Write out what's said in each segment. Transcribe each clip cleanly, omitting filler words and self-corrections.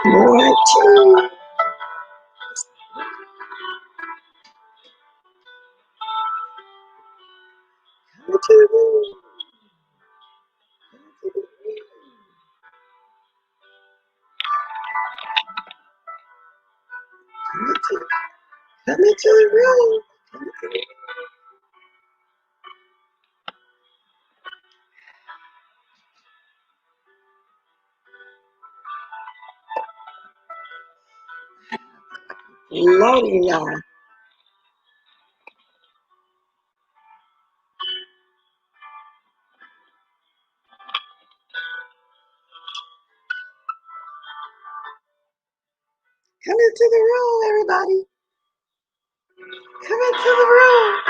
More tea. Come to the room. Come into the room. Loading y'all. Come into the room, everybody. Come into the room.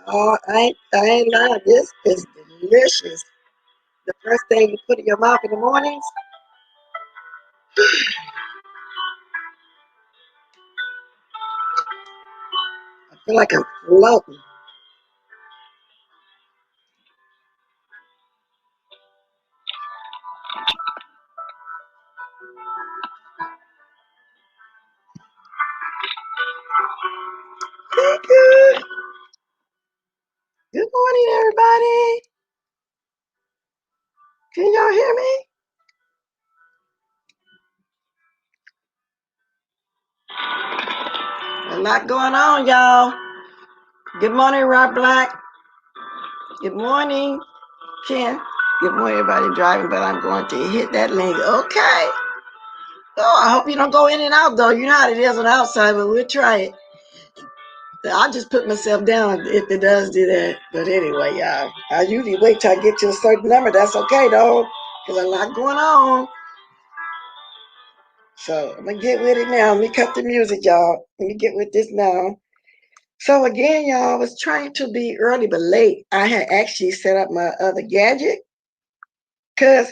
Y'all, I ain't lying. This is delicious. The first thing you put in your mouth in the mornings. I feel like I'm floating. Thank you. Good morning, everybody. Can y'all hear me? A lot going on, y'all. Good morning, Rob Black. Good morning, Ken. Good morning, everybody driving, but I'm going to hit that link. Okay. Oh, I hope you don't go in and out, though. You know how it is on the outside, but we'll try it. I'll just put myself down if it does do that. But anyway, y'all, I usually wait till I get to a certain number. That's okay, though, because a lot going on. So I'm going to get with it now. Let me cut the music, y'all. Let me get with this now. So again, y'all, I was trying to be early but late. I had actually set up my other gadget because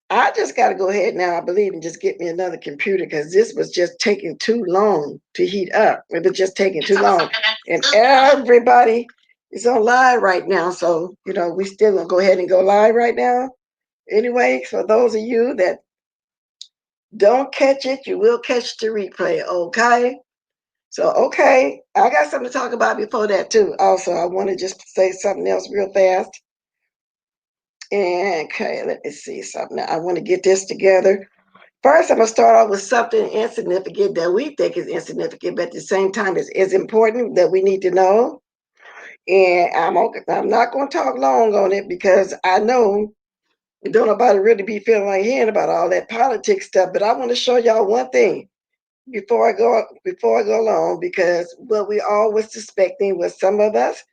I just got to go ahead now, I believe, and just get me another computer because this was just taking too long to heat up. It was just taking too long. And everybody is on live right now. So, you know, we still going to go ahead and go live right now. Anyway, for those of you that don't catch it, you will catch the replay, okay? So, okay, I got something to talk about before that, too. Also, I want to just say something else real fast. And, okay, let me see something. I want to get this together. First, I'm going to start off with something insignificant that we think is insignificant, but at the same time is important that we need to know. And I'm not going to talk long on it because I know don't nobody really be feeling like hearing about all that politics stuff. But I want to show y'all one thing before I go along, because what we all was suspecting was some of us,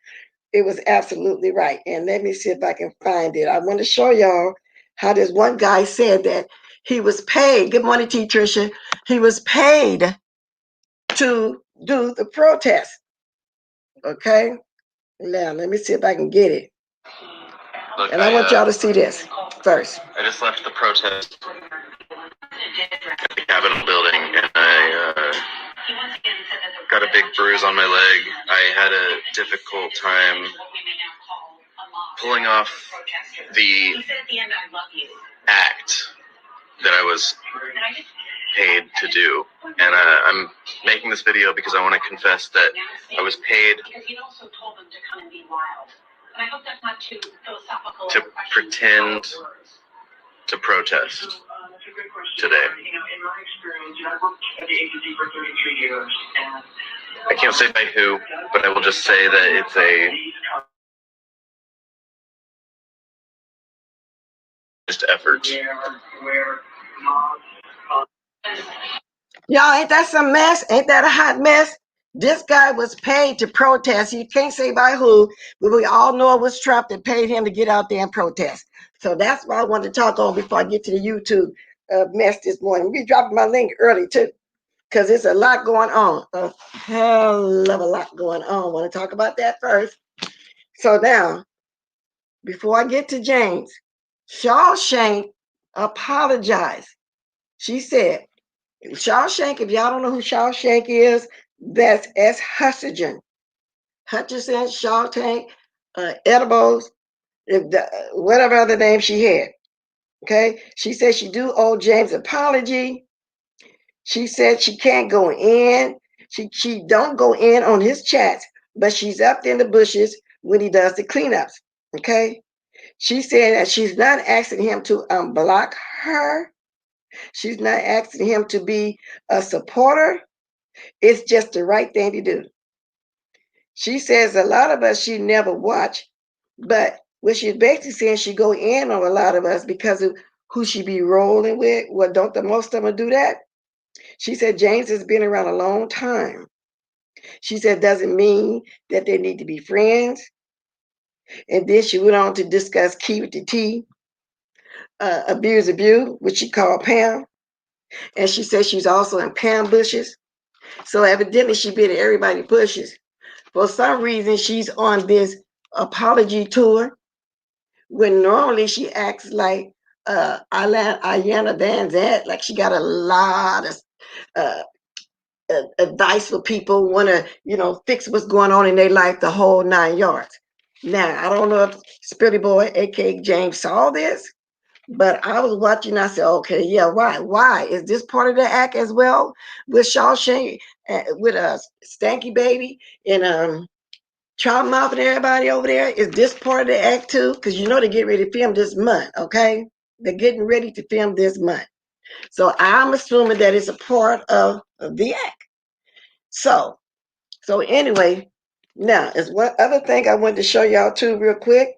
it was absolutely right. And let me see if I can find it. I want to show y'all how this one guy said that he was paid. Good morning to you, Tricia. He was paid to do the protest. Okay? Now, let me see if I can get it. Look, and I want y'all to see this first. I just left the protest at the Capitol building, and I got a big bruise on my leg. I had a difficult time pulling off the act that I was paid to do. And I'm making this video because I want to confess that I was paid to pretend to protest today. I can't say by who, but I will just say that it's a effort. Y'all, ain't that some mess? Ain't that a hot mess? This guy was paid to protest. You can't say by who, but we all know it was Trump that paid him to get out there and protest. So that's what I wanted to talk on before I get to the YouTube mess this morning. We dropped my link early too, because there's a lot going on. A hell of a lot going on. I want to talk about that first. So now, before I get to James, Shawshank apologized. She said, Shawshank, if y'all don't know who Shawshank is, that's S. Hutchinson. Hutchinson, Shawshank, Edibles, whatever other name she had. Okay. She said she do owe James apology. She said she can't go in. She don't go in on his chats, but she's up in the bushes when he does the cleanups. Okay. She said that she's not asking him to block her. She's not asking him to be a supporter. It's just the right thing to do. She says a lot of us she never watch, but what she's basically saying, she go in on a lot of us because of who she be rolling with. Well, don't the most of them do that? She said James has been around a long time. She said doesn't mean that they need to be friends. And then she went on to discuss Key with the T, Abuse, which she called Pam. And she said she's also in Pam bushes. So evidently she been in everybody's bushes. For some reason, she's on this apology tour when normally she acts like Ayanna Van Zant, like she got a lot of uh, advice for people, want to, fix what's going on in their life, the whole 9 yards. Now, I don't know if Spilly Boy, aka James, saw this, but I was watching. I said, okay, yeah, why? Why is this part of the act as well with Shawshank, with Stanky Baby and Child Mouth and everybody over there? Is this part of the act too? Because they get ready to film this month. Okay, they're getting ready to film this month, so I'm assuming that it's a part of the act. So anyway, now is one other thing I wanted to show y'all too, real quick.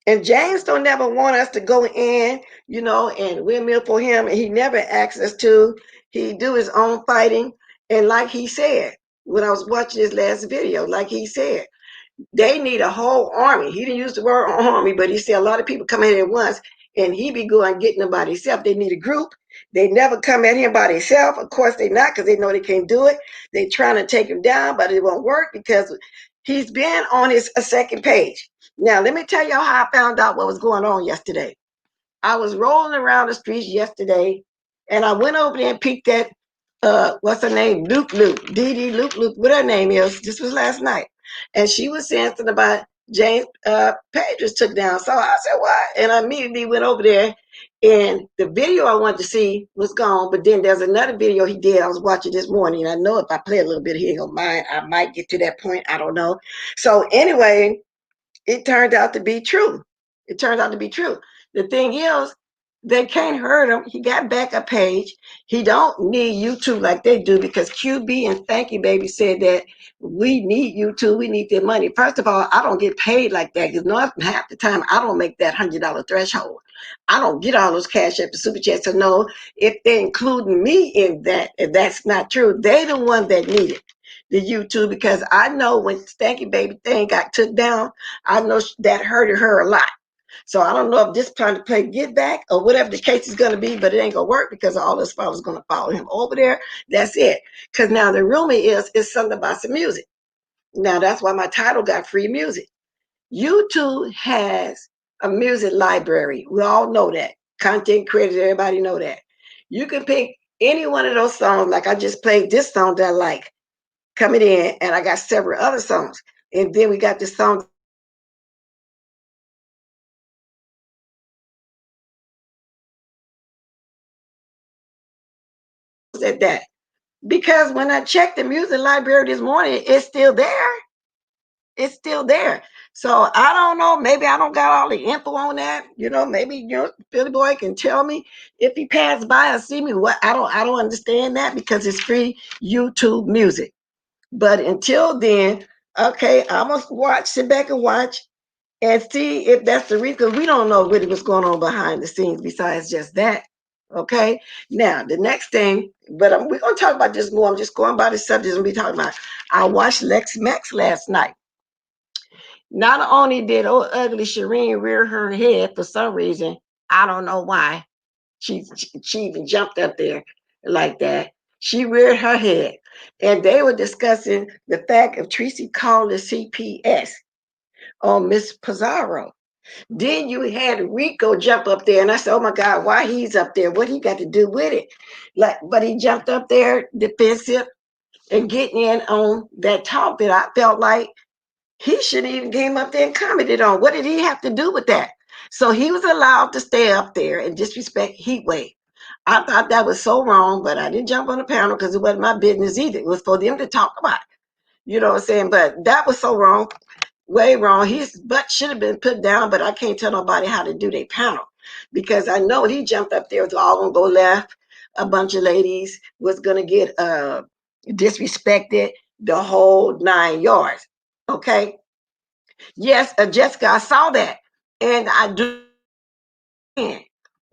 And James don't never want us to go in, and windmill for him, and he never asks us to. He do his own fighting, and like he said when I was watching his last video, like he said, they need a whole army. He didn't use the word army, but he said a lot of people come in at once, and he be going getting them by themselves. They need a group. They never come at him by themselves. Of course, they not, because they know they can't do it. They trying to take him down, but it won't work because he's been on his second page. Now, let me tell y'all how I found out what was going on yesterday. I was rolling around the streets yesterday, and I went over there and peeked at what's her name, Luke, Dee Dee Luke, what her name is. This was last night, and she was saying something about James Page was took down. So I said, what? And I immediately went over there, and the video I wanted to see was gone. But then there's another video he did I was watching this morning, and I know if I play a little bit, he ain't gonna mind. I might get to that point. I don't know. So anyway, it turned out to be true. It turned out to be true. The thing is, they can't hurt him. He got backup page. He don't need YouTube like they do, because QB and Thank You Baby said that we need YouTube. We need their money. First of all, I don't get paid like that, because half the time I don't make that $100 threshold. I don't get all those cash up to super chats. So no, if they're including me in that, if that's not true, they the one that need it, the YouTube, because I know when Stanky Baby thing got took down, I know that hurted her a lot. So I don't know if this trying to play get back or whatever the case is going to be, but it ain't going to work because all his followers going to follow him over there. That's it. Because now the rumor is something about some music. Now that's why my title got free music. YouTube has a music library. We all know that. Content creators, everybody know that. You can pick any one of those songs. Like I just played this song that I like coming in, and I got several other songs. And then we got this song at that. Because when I checked the music library this morning, it's still there. It's still there. So I don't know. Maybe I don't got all the info on that. Maybe Billy Boy can tell me if he passed by and see me. What I don't understand that, because it's free YouTube music. But until then, okay, I must sit back and watch and see if that's the reason. Because we don't know really what's going on behind the scenes besides just that. Okay. Now the next thing, but we're gonna talk about this more. I'm just going by the subject and be talking about. I watched Lex Max last night. Not only did old ugly Shireen rear her head for some reason, I don't know why. She even jumped up there like that. She reared her head, and they were discussing the fact of Tracy calling the CPS on Miss Pizarro. Then you had Rico jump up there, and I said, "Oh my God, why he's up there? What he got to do with it?" Like, but he jumped up there defensive and getting in on that talk that I felt like he shouldn't even came up there and commented on. What did he have to do with that? So he was allowed to stay up there and disrespect Heatwave. I thought that was so wrong, but I didn't jump on the panel because it wasn't my business either. It was for them to talk about it. You know what I'm saying? But that was so wrong, way wrong. His butt should have been put down, but I can't tell nobody how to do their panel because I know he jumped up there, it was all gonna go left. A bunch of ladies was gonna get disrespected the whole 9 yards. Okay. Yes, Jessica, I saw that, and I do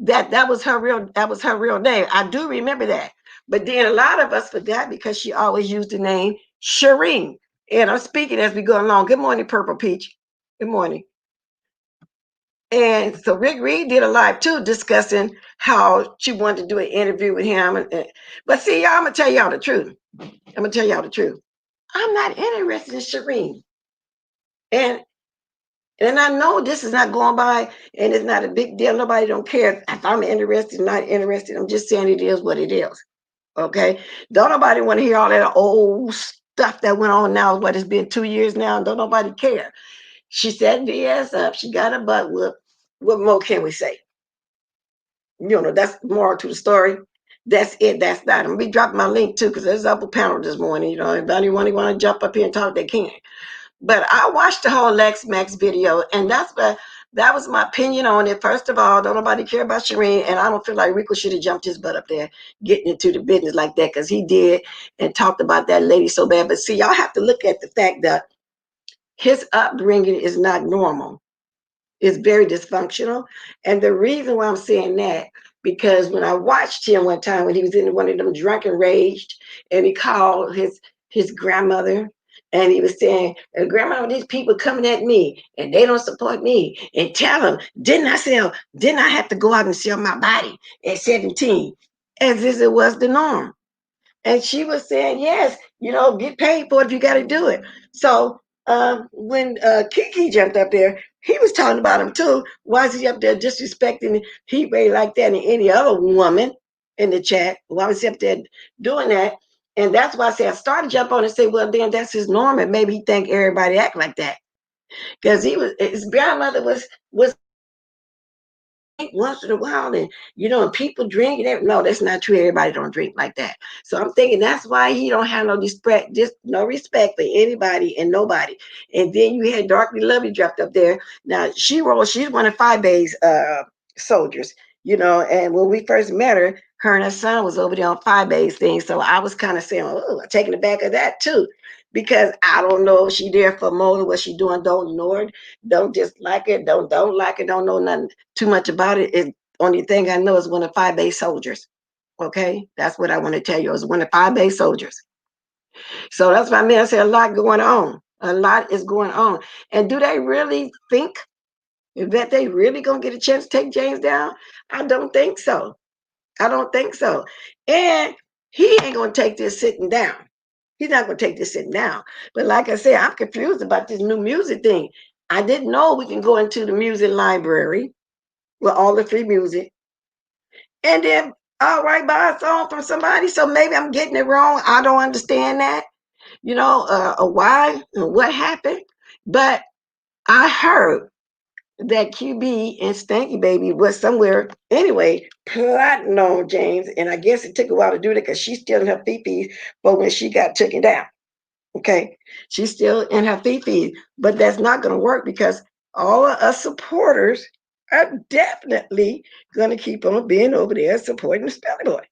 that was her real name. I do remember that. But then a lot of us forgot because she always used the name Shireen. And I'm speaking as we go along. Good morning, Purple Peach. Good morning. And so Rick Reed did a live too, discussing how she wanted to do an interview with him. But see, y'all, I'm gonna tell y'all the truth. I'm gonna tell y'all the truth. I'm not interested in Shireen. And And I know this is not going by and it's not a big deal. Nobody don't care if I'm interested, not interested. I'm just saying it is what it is. Okay. Don't nobody want to hear all that old stuff that went on now. What, it's been 2 years now. Don't nobody care. She set the ass up. She got a butt whoop. What more can we say? You know, that's more to the story. That's it. That's that. I'm gonna be dropping my link too, because there's up a panel this morning. You know, if anybody want to jump up here and talk, they can. But I watched the whole Lex Max video, and that was my opinion on it. First of all, don't nobody care about Shireen, and I don't feel like Rico should have jumped his butt up there getting into the business like that, because he did and talked about that lady so bad. But see, y'all have to look at the fact that his upbringing is not normal. It's very dysfunctional. And the reason why I'm saying that, because when I watched him one time when he was in one of them drunken raged, and he called his grandmother, and he was saying, "Grandma, these people coming at me and they don't support me. And tell them, didn't I have to go out and sell my body at 17?" As if it was the norm. And she was saying, yes, you know, get paid for it if you got to do it. So when Kiki jumped up there, he was talking about him too. Why is he up there disrespecting Heat Ray like that and any other woman in the chat? Why was he up there doing that? And that's why I say I started to jump on and say, well, then that's his norm, and maybe he think everybody act like that. Because his grandmother was once in a while, and you know, and people drink and no, that's not true. Everybody don't drink like that. So I'm thinking that's why he don't have no respect, just no respect for anybody and nobody. And then you had Darkly Lovely dropped up there. Now she's one of Five Bay's soldiers, you know, and when we first met her and her son was over there on Five Bay's thing. So I was kind of saying, oh, taking the back of that too. Because I don't know if she there for more, what she doing, don't know her, don't dislike it, don't like it, don't know nothing too much about it. It only thing I know is one of Five Bay soldiers. Okay, that's what I want to tell you. Is one of Five Bay soldiers. So that's what I mean. I say a lot going on. A lot is going on. And do they really think that they really gonna get a chance to take James down? I don't think so. I don't think so. And he ain't gonna take this sitting down. He's not gonna take this sitting down. But like I said, I'm confused about this new music thing. I didn't know we can go into the music library with all the free music and then all right buy a song from somebody. So maybe I'm getting it wrong. I don't understand that, you know, why and what happened. But I heard that QB and Stanky Baby was somewhere anyway plotting on James, and I guess it took a while to do that because she's still in her fifties for when she got taken down. Okay, she's still in her fifi, but that's not going to work because all of us supporters are definitely going to keep on being over there supporting the Spelly Boy.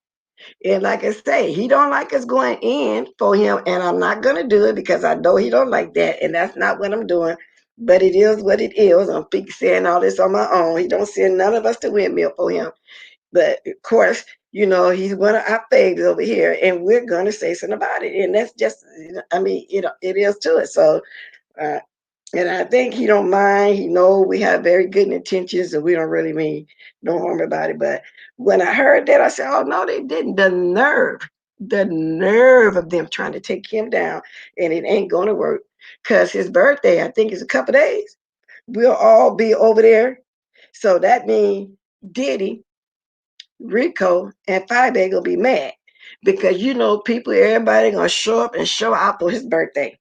And like I say, he don't like us going in for him, and I'm not going to do it because I know he don't like that, and that's not what I'm doing. But it is what it is. I'm saying all this on my own. He don't send none of us to windmill for him. But of course, you know, he's one of our faves over here, and we're going to say something about it. And that's just, I mean, you know, it is to it. So, uh, and I think he don't mind. He know we have very good intentions, and we don't really mean no harm about it. But when I heard that, I said, "Oh no, they didn't." The nerve of them trying to take him down, and it ain't gonna work because his birthday, I think, is a couple days. We'll all be over there, so that means Diddy, Rico, and Five gonna be mad because you know people, everybody gonna show up and show out for his birthday.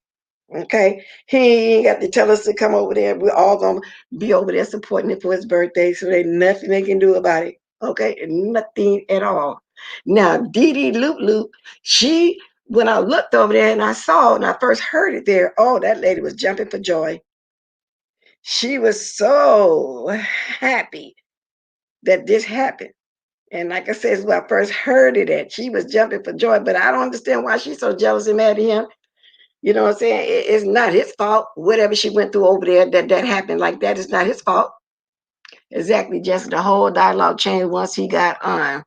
Okay, he ain't got to tell us to come over there. We're all gonna be over there supporting him for his birthday, so there's nothing they can do about it. Okay, nothing at all. Now, Dee Dee Loop Loop, she, when I looked over there and I saw and I first heard it there, oh, that lady was jumping for joy. She was so happy that this happened. And like I said, when I first heard it, that she was jumping for joy. But I don't understand why she's so jealous and mad at him. You know what I'm saying? It's not his fault. Whatever she went through over there, that happened like that, is not his fault. Exactly. Just the whole dialogue changed once he got on.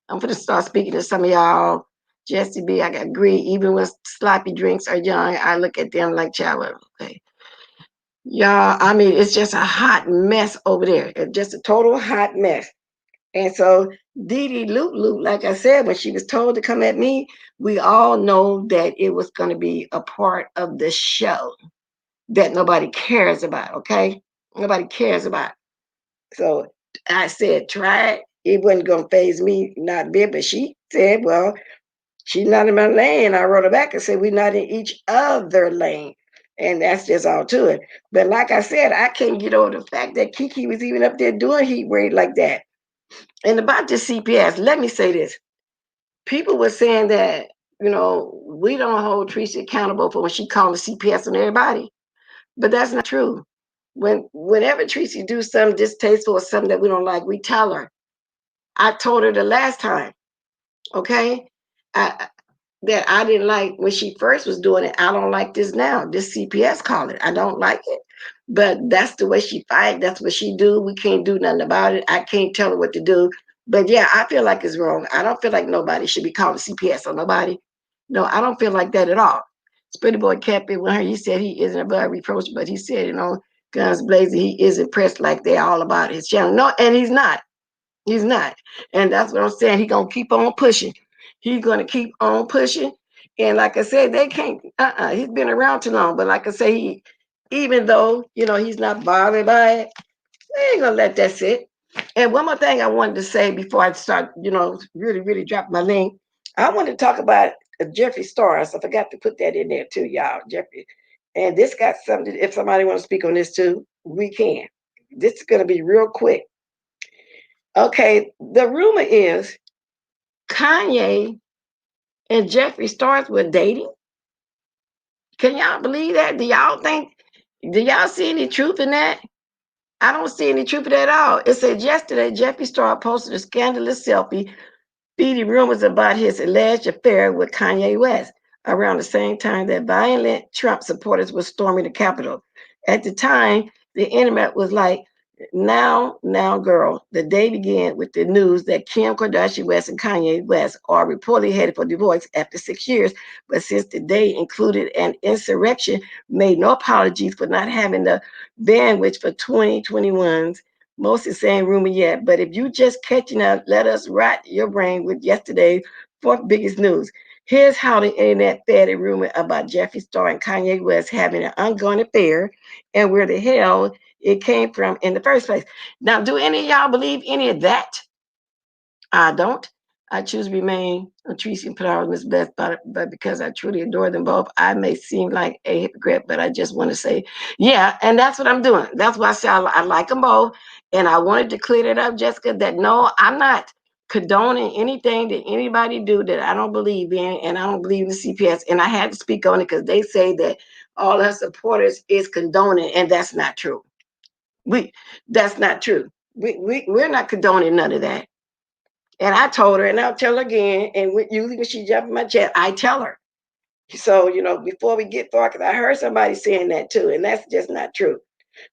I'm gonna start speaking to some of y'all. Jesse B, I agree. Even when sloppy drinks are young, I look at them like child. Okay. Y'all, I mean, it's just a hot mess over there. It's just a total hot mess. And so Dee Dee Loop Loop, like I said, when she was told to come at me, we all know that it was going to be a part of the show that nobody cares about, okay? Nobody cares about. So I said, try it. It wasn't going to phase me not a bit, but she said, well, she's not in my lane. I wrote her back and said, we're not in each other lane. And that's just all to it. But like I said, I can't get over the fact that Kiki was even up there doing heat wave like that. And about this CPS, let me say this. People were saying that, you know, we don't hold Tracy accountable for when she called the CPS on everybody. But that's not true. Whenever Tracy do something distasteful or something that we don't like, we tell her. I told her the last time, okay? I, that I didn't like when she first was doing it. I don't like this now. This CPS call it. I don't like it. But that's the way she fight. That's what she do. We can't do nothing about it. I can't tell her what to do. But yeah, I feel like it's wrong. I don't feel like nobody should be calling CPS on nobody. No, I don't feel like that at all. Pretty Boy kept it with her. He said he isn't above reproach, but he said, you know, guns blazing, he is impressed like they're all about his channel. No, and he's not. He's not. And that's what I'm saying. He's going to keep on pushing. He's going to keep on pushing. And like I said, they can't, he's been around too long. But like I say, even though, you know, he's not bothered by it, they ain't going to let that sit. And one more thing I wanted to say before I start, you know, really, really drop my link. I want to talk about Jeffree Stars. I forgot to put that in there too, y'all. Jeffree. And this got something, if somebody want to speak on this too, we can. This is going to be real quick. Okay, the rumor is Kanye and Jeffree Stars were dating. Can y'all believe that? Do y'all see any truth in that? I don't see any truth in that at all. It said yesterday Jeffree Star posted a scandalous selfie feeding rumors about his alleged affair with Kanye West around the same time that violent Trump supporters were storming the Capitol. At the time, the internet was like, now, girl. The day began with the news that Kim Kardashian West and Kanye West are reportedly headed for divorce after 6 years. But since the day included an insurrection, made no apologies for not having the bandwidth for 2021's most insane rumor yet. But if you just catching up, let us rot your brain with yesterday's fourth biggest news. Here's how the internet fed a rumor about Jeffree Star and Kanye West having an ongoing affair and where the hell it came from in the first place. Now, do any of y'all believe any of that? I don't. I choose to remain a Tracy and Pilar Miss Beth, but because I truly adore them both, I may seem like a hypocrite, but I just want to say, yeah, and that's what I'm doing. That's why I say I like them both. And I wanted to clear that up, Jessica, that no, I'm not condoning anything that anybody do that I don't believe in, and I don't believe in the CPS. And I had to speak on it because they say that all her supporters is condoning, and that's not true. That's not true. We're not condoning none of that. And I told her, and I'll tell her again. And usually when she jumps in my chat, I tell her. So, you know, before we get far, because I heard somebody saying that too, and that's just not true.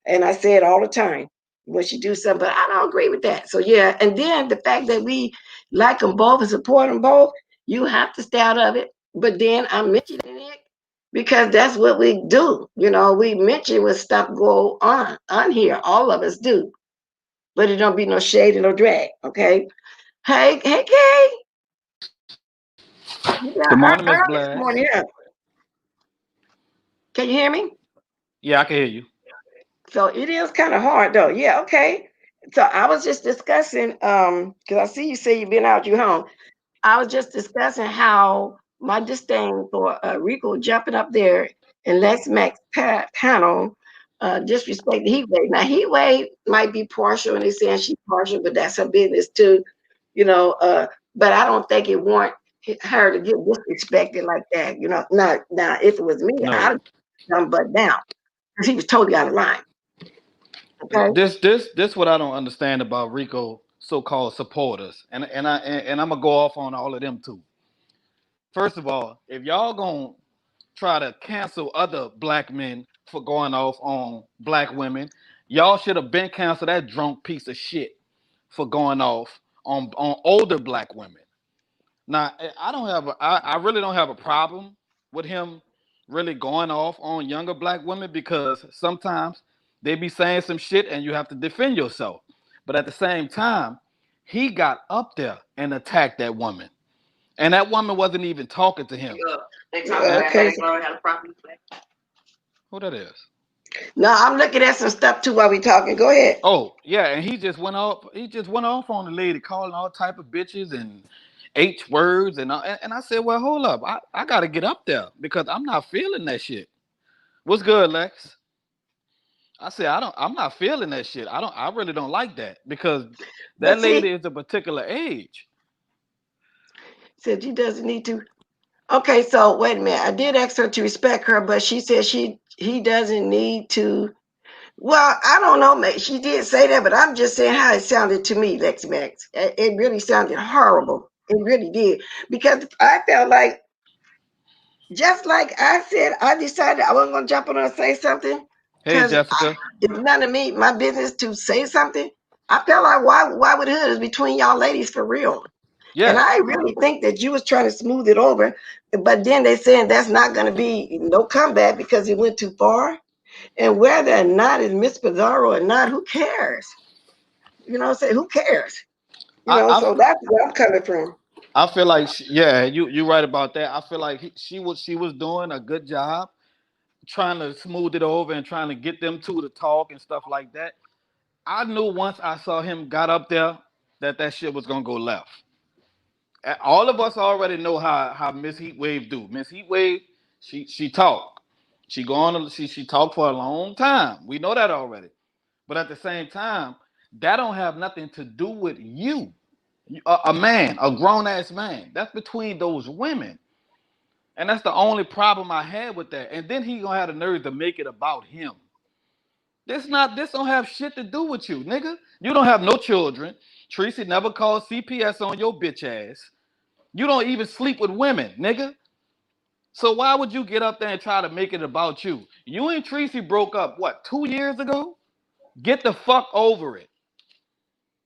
And I say it all the time. when she do something, but I don't agree with that. So yeah, and then the fact that we like them both and support them both, you have to stay out of it. But then I'm mentioning it because that's what we do. You know, we mention when stuff go on here. All of us do, but it don't be no shade and no drag. Okay. Hey, Kay. Good morning, Yeah, Miss Blast. early this morning. Yeah. Can you hear me? Yeah, I can hear you. So it is kind of hard though. Yeah, okay. So I was just discussing, because I see you say you've been out, you home. I was just discussing how my disdain for Rico jumping up there and Lex Max panel disrespect the Heat Wave. Now Heat Wave might be partial, and they saying she's partial, but that's her business too, you know. But I don't think it want her to get disrespected like that, you know. Now if it was me, No, I'd dumb butt down because he was totally out of line. Okay. this what I don't understand about Rico so-called supporters, and I'm gonna go off on all of them too. First of all, if y'all gonna try to cancel other black men for going off on black women, y'all should have been canceled that drunk piece of shit for going off on older black women. Now, I really don't have a problem with him really going off on younger black women because sometimes they be saying some shit and you have to defend yourself. But at the same time, he got up there and attacked that woman, and that woman wasn't even talking to him. They talking about Okay. learn how to properly play. Who that is? No, I'm looking at some stuff too while we talking. Go ahead. Oh yeah, and he just went off. He just went off on the lady, calling all type of bitches and H words, and I said, well, hold up, I got to get up there because I'm not feeling that shit. What's good, Lex? I said I'm not feeling that shit. I really don't like that because that But see, lady is a particular age. said she doesn't need to. Okay, so wait a minute. I did ask her to respect her, but she said he doesn't need to. Well, I don't know, mate. She did say that, but I'm just saying how it sounded to me, Lex Max. It really sounded horrible. It really did because I felt like just like I said, I decided I wasn't gonna jump on her and say something Hey, because Jessica. it's none of me, my business to say something. I felt like why would hood is between y'all ladies for real? And Yeah, I really think that you was trying to smooth it over, but then they saying that's not going to be no comeback because it went too far. And whether or not it's Miss Pizarro or not, who cares? You know, say who cares? You I know, I, so that's where I'm coming from. I feel like yeah, you right about that. I feel like she was doing a good job trying to smooth it over and trying to get them two to talk and stuff like that. I knew once I saw him got up there that shit was gonna go left. All of us already know how Miss Heatwave do. Miss Heatwave, she talk. She talked for a long time. We know that already. But at the same time, that don't have nothing to do with you. A man, a grown ass man. That's between those women. And that's the only problem I had with that. And then he gonna have the nerve to make it about him. This don't have shit to do with you, nigga. You don't have no children. Tracy never called CPS on your bitch ass. You don't even sleep with women, nigga. So why would you get up there and try to make it about you? You and Tracy broke up, what, 2 years ago? Get the fuck over it.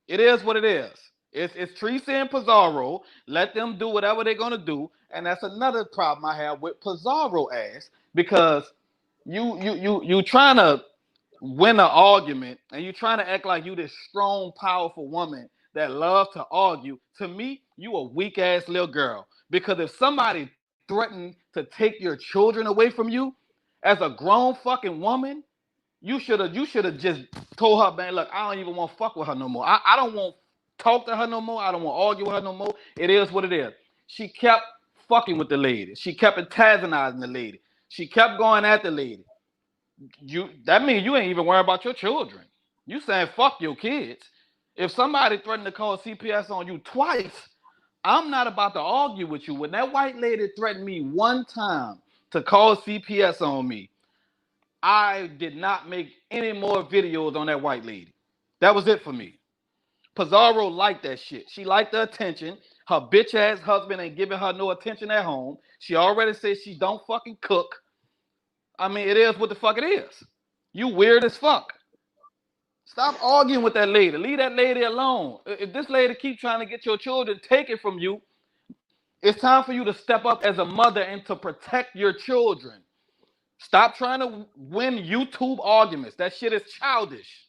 It is what it is. It's Tracy and Pizarro. Let them do whatever they're gonna do. And that's another problem I have with Pizarro ass because you trying to win an argument and you trying to act like you this strong, powerful woman that loves to argue. To me, you a weak ass little girl. Because if somebody threatened to take your children away from you as a grown fucking woman, you should have just told her, man, look, I don't even want to fuck with her no more. I don't want to talk to her no more. I don't want to argue with her no more. It is what it is. She kept fucking with the lady. She kept antagonizing the lady. She kept going at the lady. That means you ain't even worried about your children. You saying fuck your kids. If somebody threatened to call CPS on you twice, I'm not about to argue with you. When that white lady threatened me one time to call CPS on me, I did not make any more videos on that white lady. That was it for me. Pizarro liked that shit. She liked the attention. Her bitch ass husband ain't giving her no attention at home. She already said she don't fucking cook. I mean, it is what the fuck it is. You weird as fuck. Stop arguing with that lady. Leave that lady alone. If this lady keep trying to get your children taken from you, it's time for you to step up as a mother and to protect your children. Stop trying to win YouTube arguments. That shit is childish.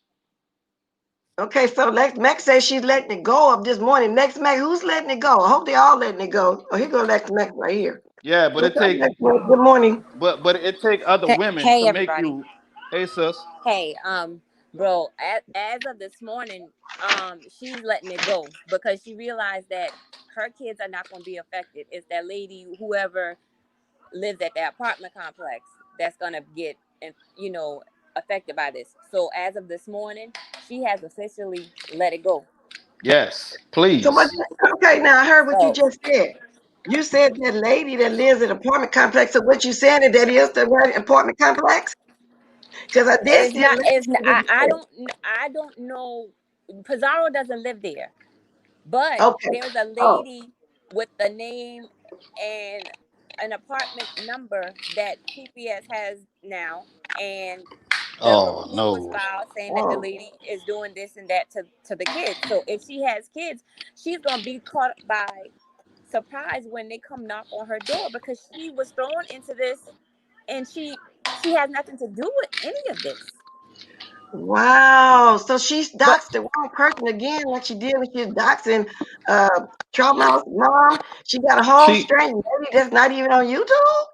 Okay, so Max says she's letting it go of this morning. Next Max, who's letting it go? I hope they all letting it go. Oh, here goes next Max right here. Yeah, but What's it up, take next Max? Good morning. but it take other women Hey to make everybody. you. Hey sis. Hey, bro, as of this morning, she's letting it go because she realized that her kids are not going to be affected. It's that lady, whoever lives at that apartment complex, that's going to get, affected by this. So as of this morning, she has officially let it go. Yes, So what? please. Okay, now I heard what you So just said. You said that lady that lives in an apartment complex. So what you saying is that is the right apartment complex? Because I did it's see a not. It's lady. I don't know. Pizarro doesn't live there. But Okay. there's a Oh, lady with the name and an apartment number that CPS has now, and the Oh report was no. filed saying that the oh, lady is doing this and that to the kids. So if she has kids, she's gonna be caught by surprise when they come knock on her door because she was thrown into this and she has nothing to do with any of this. wow. So she's But doxed the wrong person again, like she did when she was doxing uh Troutmouth's mom. She got a whole she strange lady that's not even on YouTube.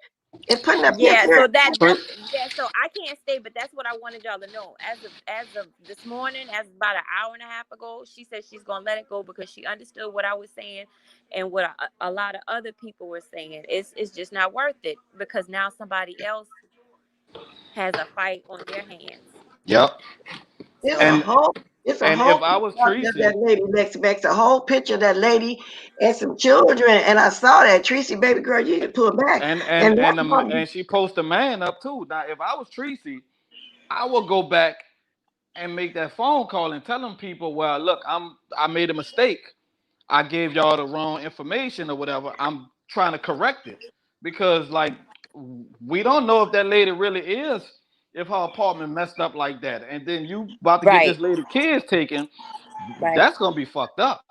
It's putting a Yeah, picture. so that's but yeah, so I can't stay, but that's what I wanted y'all to know. As of this morning, as about an hour and a half ago, she said she's gonna let it go because she understood what I was saying and what a lot of other people were saying. It's just not worth it because now somebody else has a fight on their hands. yep. It's a So And whole it's a and whole if I picture was of that Tracy, lady Max, a whole picture of that lady and some children. And I saw that Tracy, baby girl, you need to pull back. and And that and the, one, and she post a man up too. Now, if I was Tracy, I would go back and make that phone call and tell them people, well, look, I made a mistake. I gave y'all the wrong information or whatever. I'm trying to correct it because like we don't know if that lady really is if her apartment messed up like that, and then you about to get right, this lady kids taken. right. That's gonna be fucked up,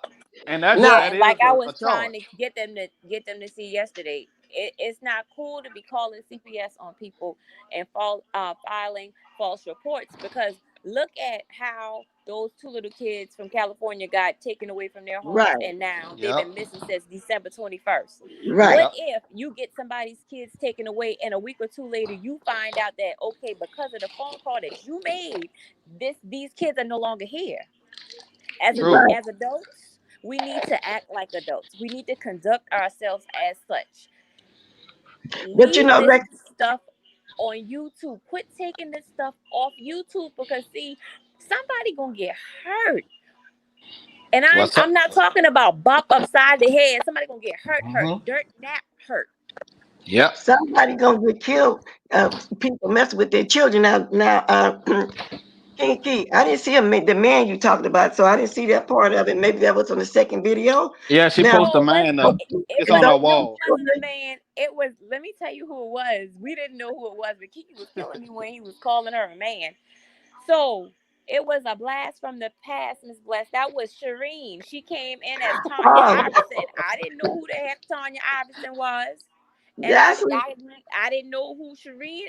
and that now Yeah, that and like is I a was trying to charge. get them to see yesterday, it's not cool to be calling CPS on people and filing false reports because look at how those two little kids from California got taken away from their homes right, and now they've Yep, been missing since December 21st. right. What yep. if you get somebody's kids taken away and a week or two later you find out that okay, because of the phone call that you made, these kids are no longer here? as a, True. Right. as adults, we need to act like adults. We need to conduct ourselves as such. But you Leave know, this Lex, stuff on YouTube. Quit taking this stuff off YouTube because see, somebody gonna get hurt. And I'm What's up? I'm not talking about bop upside the head. Somebody gonna get hurt, Mm-hmm. dirt nap hurt. Yep. somebody gonna get killed. People messing with their children now. Key, I didn't see the man you talked about, so I didn't see that part of it. Maybe that was on the second video. Yeah, she Now, posted No, it was mine up. it, it It's was on those our no, it wall. wasn't a children, man. It was let me tell you who it was. We didn't know who it was, but Kiki was killing me when he was calling her a man. So it was a blast from the past, Miss Bless. That was Shireen. She came in as Tanya oh, Iverson. I didn't know who the heck Tanya Iverson was, and that's I didn't know who Shireen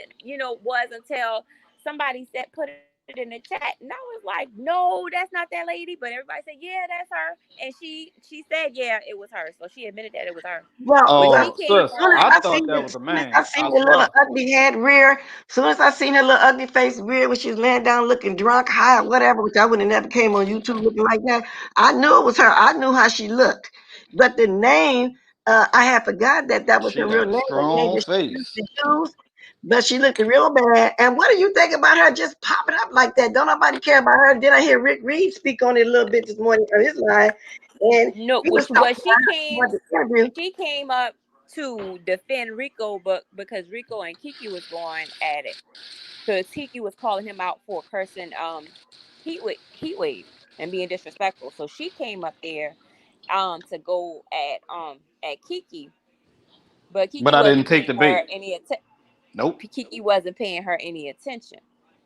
was until somebody said put it in the chat, and I was like, no, that's not that lady. But everybody said, yeah, that's her, and she said, yeah, it was her. So she admitted that it was her. well. But Well, she Oh, came sis, soon as on. I I thought seen that the, was a soon as I man. seen I the little swear. ugly head rear, soon as I seen her little ugly face rear when she was laying down looking drunk, high, whatever, which I would have never came on YouTube looking like that. I knew it was her. I knew how she looked, but the name, I had forgot that was She her real got a name, the name strong that she used face. to use. But she looked real bad. And what do you think about her just popping up like that? Don't nobody care about her. Then I hear Rick Reed speak on it a little bit this morning on his line, and No, he was well, talking about her about the interview. she came up to defend Rico, but because Rico and Kiki was going at it, because Kiki was calling him out for cursing heat wave and being disrespectful. So she came up there to go at Kiki, but But Kiki I didn't wasn't take paying the her bait. any attention. Nope. Kiki wasn't paying her any attention.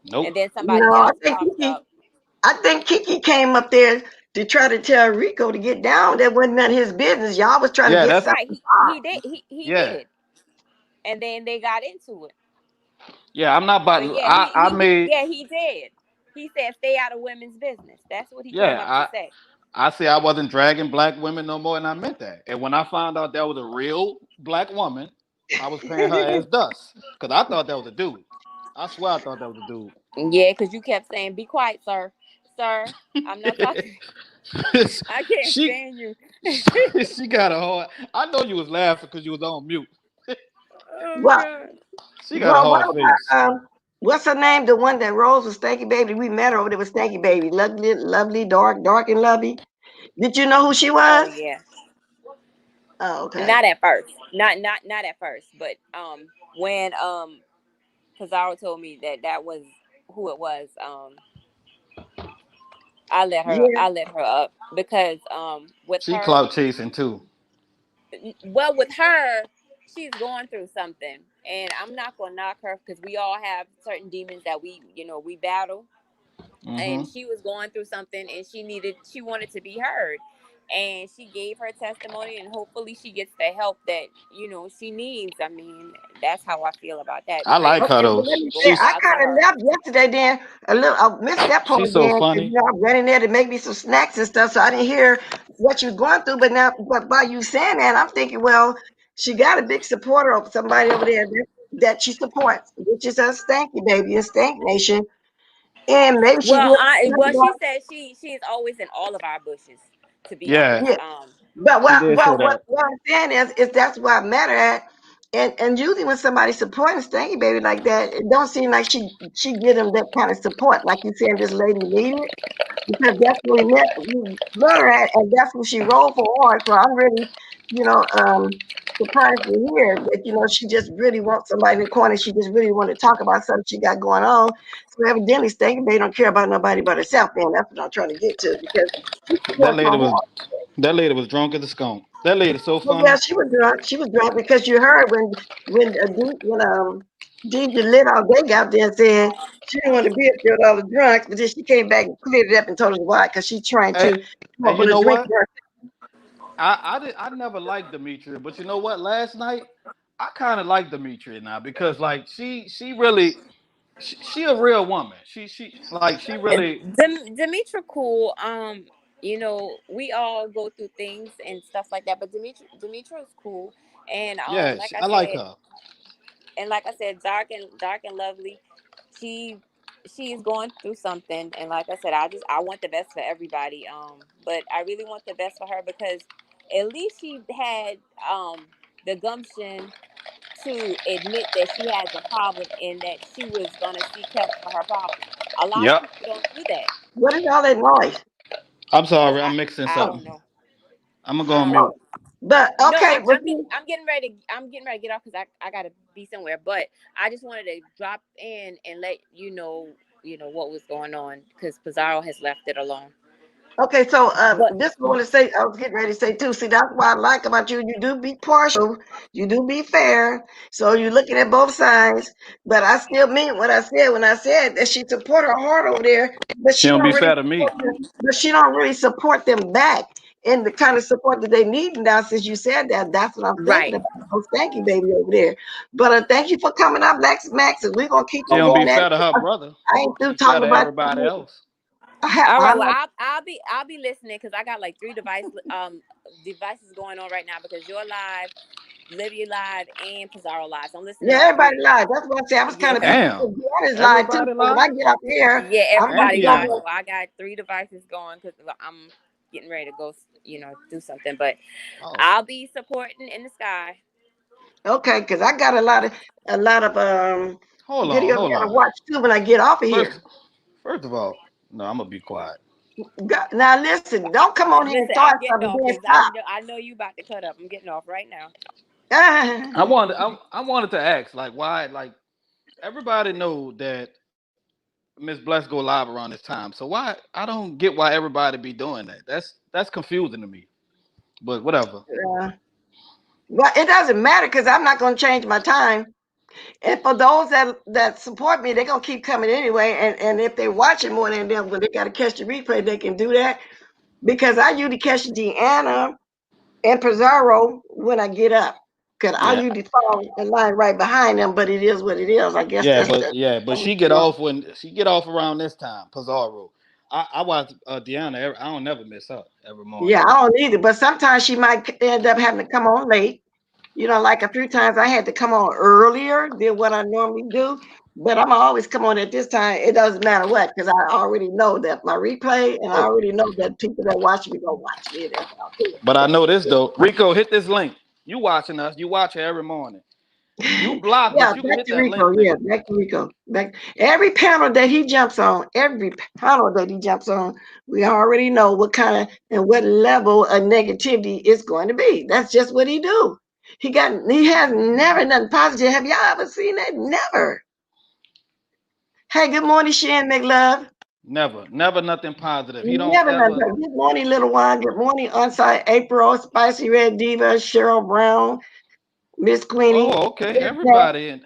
Nope. And then somebody No, I else think popped up. I think Kiki came up there to try to tell Rico to get down. That wasn't none of his business. Y'all was trying to Yeah, get that's Right. something. He yeah, did, and then they got into it. yeah. I'm not about. But yeah, I made. he did. He said, "Stay out of women's business." That's what he came Yeah, up to say. I say I wasn't dragging black women no more, and I meant that. And when I found out that was a real black woman, I was paying her as dust because I thought that was a dude. I swear I thought that was a dude. Yeah, because you kept saying, "Be quiet, sir, sir." I'm not talking. I can't she, stand you. she got a hard. I know you was laughing because you was on mute. Oh Well, God. She got a well, what hard face. about what's her name? The one that Rose was Stanky Baby. We met her over there with Stanky Baby. Lovely, lovely, dark and lovely. Did you know who she Oh was? yeah. Oh, okay. Not at first. Not at first. But when Pizarro told me that that was who it was, Yeah. I let her up because with She her, clout chasing too. well, with her, she's going through something, and I'm not gonna knock her because we all have certain demons that we battle, Hmm. and she was going through something, and she wanted to be heard, and she gave her testimony, and hopefully she gets the help that she needs. I mean, that's how I feel about that. I like Prayers her Okay, though. but let me say, goes I out to kind of her. left yesterday. Then a little, I missed that part She's so again because funny. I ran in there to make me some snacks and stuff, so I didn't hear what you were going through. But now, but by you saying that, I'm thinking, well, she got a big supporter of somebody over there that she supports, which is a Stanky Baby and Stank Nation, and maybe she Well, will. she said she is always in all of our bushes. To be Yeah, honest, Yeah, but she did say what that. I'm saying is that's why I met her at. And usually when somebody's supporting Stanky Baby like that, it don't seem like she give them that kind of support like you saying this lady needed because that's what we met her at, and that's what she rolled for hard. So I'm really, surprised to hear that she just really wants somebody in the corner. She just really want to talk about something she got going on. So evidently, Stanky Baby don't care about nobody but herself. Then that's what I'm trying to get to because she That supports her lady was hard. that lady was drunk as a skunk. That lady so Well, yeah, funny. she was drunk. She was drunk because you heard when Deidre lit all day out there and said she didn't want to be up there with all the drunks, but then she came back and cleared it up and told us why because she's trying And, to come and up you with a know drink. what? I never liked Demetria, but you know what? Last night I kind of like Demetria now because like she really she a real woman. She really Demetra cool. We all go through things and stuff like that, but Demetra is cool. And yeah, I like her. like I said, dark and lovely. She she is going through something, and like I said, I want the best for everybody. But I really want the best for her because at least she had the gumption to admit that she has a problem and that she was gonna seek help for her problem. A lot of Yep. people don't do that What is all that noise? I'm because sorry, I'm mixing I Oh, don't something. know. I'm gonna go I on don't know. mute. oh. But No, okay, but I'm getting ready to get off because I gotta be somewhere. But I just wanted to drop in and let what was going on because Pizarro has left it alone. okay, so But this is what I want to say. I was getting ready to say too. See, that's what I like about you. You do be partial. You do be fair. So you're looking at both sides. But I still mean what I said when I said that she support her heart over there, but She she don't don't be really fair to me. support them, but she don't really support them back in the kind of support that they need now. Since you said that, that's what I'm thinking right, about. Oh, thank you, baby, over there. But thank you for coming up, Max, and we're gonna keep She on don't going be at it. fair to her brother. I ain't through She fair talking to about. everybody else. all I right. Well, like. I'll be listening because I got like devices going on right now because you're live, Livia live, and Pizarro live. So I'm listening to Yeah, all everybody three. lied. That's what I said. I was kind of Yeah, thinking Damn. Deanna's lied too. Everybody So when lie? I get up here, yeah. I'm gonna Everybody be live. over. NBA. So I got three devices going because I'm getting ready to go. Do something. But Oh, I'll be supporting in the sky. Okay, because I got a lot of videos I hold gotta on. watch too when I get off of First, here. first of all, no, I'm gonna be quiet. Now listen, don't come on here and Listen, start I'm getting something off then because stop. I know you about to cut up. I'm getting off right now. I wanted to ask, like, why, like, everybody know that Miss Bless go live around this time. So why I don't get why everybody be doing that. That's confusing to me. But whatever. Well, it doesn't matter because I'm not gonna change my time. And for those that support me, they're gonna keep coming anyway. And if they're watching more than them, when they gotta catch the replay, they can do that. Because I usually catch Deanna and Pizarro when I get up. Cause I Yeah, usually fall in line right behind them, but it is what it is. I guess that's the but she get off when she get off around this time. Pizarro. I watch Deanna. I don't never miss her every morning. yeah, I don't either. But sometimes she might end up having to come on late. Like a few times I had to come on earlier than what I normally do. But I'm always come on at this time. It doesn't matter what, because I already know that my replay, and I Oh, already know that people that watch me gonna watch me. That's what I'll do. but I So know this though. Rico, hit this link. You watching us? You watch her every morning. You block, yeah, but you can back hit to that link, Rico. Yeah, nigga. back to Rico. Back every panel that he jumps on, we already know what kind of and what level of negativity it's going to be. That's just what he do. He has never nothing positive. Have y'all ever seen that? Never. Hey, good morning, Shan McLove. Never nothing positive. He don't Never ever. nothing. Good morning, little one. Good morning, on-site April, Spicy Red Diva, Cheryl Brown, Miss Queenie. Oh, okay. Everybody. And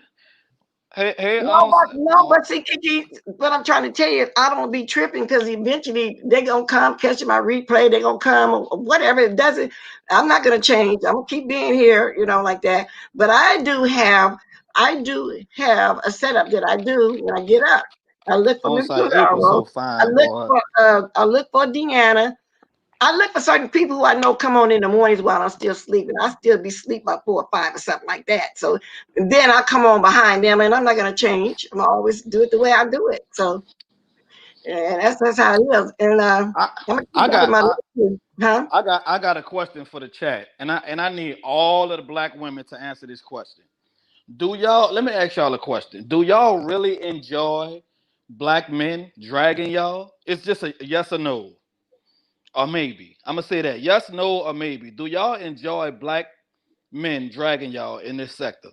hey, No, on. but see, Kiki, what I'm trying to tell you, I don't be tripping because eventually they're gonna come catch my replay. They're gonna come, or whatever. It doesn't. I'm not gonna change. I'm gonna keep being here, like that. But I do have a setup that I do when I get up. I look for On Miss site April Pizarro. so fine, boy. I look for Deanna. I look for certain people who I know come on in the mornings while I'm still sleeping. I still be asleep by 4 or 5 or something like that. So then I come on behind them, and I'm not gonna change. I'm always do it the way I do it. So and that's how it is. And I I'm gonna keep I that in got my I, life, huh? I got a question for the chat, and I need all of the black women to answer this question. Do y'all? Let me ask y'all a question. Do y'all really enjoy black men dragging y'all? It's just a yes or no, or maybe. I'm gonna say that yes, no, or maybe. Do y'all enjoy black men dragging y'all in this sector?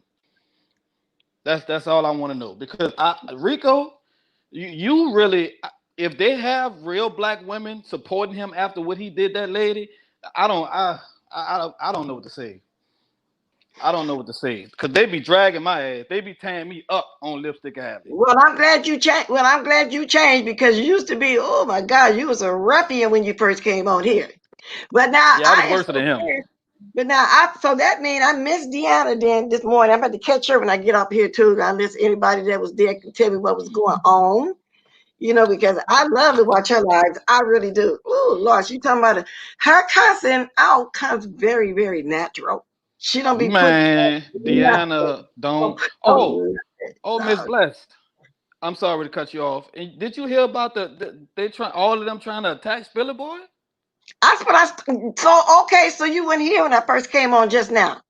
That's all I want to know because Rico, you really, if they have real black women supporting him after what he did that lady, I don't I don't know what to say. I don't know what to say because they be dragging my ass. They be tearing me up on Lipstick Alley. Well, I'm glad you changed. Well, I'm glad you changed because you used to be, oh my God, you was a ruffian when you first came on here. But now Yeah, I was I am worse than so him. serious. But now so that means I miss Deanna then this morning. I'm about to catch her when I get up here too. I miss anybody that was there can tell me what was going on. Because I love to watch her lives. I really do. Oh Lord, she talking about it. Her cussing out comes very, very natural. She don't be put Man, nothing. Deanna, don't. Oh, Oh, Miss no. Blessed. I'm sorry to cut you off. And did you hear about they try all of them trying to attack Spilly Boy? That's what okay, so you weren't here when I first came on just now.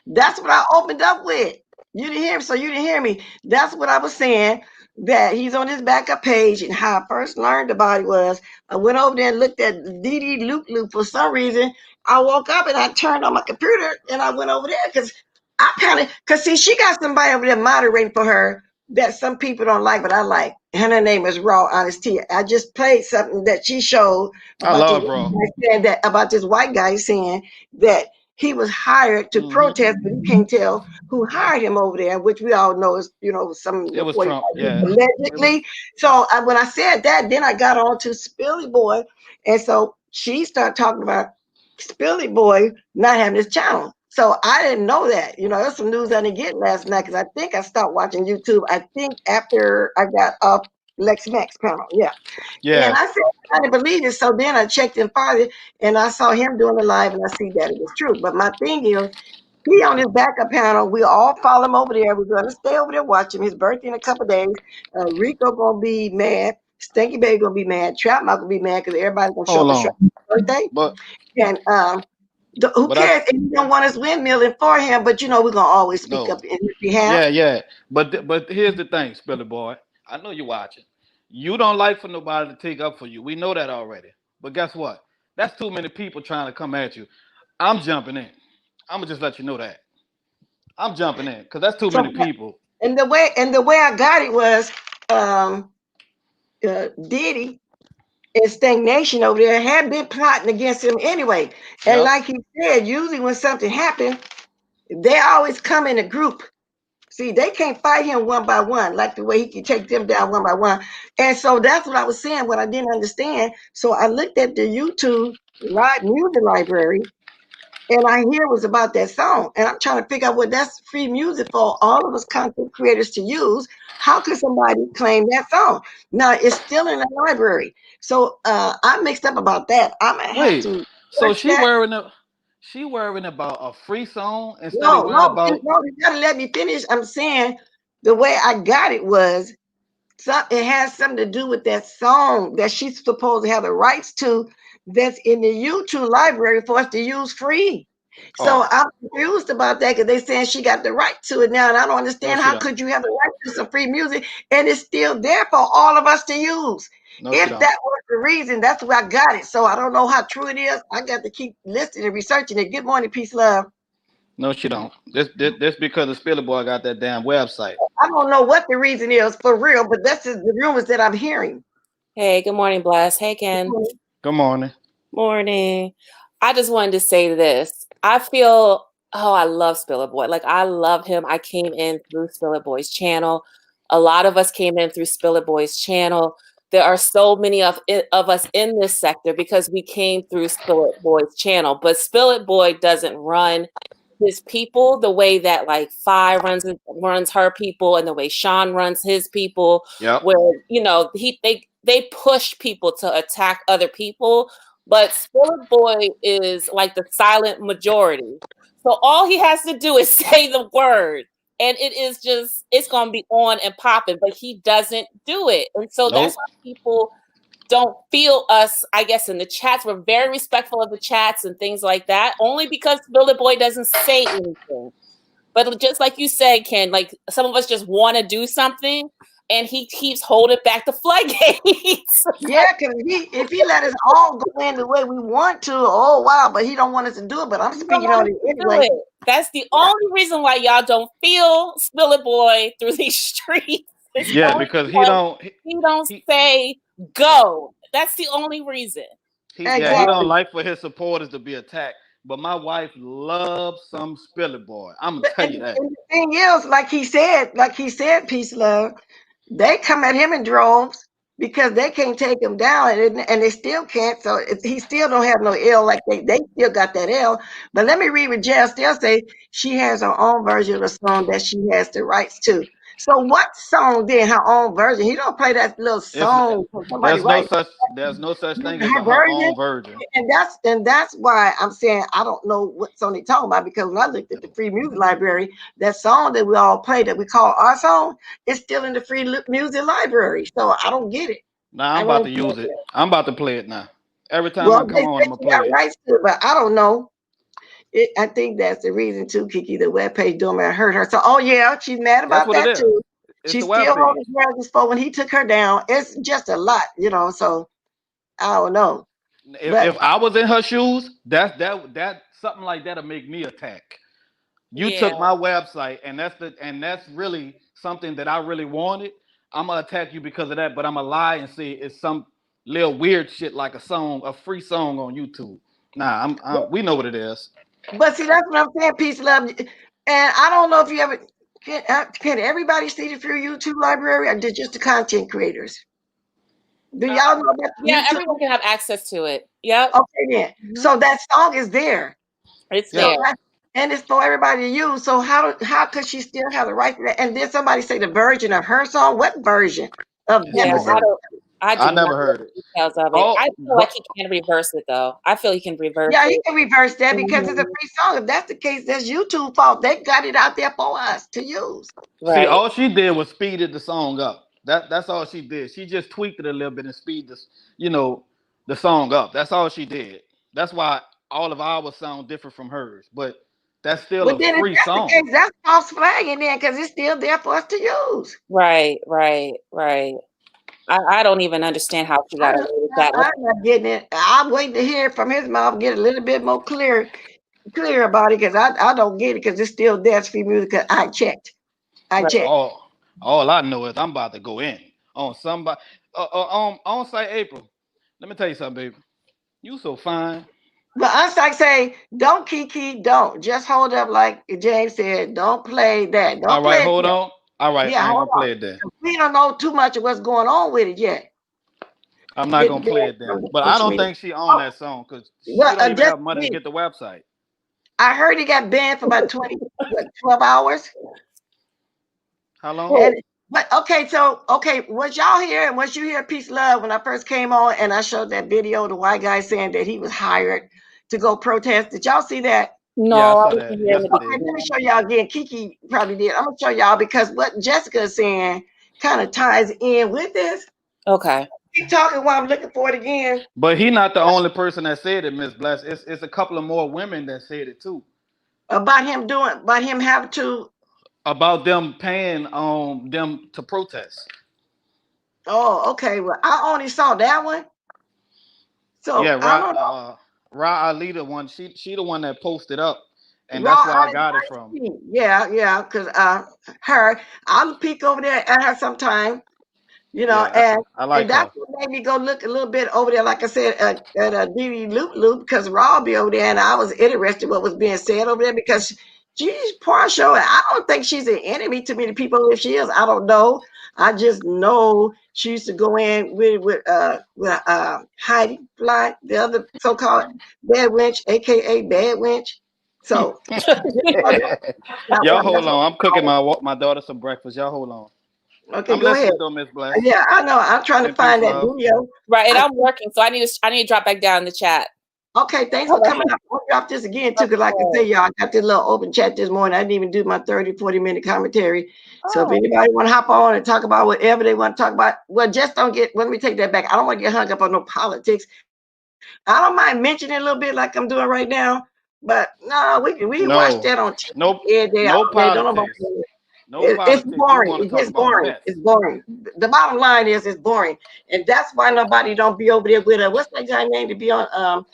That's what I opened up with. You didn't hear me, so you didn't hear me. That's what I was saying. That he's on his backup page, and how I first learned about it was I went over there and looked at DD Luke Luke for some reason. I woke up and I turned on my computer and I went over there because I kind of see she got somebody over there moderating for her that some people don't like, but I like. And her name is Raw Honesty. I just played something that she showed I about this love Raw. white guy saying that about this white guy saying that he was hired to Hmm. protest, but you can't tell who hired him over there, which we all know is, some It was reported Trump. Yeah. It was. allegedly. So when I said that, then I got on to Spilly Boy. And so she started talking about Spilly Boy not having his channel. So I didn't know that. That's some news I didn't get last night because I think I stopped watching YouTube. I think after I got off Lex Max panel. Yeah. And Yeah. I said, I didn't believe it. So then I checked in farther and I saw him doing the live and I see that it was true. But my thing is, he on his backup panel. We all follow him over there. We're going to stay over there watching his birthday in a couple of days. Rico going to be mad. Stinky Baby going to be mad. Trap Mouth going to be mad because everybody's going to show Hold up on. his birthday. But And who but I cares if you don't want us windmilling for him? But we're going to always speak no. up in his behalf. Yeah. But here's the thing, Spilly Boy. I know you're watching. You don't like for nobody to take up for you. We know that already. But guess what? That's too many people trying to come at you. I'm jumping in. I'm gonna just let you know that. I'm jumping in because that's too So, many people. and the way I got it was um, Diddy and stagnation over there had been plotting against him anyway. And Yep. like he said, usually when something happened, they always come in a group. See, they can't fight him one by one, like the way he can take them down one by one. And so that's what I was saying, what I didn't understand. So I looked at the YouTube music library, and I hear it was about that song. And I'm trying to figure out what that's free music for all of us content creators to use. How could somebody claim that song? Now it's still in the library. So I'm mixed up about that. I'm gonna have Wait, to so search that. she worrying about a free song instead of No, worrying no, about. no, you gotta let me finish. I'm saying the way I got it was it has something to do with that song that she's supposed to have the rights to that's in the YouTube library for us to use free. So Oh I'm confused about that because they saying she got the right to it now, and I don't no, understand she how don't. could you have the right to some free music and it's still there for all of us to use. No, she If don't. that was the reason, that's where I got it. So I don't know how true it is. I got to keep listening and researching it. Good morning, peace, love. No, she don't. This because the Spiller Boy got that damn website. I don't know what the reason is for real, but that's just the rumors that I'm hearing. Hey, good morning, Bless. Hey, Ken. Good morning. Morning. I just wanted to say this. I feel, oh, I love Spiller Boy. Like, I love him. I came in through Spiller Boy's channel. A lot of us came in through Spiller Boy's channel. There are so many of us in this sector because we came through Spiller Boy's channel. But Spiller Boy doesn't run his people the way that like Fi runs her people, and the way Sean runs his people, Yep. where they push people to attack other people. But Spiller Boy is like the silent majority. So all he has to do is say the word, and it's gonna be on and popping, but he doesn't do it. And so that's Nope. why people don't feel us, I guess, in the chats. We're very respectful of the chats and things like that, only because Billy Boy doesn't say anything. But just like you said, Ken, like some of us just want to do something, and he keeps holding back the floodgates. Yeah, because if he let us all go in the way we want to, oh wow, but he don't want us to do it. But I'm He don't speaking want on us it to do anyway. it. That's the Yeah, only reason why y'all don't feel Spiller Boy through these streets. It's Yeah, only because he because don't. he don't He say yeah. go. That's the only reason. He exactly. don't like for his supporters to be attacked. But my wife loves some Spiller Boy. I'm gonna But tell you that. and the thing is, like he said, peace, love. They come at him in droves because they can't take him down, and they still can't. So he still don't have no L like they still got that L. But let me read what Jazz still say. She has her own version of the song that she has the rights to. So what song then her own version? He don't play that little It's song for somebody right. there's no such thing as Her her version, own version. and that's why I'm saying I don't know what song they talking about because when I looked at the free music library, that song that we all play that we call our song is still in the free music library. So I don't get it. Now I I'm about really to don't use it. get it. I'm about to play it now. Every time Well, I they come on, say I'm gonna she got play it. rights to it, but I don't know. I think that's the reason too, Kiki. The webpage doing that hurt her. So, oh yeah, she's mad That's about what it that is. too. It's the She's web still page. holding grudges for when he took her down. It's just a lot. So I don't know, but If I was in her shoes, that something like that'll make me attack. You Yeah. took my website, and that's really something that I really wanted. I'm gonna attack you because of that, but I'm gonna lie and say it's some little weird shit like a free song on YouTube. Nah, we know what it is. see, that's what I'm saying. Peace, love, and I don't know if you ever can everybody see the free YouTube library or just the content creators? Do y'all know about Yeah, YouTube? everyone can have access to it. Yep. Okay, then. Mhm. So that song is there. It's So Yeah, there. and it's for everybody to use. So how could she still have the right to that? And then somebody say the version of her song. What version of it's that Yeah, no particular? version. I do I not never know heard it. the details of it. Oh, I feel like but he can reverse it though. I feel he can reverse Yeah, he it. can reverse that because it's a Mhm. free song. If that's the case, that's YouTube fault. They got it out there for us to use. see, Right. all she did was speeded the song up. That's all she did. She just tweaked it a little bit and speed this, you know, the song up. That's all she did. That's why all of ours sound different from hers. But that's still Well, a then if free that's the song. case, that's false flagging then because it's still there for us to use. Right. I don't even understand how she got away with that. Like, I'm not getting it. I'm waiting to hear from his mouth, get a little bit more clear about it because I don't get it because it's still there. It's free music. 'Cause I checked. I right. checked. All I know is I'm about to go in on somebody on say April. Let me tell you something, baby. You so fine. But us like say, don't Kiki, don't. Just hold up like James said. Don't play that. All Don't right, play it hold yet. on. All right, Yeah, I ain't hold gonna on. play it then. We don't know too much of what's going on with it yet. I'm not Getting gonna play banned it then. from the But I social don't media. think she owned Oh, that song because she well, don't even just have money to get the website. I heard he got banned for about 12 hours. How long? And but okay, so okay, was y'all here and was you here, Peace Love, when I first came on and I showed that video, the white guy saying that he was hired to go protest? Did y'all see that? No, Yeah, I I saw wasn't that here in the Okay, yesterday. let me beginning. show y'all again. Kiki probably did. I'm gonna show y'all because what Jessica is saying kind of ties in with this. Okay. Keep talking while I'm looking for it again. But he not the only person that said it, Miss Bless. It's a couple of more women that said it too. About him having to. About them paying them to protest. Oh, okay. Well, I only saw that one, Yeah, so I don't know. Ra Ali the one. She the one that posted up, and Raw that's where I I got it from. see. Yeah, because her, I'll peek over there at her sometime, Yeah, I and like that's her. what made me go look a little bit over there, like I said, at a DD Loop Loop, because Raw be over there, and I was interested what was being said over there because she's partial, and I don't think she's an enemy to many people. If she is, I don't know. I just know she used to go in with Heidi Fly, the other so-called bad wench, aka bad wench. So Y'all that's hold what on. I'm cooking my daughter some breakfast. Y'all hold on. okay, I'm go ahead. listening though, Miss Bless Yeah, I know. I'm trying to and peace, find that love. video. Right, and I, I'm working, so I need to drop back down in the chat. okay, thanks for All coming up. I'll drop this again too, because like I say, y'all, I got this little open chat this morning. I didn't even do my 30, 40-minute commentary. So if Oh, anybody want to hop on and talk about whatever they want to talk about, well, just don't get, let me take that back. I don't want to get hung up on no politics. I don't mind mentioning a little bit like I'm doing right now, but no, we watch No, that on TV no, every day, all no day. Don't nobody. politics. No It's politics. We boring. want to It's talk just about boring. mess. It's boring. The bottom line is it's boring, and that's why nobody don't be over there with what's that guy name to be on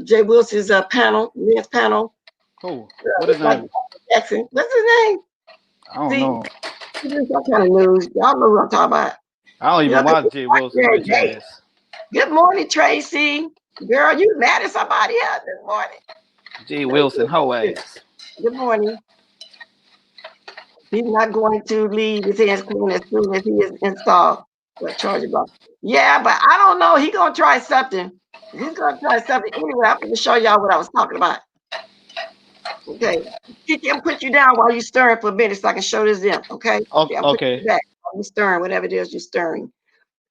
Jay Wilson's panel, men's panel. Cool. What is his Like name? Jackson. What's his name? I don't See, know. he does that kind of news. Y'all know what I'm talking about. I don't even 'Cause we watch Jay watch Wilson every rich day. ass. Good morning, Tracy. Girl, you mad at somebody else this morning? Jay Wilson, hoe ass. Good morning. He's not going to leave his hands clean as soon as he is installed. What charge about? Yeah, but I don't know. He's gonna try something. He's gonna try something anyway. I'm gonna show y'all what I was talking about. Okay. Kiki, I'm put you down while you stirring for a minute so I can show this them. Okay. Oh, Okay, I'm putting you okay. back while you stirring, whatever it is you're stirring.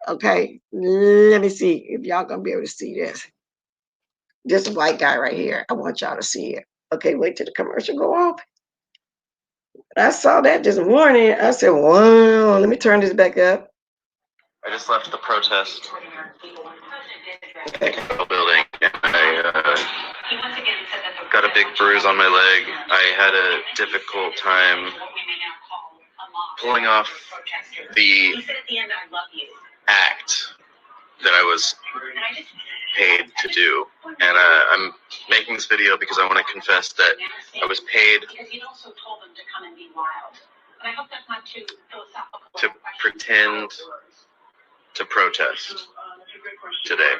Okay. Let me see if y'all gonna be able to see this. This white guy right here. I want y'all to see it. Okay, wait till the commercial go off. I saw that this morning. I said, wow, let me turn this back up. I just left the protest at the Capitol building, and I got a big bruise on my leg. I had a difficult time pulling off the act that I was paid to do. And I'm making this video because I want to confess that I was paid to pretend to protest today.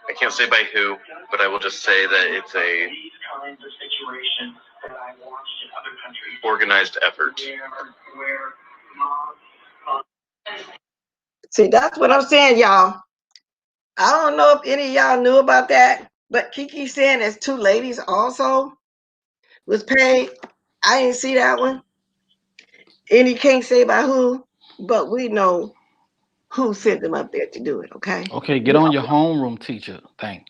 I can't say by who, but I will just say that it's a organized effort. See, that's what I'm saying, y'all. I don't know if any of y'all knew about that, but Kiki saying there's two ladies also was paid. I didn't see that one. And he can't say by who, but we know who sent them up there to do it, okay? Okay, get on your homeroom teacher thing.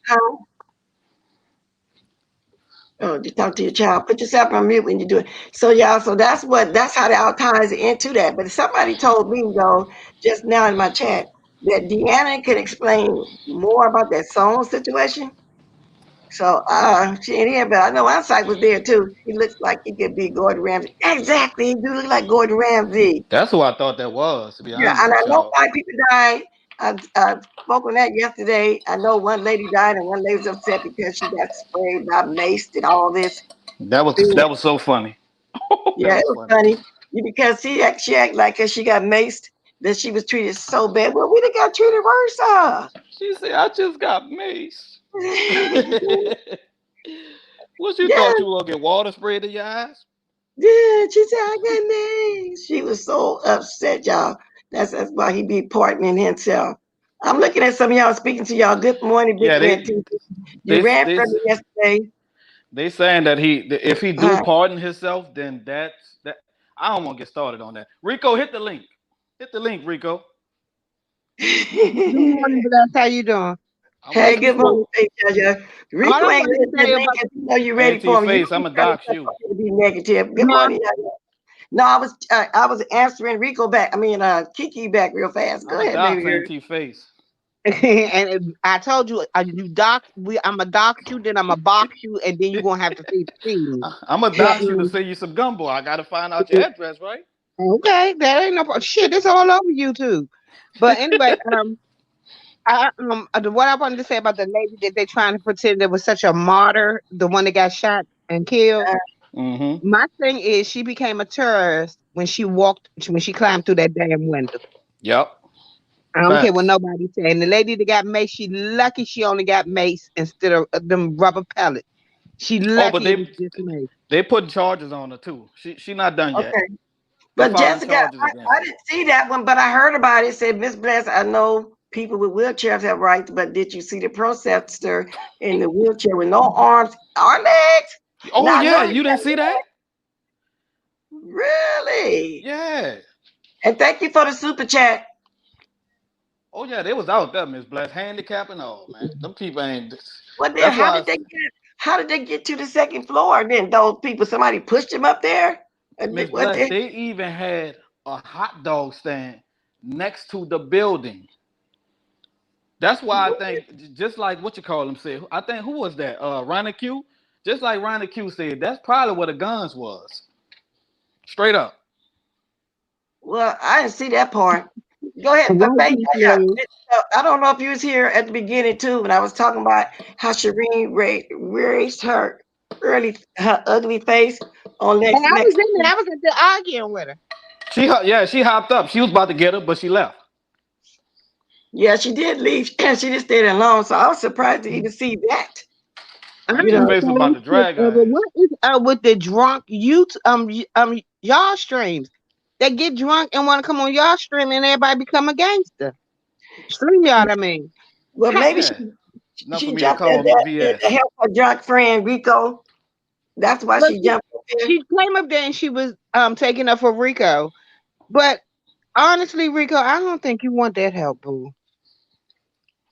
Oh, you talk to your child. Put yourself on mute when you do it. So y'all, so that's how that all ties into that. But somebody told me though, just now in my chat, that Deanna could explain more about that song situation. So she ain't here, but I know Outside was there too. He looks like he could be Gordon Ramsay. Exactly, he do look like Gordon Ramsay. That's who I thought that was, to be Yeah, honest and I with know y'all. 5 people died. I spoke on that yesterday. I know one lady died, and one lady was upset because she got sprayed by mace and all this. That was so funny. That Yeah, it was was funny. funny because she act like she got maced, that she was treated so bad. Well, we done got treated worse. She said, I just got maced. What you Yeah, thought you were gonna get water sprayed in your eyes? yeah. She said, I got names. She was so upset, y'all. That's why he be pardoning himself. I'm looking at some of y'all speaking to y'all. Good morning, Big Yeah, Auntie. You they ran they from me yesterday. they saying that if he do Huh? pardon himself, then that. I don't want to get started on that. Rico, hit the link. Hit the link, Rico. Good morning, Bless. How you doing? I'm Hey, looking good morning, smooth. All Rico I ain't wanted gonna to hit say that link about if you know you ready Auntie for him. You Face, I'm keep gonna trying dox you. to be negative. Good huh? morning. No, I was answering Rico back. I mean, Kiki back real fast. I'm Go gonna ahead, baby dox girl. Auntie Face. I told you, you dox. I'm a dox you, then I'm a box you, and then you're gonna have to feed me. I'm gonna Yeah. dox you to send you some gumbo. I gotta find out your address, right? Okay, that ain't no shit. It's all over YouTube. But anyway, what I wanted to say about the lady that they trying to pretend that was such a martyr, the one that got shot and killed. Mm-hmm. My thing is, she became a terrorist when she climbed through that damn window. Yep. I don't care what Facts. nobody's saying. The lady that got mace, she lucky she only got mace instead of them rubber pellets. She Oh, but lucky it was just mace. they putting charges on her too. She not done yet. Okay. They But filing Jessica, charges against I her. didn't see that one, but I heard about it. It said, Miss Bless, I know people with wheelchairs have rights, but did you see the protester in the wheelchair with no arms or legs? Oh Now I know yeah, he you got didn't see that? really. Yeah. And thank you for the super chat. Oh yeah, they was out there, Miss Bless, handicap and all, man. Them people ain't. What then? That's why How did they get to the second floor? Then those people, somebody pushed them up there. Miss What Bless, the? they even had a hot dog stand next to the building. That's why I think, just like what you call them said, I think who was that? Ronnie Q. Just like Ronnie Q said, that's probably where the guns was. Straight up. Well, I didn't see that part. Go ahead, but Right, baby, Miss Lou. I don't know if you was here at the beginning too when I was talking about how Shireen raised her ugly face on And I was next. in there. I was in there arguing with her. She hopped up. She was about to get her, but she left. Yeah, she did leave. She just stayed alone, so I was surprised to even see that. I'm You Auntie know, Face was about so to sick drag of it. her ass. What is with the drunk y'all streams? They get drunk and want to come on y'all stream and everybody become a gangster. Stream y'all, I mean. well, Ha- maybe Yeah. Enough for she me to jumped at call that to VS. help her drunk friend Rico. That's why But she jumped up there. she came up there and she was taking up for Rico. But honestly, Rico, I don't think you want that help, boo.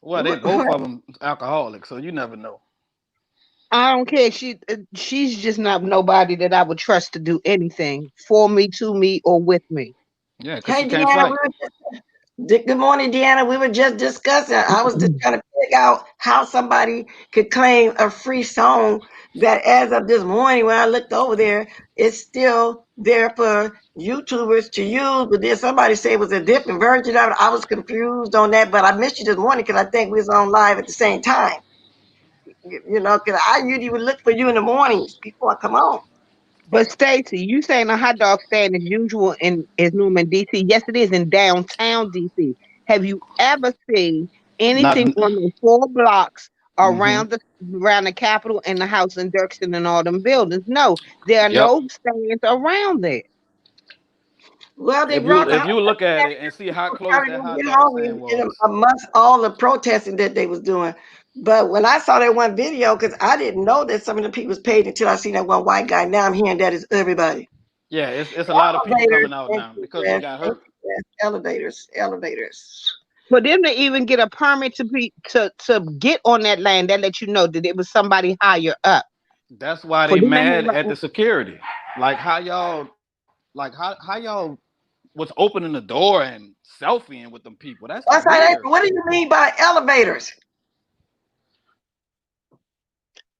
Well, they both of them alcoholics, so you never know. I don't care. She's just not nobody that I would trust to do anything for me, to me, or with me. Yeah, because she Hey, can't Deanna, fight. good morning, Deanna. We were just discussing. I was just trying to figure out how somebody could claim a free song that, as of this morning, when I looked over there, it's still there for YouTubers to use. But then somebody said it was a different version of it. I was confused on that, but I missed you this morning because I think we was on live at the same time. You know, because I usually would look for you in the mornings before I come on. But Stacy, you saying a hot dog stand is usual in is normal in DC? Yes, it is in downtown DC. Have you ever seen Not. anything on the 4 blocks Mm-hmm. around the Capitol and the house in Dirksen and all them buildings? No, there are Yep. no stands around there. Well, they If brought you the if hot you dog look at stand it and see how close probably that gonna hot get dog home stand was. amongst all the protesting that they was doing. But when I saw that one video, because I didn't know that some of the people was paid until I seen that one white guy. Now I'm hearing that is everybody. Yeah, it's a lot of people Elevators, coming out thank now you, because they Jess. got Thank hurt. you, Jess. Elevators. For them to even get a permit to get on that land, that let you know that it was somebody higher up. That's why For they them to mad have at the security. Like how y'all was opening the door and selfieing with them people. That's weird. What do you mean by elevators?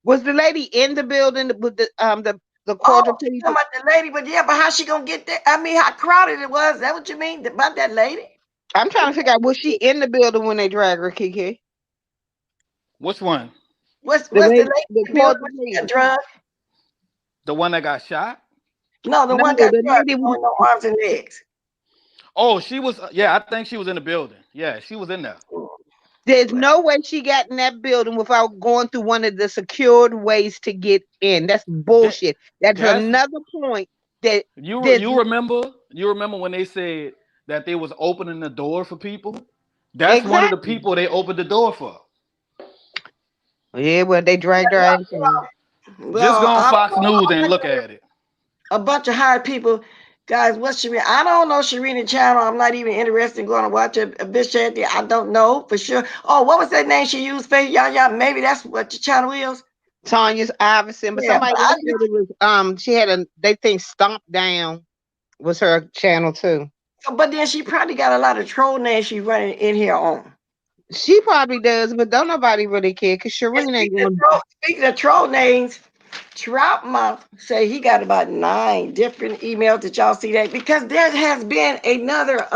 was the lady in the building with the Oh, quarter you people? talking about the lady? But yeah, but how she gonna get there? I mean, how crowded it was? Is that what you mean about that lady? I'm trying to figure out was she in the building when they drag her, Kiki? Which one? The What's the lady, lady the in the building quarter when she got lady. drugged? The one that got shot? No, the No, one got the drugged lady with no arms and legs. Oh, she was. Yeah, I think she was in the building. Yeah, she was in there. There's no way she got in that building without going through one of the secured ways to get in. That's That, bullshit. That's that's another point that you. there's You remember when they said that they was opening the door for people? That's one of the exactly. people they opened the door for. Yeah, well, they dragged her ass in. Just go Well, on I Fox don't know News and look at it. a bunch of hired people. Guys, what's Sharina? I don't know Sharina channel. I'm not even interested in going to watch a bitch at the. I don't know for sure. Oh, what was that name she used? Faith Yaya. Maybe that's what your channel is. Tanya's Iverson, but Yeah, somebody but else said it was she had a they think Stomp Down was her channel too. but then she probably got a lot of troll names she running in here on. She probably does, but don't nobody really care because And Shireen ain't going. speaking of troll names, Trout Month say he got about 9 different emails. Did y'all see that? Because there has been another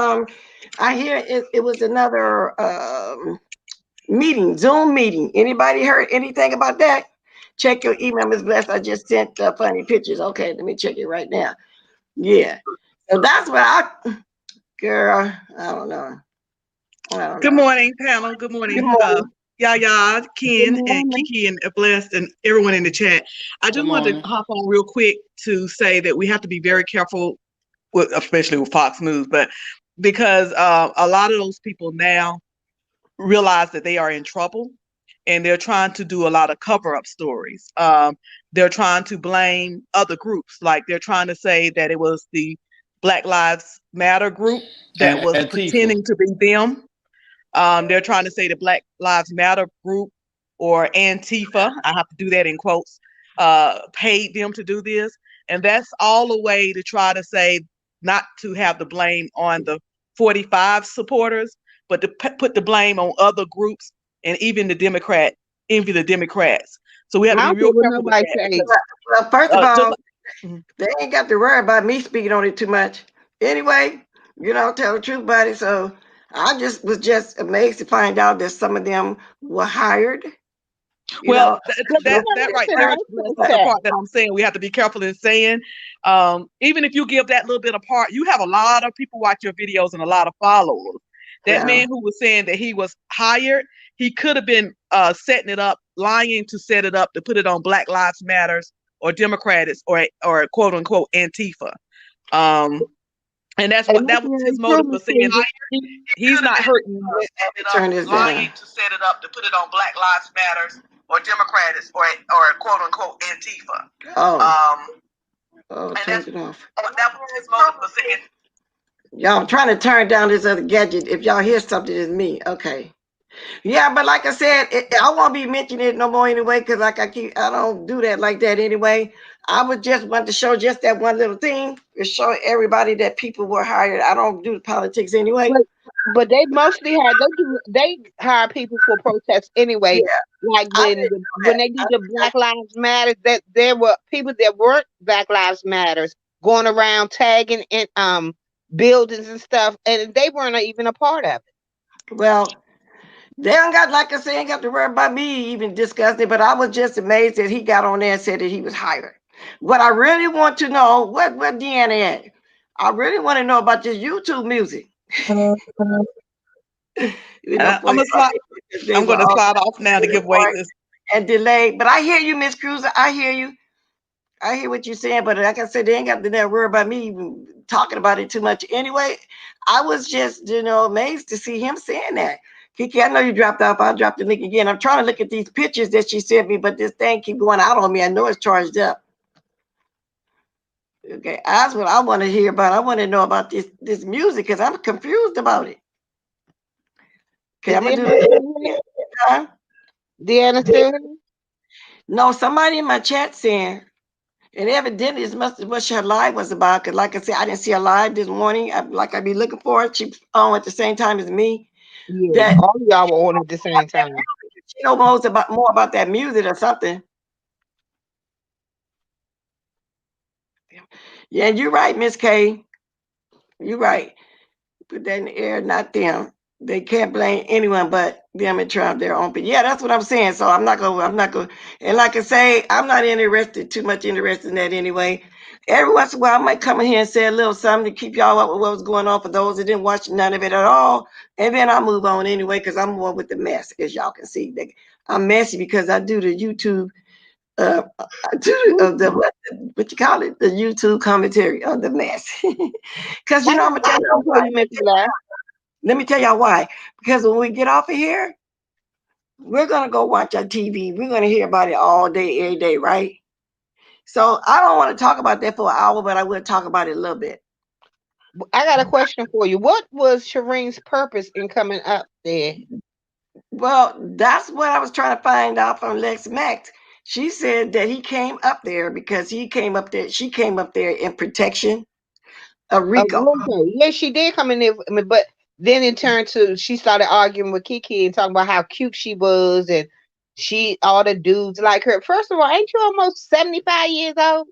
I hear it was another meeting, Zoom meeting. Anybody heard anything about that? Check your email, Ms. Bless. I just sent funny pictures. Okay, let me check it right now. Yeah. So that's what girl, I don't know. Good morning, panel. Good morning, Yaya, Ken, and Kiki, and Blessed, and everyone in the chat. I Good just wanted morning. to hop on real quick to say that we have to be very careful, especially with Fox News, but because a lot of those people now realize that they are in trouble, and they're trying to do a lot of cover-up stories. They're trying to blame other groups, like they're trying to say that it was the Black Lives Matter group that And was Antifa. pretending to be them. They're trying to say the Black Lives Matter group or Antifa, I have to do that in quotes, paid them to do this. And that's all a way to try to say not to have the blame on the 45 supporters, but to put the blame on other groups and even the Democrats. So we have to I be don't care real what careful with nobody that say. because Well, first of all, Mhm. they ain't got to worry about me speaking on it too much. Anyway, you don't tell the truth about it. So I just was just amazed to find out that some of them were hired. You Well, know, that right there is the part that I'm saying we have to be careful in saying. Even if you give that little bit apart, you have a lot of people watch your videos and a lot of followers. That yeah. man who was saying that he was hired, he could have been setting it up, lying to set it up to put it on Black Lives Matters or Democrats or quote unquote Antifa. And that was his motive for saying he's not hurting. Turn this Lying down. to set it up to put it on Black Lives Matters or Democrats or quote unquote Antifa. Oh, turn it off. That was his motive for saying. Y'all, I'm trying to turn down this other gadget. If y'all hear something, it's me. Okay. Yeah, but like I said, I won't be mentioning it no more anyway, because I don't do that like that anyway. I would just want to show just that one little thing to show everybody that people were hired. I don't do politics anyway. But they mostly they hire people for protests anyway. Yeah, Like when they did the Black Lives Matter, that there were people that weren't Black Lives Matters going around tagging in buildings and stuff, and they weren't even a part of it. Well, they don't got, like I said, ain't got to worry about me even discussing it, but I was just amazed that he got on there and said that he was hired. What I really want to know, what Deanna at? I really want to know about this YouTube music. I'm going to slide off now to give way to and delay. But I hear you, Miss Cruz. I hear you. I hear what you're saying, but like I said, they ain't got to worry about me even talking about it too much. Anyway, I was just, amazed to see him saying that. Kiki, I know you dropped off. I'll drop the link again. I'm trying to look at these pictures that she sent me, but this thing keep going out on me. I know it's charged up. Okay, that's what I want to hear about. I want to know about this music because I'm confused about it. Okay, I'm gonna do this. Huh? Deanna still? No, somebody in my chat saying, and evidently this must have what her live was about. Because like I said, I didn't see a live this morning. I'd be looking for it. She's on at the same time as me. Yeah, all of y'all were on at the same time. She knows more about that music or something. Yeah, you're right, Miss K. You're right. Put that in the air, not them. They can't blame anyone but them and Trump their own. But yeah, that's what I'm saying. So I'm not gonna. And like I say, I'm not too much interested in that anyway. Every once in a while, I might come in here and say a little something to keep y'all up with what was going on for those that didn't watch none of it at all. And then I'll move on anyway because I'm more with the mess, as y'all can see. I'm messy because I do the YouTube, I do what you call it, the YouTube commentary on the mess. Because, I you know, I'm got going a to tell question you for why. you, Miss Blair. Let me tell y'all why. Because when we get off of here, we're going to go watch our TV. We're going to hear about it all day, every day, right? So I don't want to talk about that for an hour, but I will talk about it a little bit. I got a question for you. What was Shireen's purpose in coming up there? Well, that's what I was trying to find out from Lex Max. She said that he came up there because she came up there in protection of Rico. Okay. Yeah, she did come in there, but then it turned to she started arguing with Kiki and talking about how cute she was and she all the dudes like her. First of all, ain't you almost 75 years old?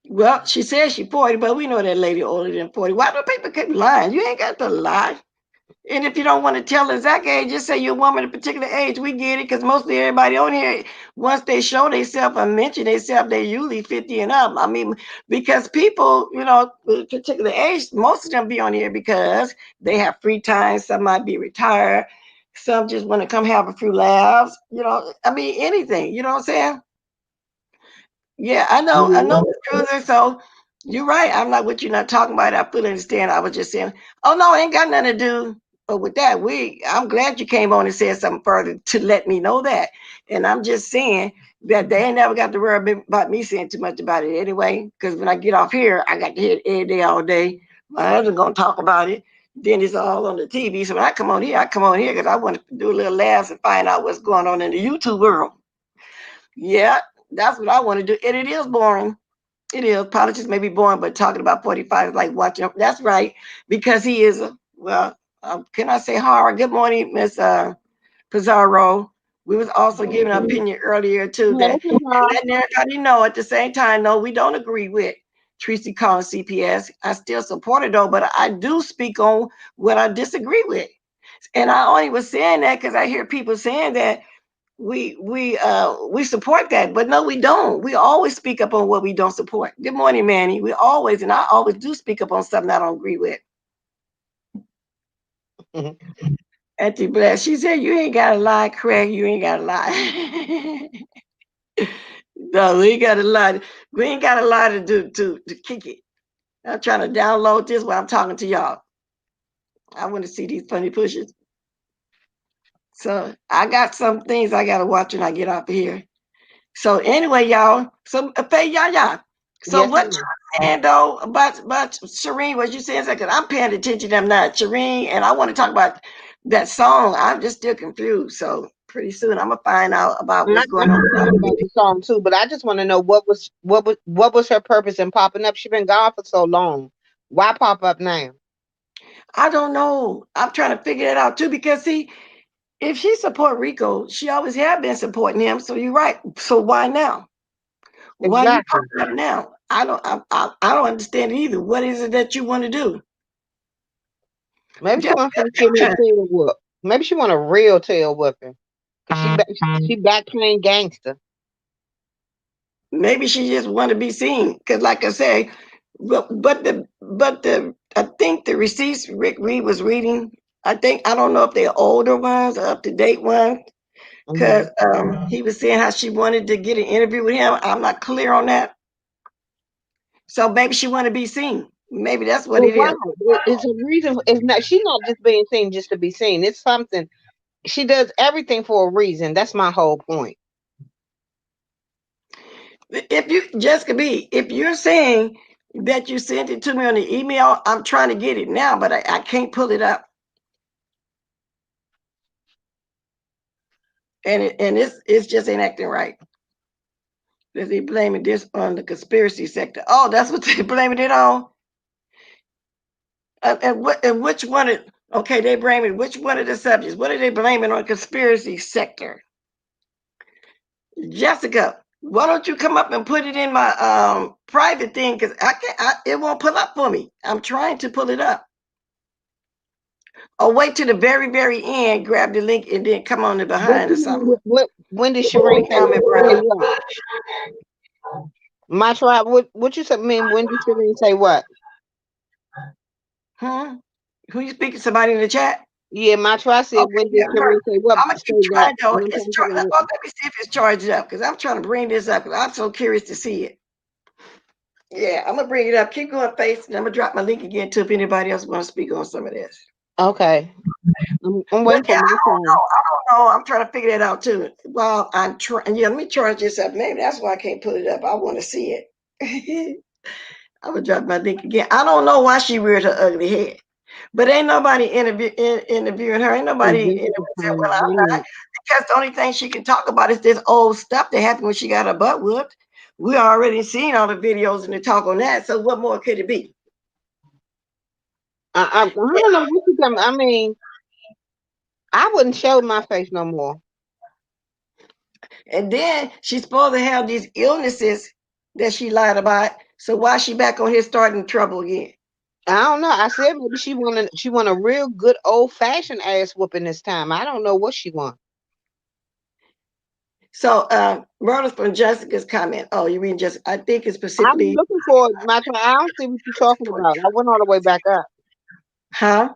Well, she says she's 40, but we know that lady older than 40. Why do people keep lying? You ain't got to lie. And if you don't want to tell the exact age, just say you're a woman of a particular age. We get it because mostly everybody on here, once they show themselves or mention themselves, they usually 50 and up. I mean, because people, you know, with a particular age, most of them be on here because they have free time. Some might be retired. Some just want to come have a few laughs. You know, I mean, anything. You know what I'm saying? Yeah, I Yeah. know the truth. So you're right. I'm not what you're not talking about. I fully understand. I was just saying, oh no, it ain't got nothing to do. But with that, I'm glad you came on and said something further to let me know that. And I'm just saying that they ain't never got to worry about me saying too much about it anyway. Because when I get off here, I got to hear it every day, all day. My husband gonna talk about it. Then it's all on the TV. So when I come on here, because I want to do a little laughs and find out what's going on in the YouTube world. Yeah, that's what I want to do. And it is boring. It is. Politics may be boring, but talking about 45 is like watching. That's right. Because he is, can I say horror? Good morning, Miss Pizarro. We was also giving an opinion earlier, too, Yeah, that this is her. letting everybody know at the same time, no, we don't agree with Tracy calling CPS. I still support it, though, but I do speak on what I disagree with. And I only was saying that because I hear people saying that we support that, but no, we don't. We always speak up on what we don't support. Good morning, Manny. We always, and I always do speak up on something I don't agree with. Auntie Bless, she said, you ain't gotta lie, Craig. You ain't gotta lie. No, we ain't gotta lie. We ain't gotta lie to kick it. I'm trying to download this while I'm talking to y'all. I want to see these funny pushes. So I got some things I gotta watch when I get off of here. So anyway, y'all. So y'all. So Yes, what ma'am. you saying though about Shireen? What you saying? Because I'm paying attention to them now, Shireen, and I want to talk about that song. I'm just still confused. So pretty soon I'm gonna find out about what's going I'm on. confused about the song too, but I just want to know what was her purpose in popping up? She been gone for so long. Why pop up now? I don't know. I'm trying to figure it out too because see, if she support Rico, she always have been supporting him. So you're right. So why now? Why you Exactly. popping up now? I don't understand it either. What is it that you want to do? Maybe she Just wants to give me a tail whoop. Maybe she want a real tail whooping. 'Cause she back playing gangster. maybe she just want to be seen because like I say, but the I think the receipts Rick Reed was reading, I don't know if they're older ones or up to date ones because Mhm. he was saying how she wanted to get an interview with him. I'm not clear on that. So maybe she want to be seen. Maybe that's what Well, it why? is. It's a reason. It's not. She's not just being seen just to be seen. It's something. She does everything for a reason. That's my whole point. If you Jessica B, if you're saying that you sent it to me on the email, I'm trying to get it now, but I can't pull it up. And it's just ain't acting right. They blaming this on the conspiracy sector. Oh, that's what they blaming it on. And which one? Okay, they blaming which one of the subjects? What are they blaming on conspiracy sector? Jessica, why don't you come up and put it in my private thing? Because I can't. It won't pull up for me. I'm trying to pull it up. Or wait to the very end, grab the link, and then come on the What behind or you something. when did Shireen say Comment, say brother. what? My tribe. What you said? Mean when did Shireen say what? Hmm? Who you speaking? Somebody in the chat? Yeah, my tribe said Okay, when did yeah, her. Shireen say what? I'm gonna Say keep that trying though. one It's time. well, let me see if it's charged up because I'm trying to bring this up. 'Cause I'm so curious to see it. Yeah, I'm gonna bring it up. Keep going, face, and I'm gonna drop my link again too if anybody else want to speak on some of this. Okay, I'm But waiting yeah, for my turn. I don't know. I'm trying to figure that out too. Well, I'm trying. Yeah, let me charge this up. Maybe that's why I can't put it up. I want to see it. I'm gonna drop my link again. I don't know why she reared her ugly head, but ain't nobody interviewing her. Ain't nobody And interviewing Jessica her. Well, trying I'm not. Because the only thing she can talk about is this old stuff that happened when she got her butt whooped. We already seen all the videos and the talk on that. So what more could it be? I don't know what you come. I mean, I wouldn't show my face no more. And then she's supposed to have these illnesses that she lied about. So why she back on here starting trouble again? I don't know. I said maybe she want a real good old fashioned ass whooping this time. I don't know what she want. So Myrna's from Jessica's comment. Oh, you reading Jessica? I think it's I'm specifically looking for my. I don't see what you're talking about. I went all the way back up. huh?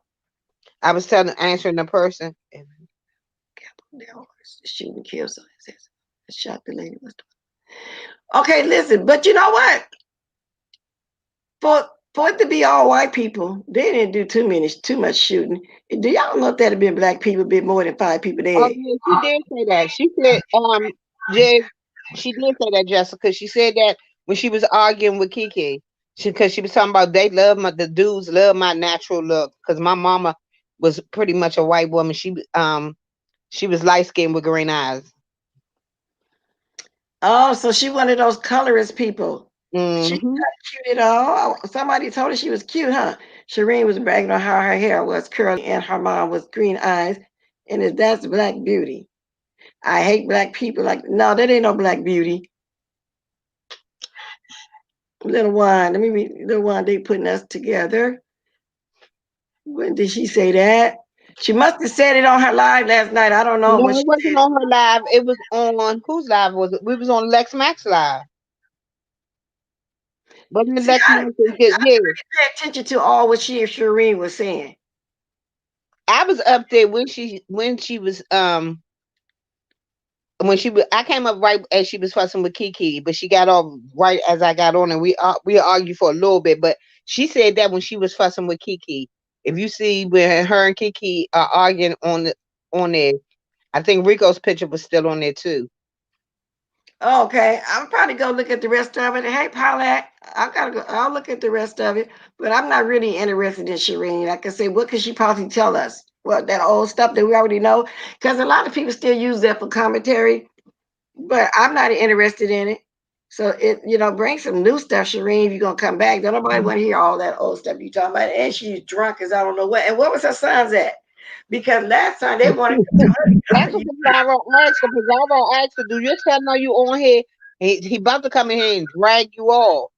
I was answering the person. Shooting kills. Shot the lady. Okay, listen, but you know what? For it to be all white people, they didn't do too much shooting. Do y'all know if that had been black people, been more than 5 people Oh dead? yeah, she did say that. She said, she did say that, Jessica. She said that when she was arguing with Kiki, because she was talking about the dudes love my natural look. Because my mama was pretty much a white woman. She was light skinned with green eyes. Oh, so she one of those colorist people. She's Mm-hmm. not cute at all. Somebody told her she was cute, huh? Shireen was bragging on how her hair was curly and her mom was green eyes. And if that's black beauty. I hate black people. Like, no, that ain't no black beauty. Little one, let me read. Little one, they putting us together. When did she say that? She must have said it on her live last night. I don't know No, when it she wasn't on her live. It was on whose live was it? We was on Lex Max live. Wasn't it see. Lex I Max? Yeah, pay attention to all what she and Shireen was saying. I was up there when she was, I came up right as she was fussing with Kiki, but she got off right as I got on, and we argued for a little bit. But she said that when she was fussing with Kiki, if you see when her and Kiki are arguing on there, I think Rico's picture was still on there too. Okay, I'm probably gonna look at the rest of it. Hey, Paulette, I gotta go. I'll look at the rest of it, but I'm not really interested in Shireen. Like I say, what could she possibly tell us? Well, that old stuff that we already know, because a lot of people still use that for commentary, but I'm not interested in it. So bring some new stuff, Shireen. If you're gonna come back, don't nobody want to hear all that old stuff you talking about. And she's drunk as I don't know what. And what was her sons at? Because last time they wanted to That's what Pizarro asked her. Pizarro asked her, "Do your son know you on here? He about to come in here and drag you off."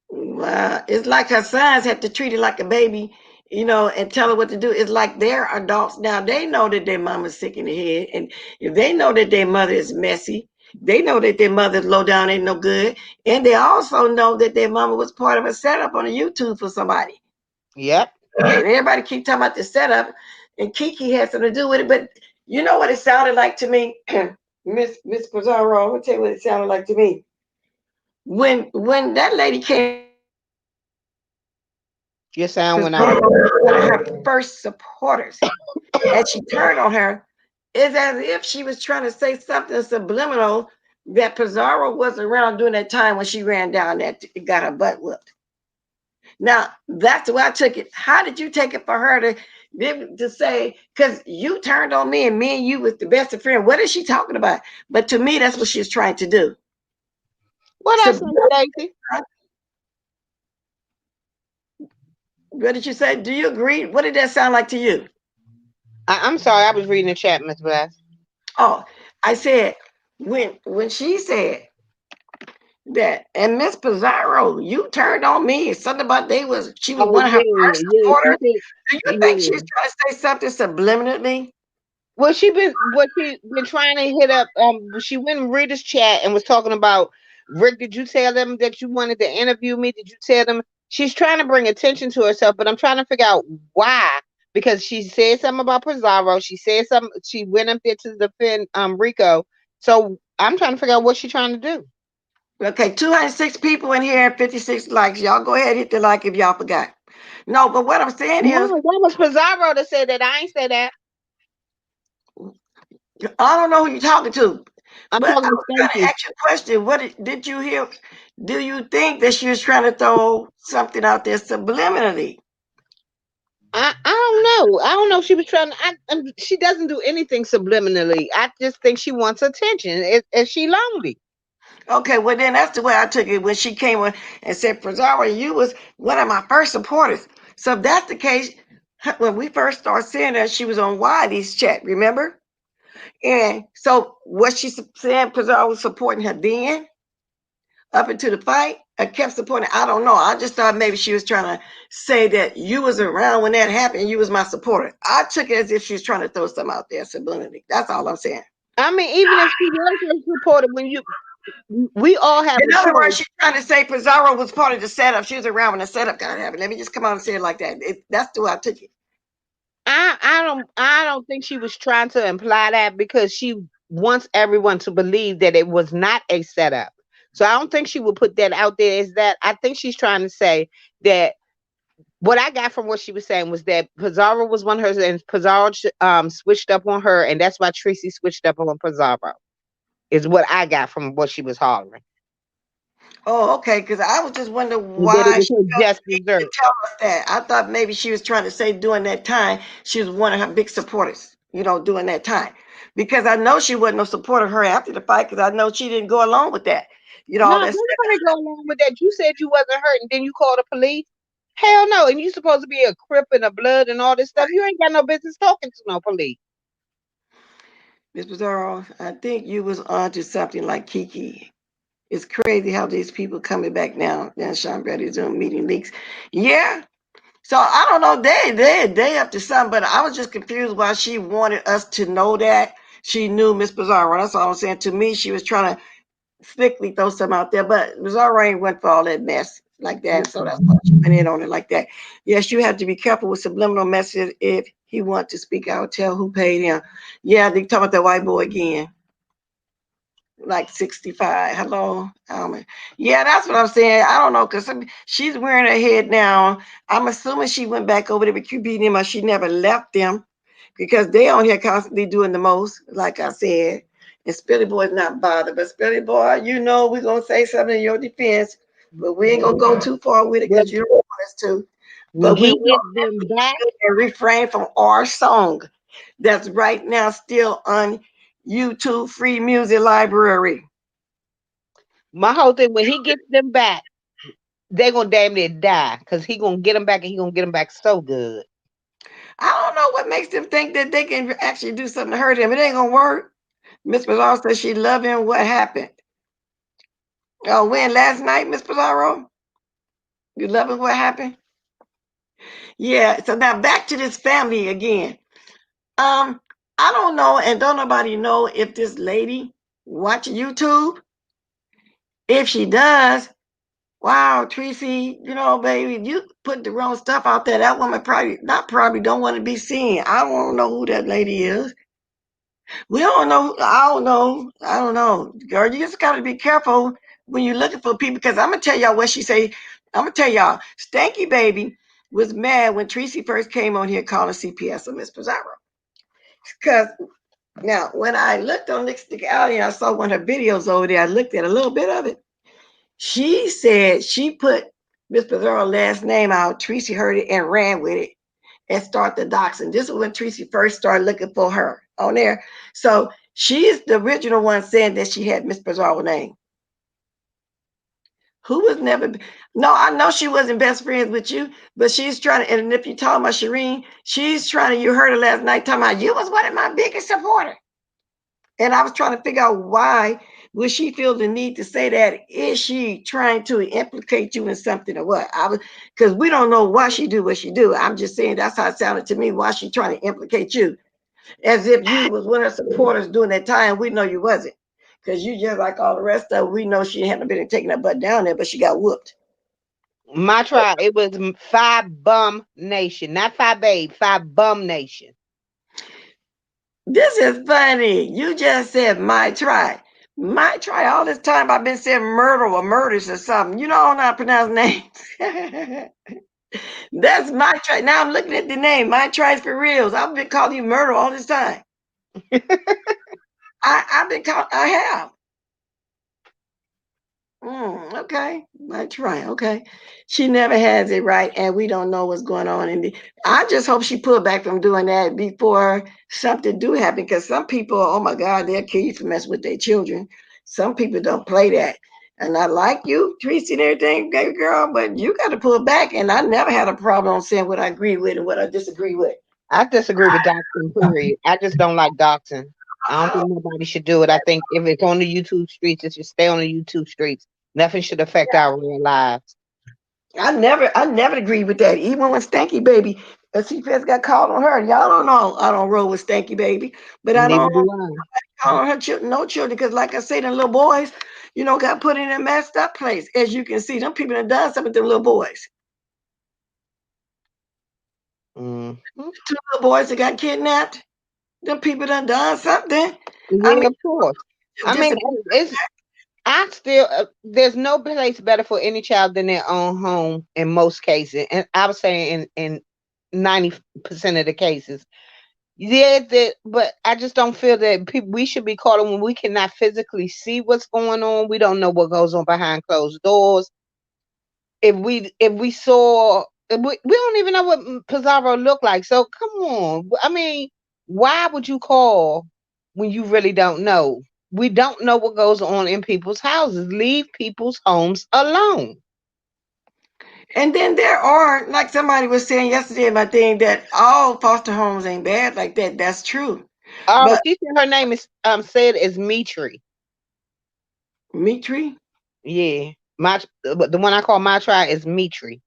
well, it's like her sons had to treat her like a baby, and tell her what to do. It's like they're adults now. They know that their mama's sick in the head, and if they know that their mother is messy, they know that their mother's low down ain't no good, and they also know that their mama was part of a setup on a YouTube for somebody. Yep. And everybody keep talking about the setup, and Kiki had something to do with it. But you know what it sounded like to me, Miss Pizarro. I'm gonna tell you what it sounded like to me when that lady came on here and said that Your sound went out. Pizarro was one of her first supporters, and she turned on her, it's as if she was trying to say something subliminal that Pizarro wasn't around during that time when she ran down that got her butt whooped. Now that's the way I took it. How did you take it for her to say? Because you turned on me, and me and you was the best of friends. What is she talking about? But to me, that's what she's trying to do. What I So, say, Stacey? what did you say? Do you agree? What did that sound like to you? I'm sorry, I was reading the chat, Miss Blast. Oh, I said when she said that, and Miss Pizarro, you turned on me. Something about she was Oh one of her first yeah. She supporters. said, Do you think yeah. she's trying to say something subliminally? What she been trying to hit up. She went in Rita's chat and was talking about Rick, did you tell them that you wanted to interview me? Did you tell them? She's trying to bring attention to herself, but I'm trying to figure out why. Because she said something about Pizarro. She said something. She went up there to defend Rico. So I'm trying to figure out what she's trying to do. Okay, 206 people in here and 56 likes. Y'all go ahead, hit the like if y'all forgot. No, but what I'm saying No, is, that was Pizarro that said that. I ain't say that. I don't know who you're talking to, I'm but I talking to was trying to Stacey. ask you a question. Did you hear? Do you think that she was trying to throw something out there subliminally? I don't know. I don't know if she was trying to. She doesn't do anything subliminally. I just think she wants attention. Is she lonely? Okay, well then that's the way I took it when she came on and said, Pizarro, you was one of my first supporters. So if that's the case, when we first started seeing her, she was on Wiley's chat, remember? And so was she saying Pizarro was supporting her then up into the fight? I kept supporting. I don't know. I just thought maybe she was trying to say that you was around when that happened. You was my supporter. I took it as if she was trying to throw something out there subliminally. That's all I'm saying. I mean, even if she was a supporter, we all have In a other words, choice. she's trying to say Pizarro was part of the setup. She was around when the setup got happened. Let me just come out and say it like that. That's the way I took it. I don't think she was trying to imply that because she wants everyone to believe that it was not a setup. So I don't think she would put that out there. Is that I think she's trying to say that what I got from what she was saying was that Pizarro was one of hers, and Pizarro switched up on her, and that's why Tracy switched up on Pizarro. Is what I got from what she was hollering. Oh, okay. Because I was just wondering And that it why was she her felt just the need to dessert. tell us that. I thought maybe she was trying to say during that time she was one of her big supporters, during that time. Because I know she wasn't no supporter of her after the fight because I know she didn't go along with that. No, All that stuff. nobody go along with that. You said you wasn't hurt, and then you called the police. Hell no, and you supposed to be a crip and a blood and all this stuff. You ain't got no business talking to no police. Ms. Pizarro, I think you was on to something like Kiki. It's crazy how these people coming back now. Then Sean Brady's Zoom meeting leaks. Yeah. So I don't know. They up to something, but I was just confused why she wanted us to know that she knew Miss Pizarro. That's all I'm saying. To me, she was trying to slickly throw something out there, but Pizarro ain't went for all that mess like that. So that's why she went in on it like that. Yes, you have to be careful with subliminal messages if he wants to speak out, tell who paid him. Yeah, they talk about that white boy again. Like 65. Hello. Yeah, that's what I'm saying. I don't know because she's wearing her head now. I'm assuming she went back over there with QB or she never left them because they on here constantly doing the most, like I said. And Spilly Boy's not bothered. But Spilly Boy, we're going to say something in your defense, but we ain't going to go too far with it But because you don't want us to. when But we he will gets them back, and refrain from our song that's right now still on YouTube Free Music Library. my whole thing, when he gets them back, they gonna damn near die because he gonna get them back and he gonna get them back so good. I don't know what makes them think that they can actually do something to hurt him. It ain't gonna work. Miss Pizarro said she loved him. What happened? Oh, when last night, Miss Pizarro? You love him? What happened? Yeah. So now back to this family again. I don't know, and don't nobody know if this lady watch YouTube. If she does, wow, Tracy, baby, you put the wrong stuff out there. That woman probably don't want to be seen. I don't know who that lady is. We don't know. I don't know. I don't know. Girl, you just got to be careful when you're looking for people because I'm going to tell y'all what she say. I'm going to tell y'all, Stanky Baby was mad when Tracy first came on here calling CPS on Miss Pizarro. Because now, when I looked on Lipstick Alley and I saw one of her videos over there, I looked at a little bit of it. She said she put Miss Pizarro's last name out. Tracy heard it and ran with it and started the doxing. This is when Tracy first started looking for her on there. So she's the original one saying that she had Miss Pizarro's name. Who was never, no, I know she wasn't best friends with you, but she's trying to, and if you talking about Shireen, she's trying to, you heard her last night talking about you was one of my biggest supporters. And I was trying to figure out why would she feel the need to say that? Is she trying to implicate you in something or what? Because we don't know why she do what she do. I'm just saying that's how it sounded to me. Why she trying to implicate you? As if you was one of her supporters during that time. We know you wasn't. Because you just like all the rest of it, we know she hadn't been taking that butt down there, but she got whooped. My tribe, it was Five Bum Nation, not Five Babe, Five Bum Nation. This is funny. You just said my tribe. My tribe. All this time I've been saying murder or murders or something. You know how I pronounce names. That's my tribe. Now I'm looking at the name. My tribe for reals. I've been calling you murder all this time. I've been called. I have. Okay, that's right. Okay, she never has it right, and we don't know what's going on. I just hope she pulled back from doing that before something do happen. Because some people, oh my God, they'll kill you for messing with their children. Some people don't play that, and I like you, Tracy, and everything, baby girl, but you got to pull back. And I never had a problem saying what I agree with and what I disagree with. I disagree with doxing, period. I just don't like doxing. I don't think nobody should do it. I think if it's on the YouTube streets, it should stay on the YouTube streets. Nothing should affect our real lives. I never agreed with that. Even when Stanky Baby, CPS got called on her. Y'all don't know I don't roll with Stanky Baby, but I Neither don't do I. call on her children, no children, because like I said, the little boys, got put in a messed up place. As you can see, them people have done something to them little boys. Mm-hmm. Two little boys that got kidnapped. Them people done something. I Yeah, mean, of course. I just mean, I still, there's no place better for any child than their own home in most cases. And I would say in 90% of the cases. Yeah, but I just don't feel that we should be calling when we cannot physically see what's going on. We don't know what goes on behind closed doors. If we saw, we don't even know what Pizarro looked like. So come on. I mean, why would you call when you really don't know? We don't know what goes on in people's houses. Leave people's homes alone. and then there are, like somebody was saying yesterday in my thing, that all foster homes ain't bad like that. That's true. Oh, But she said her name is said is Mitri. Mitri? Yeah, but the one I call my tribe is Mitri.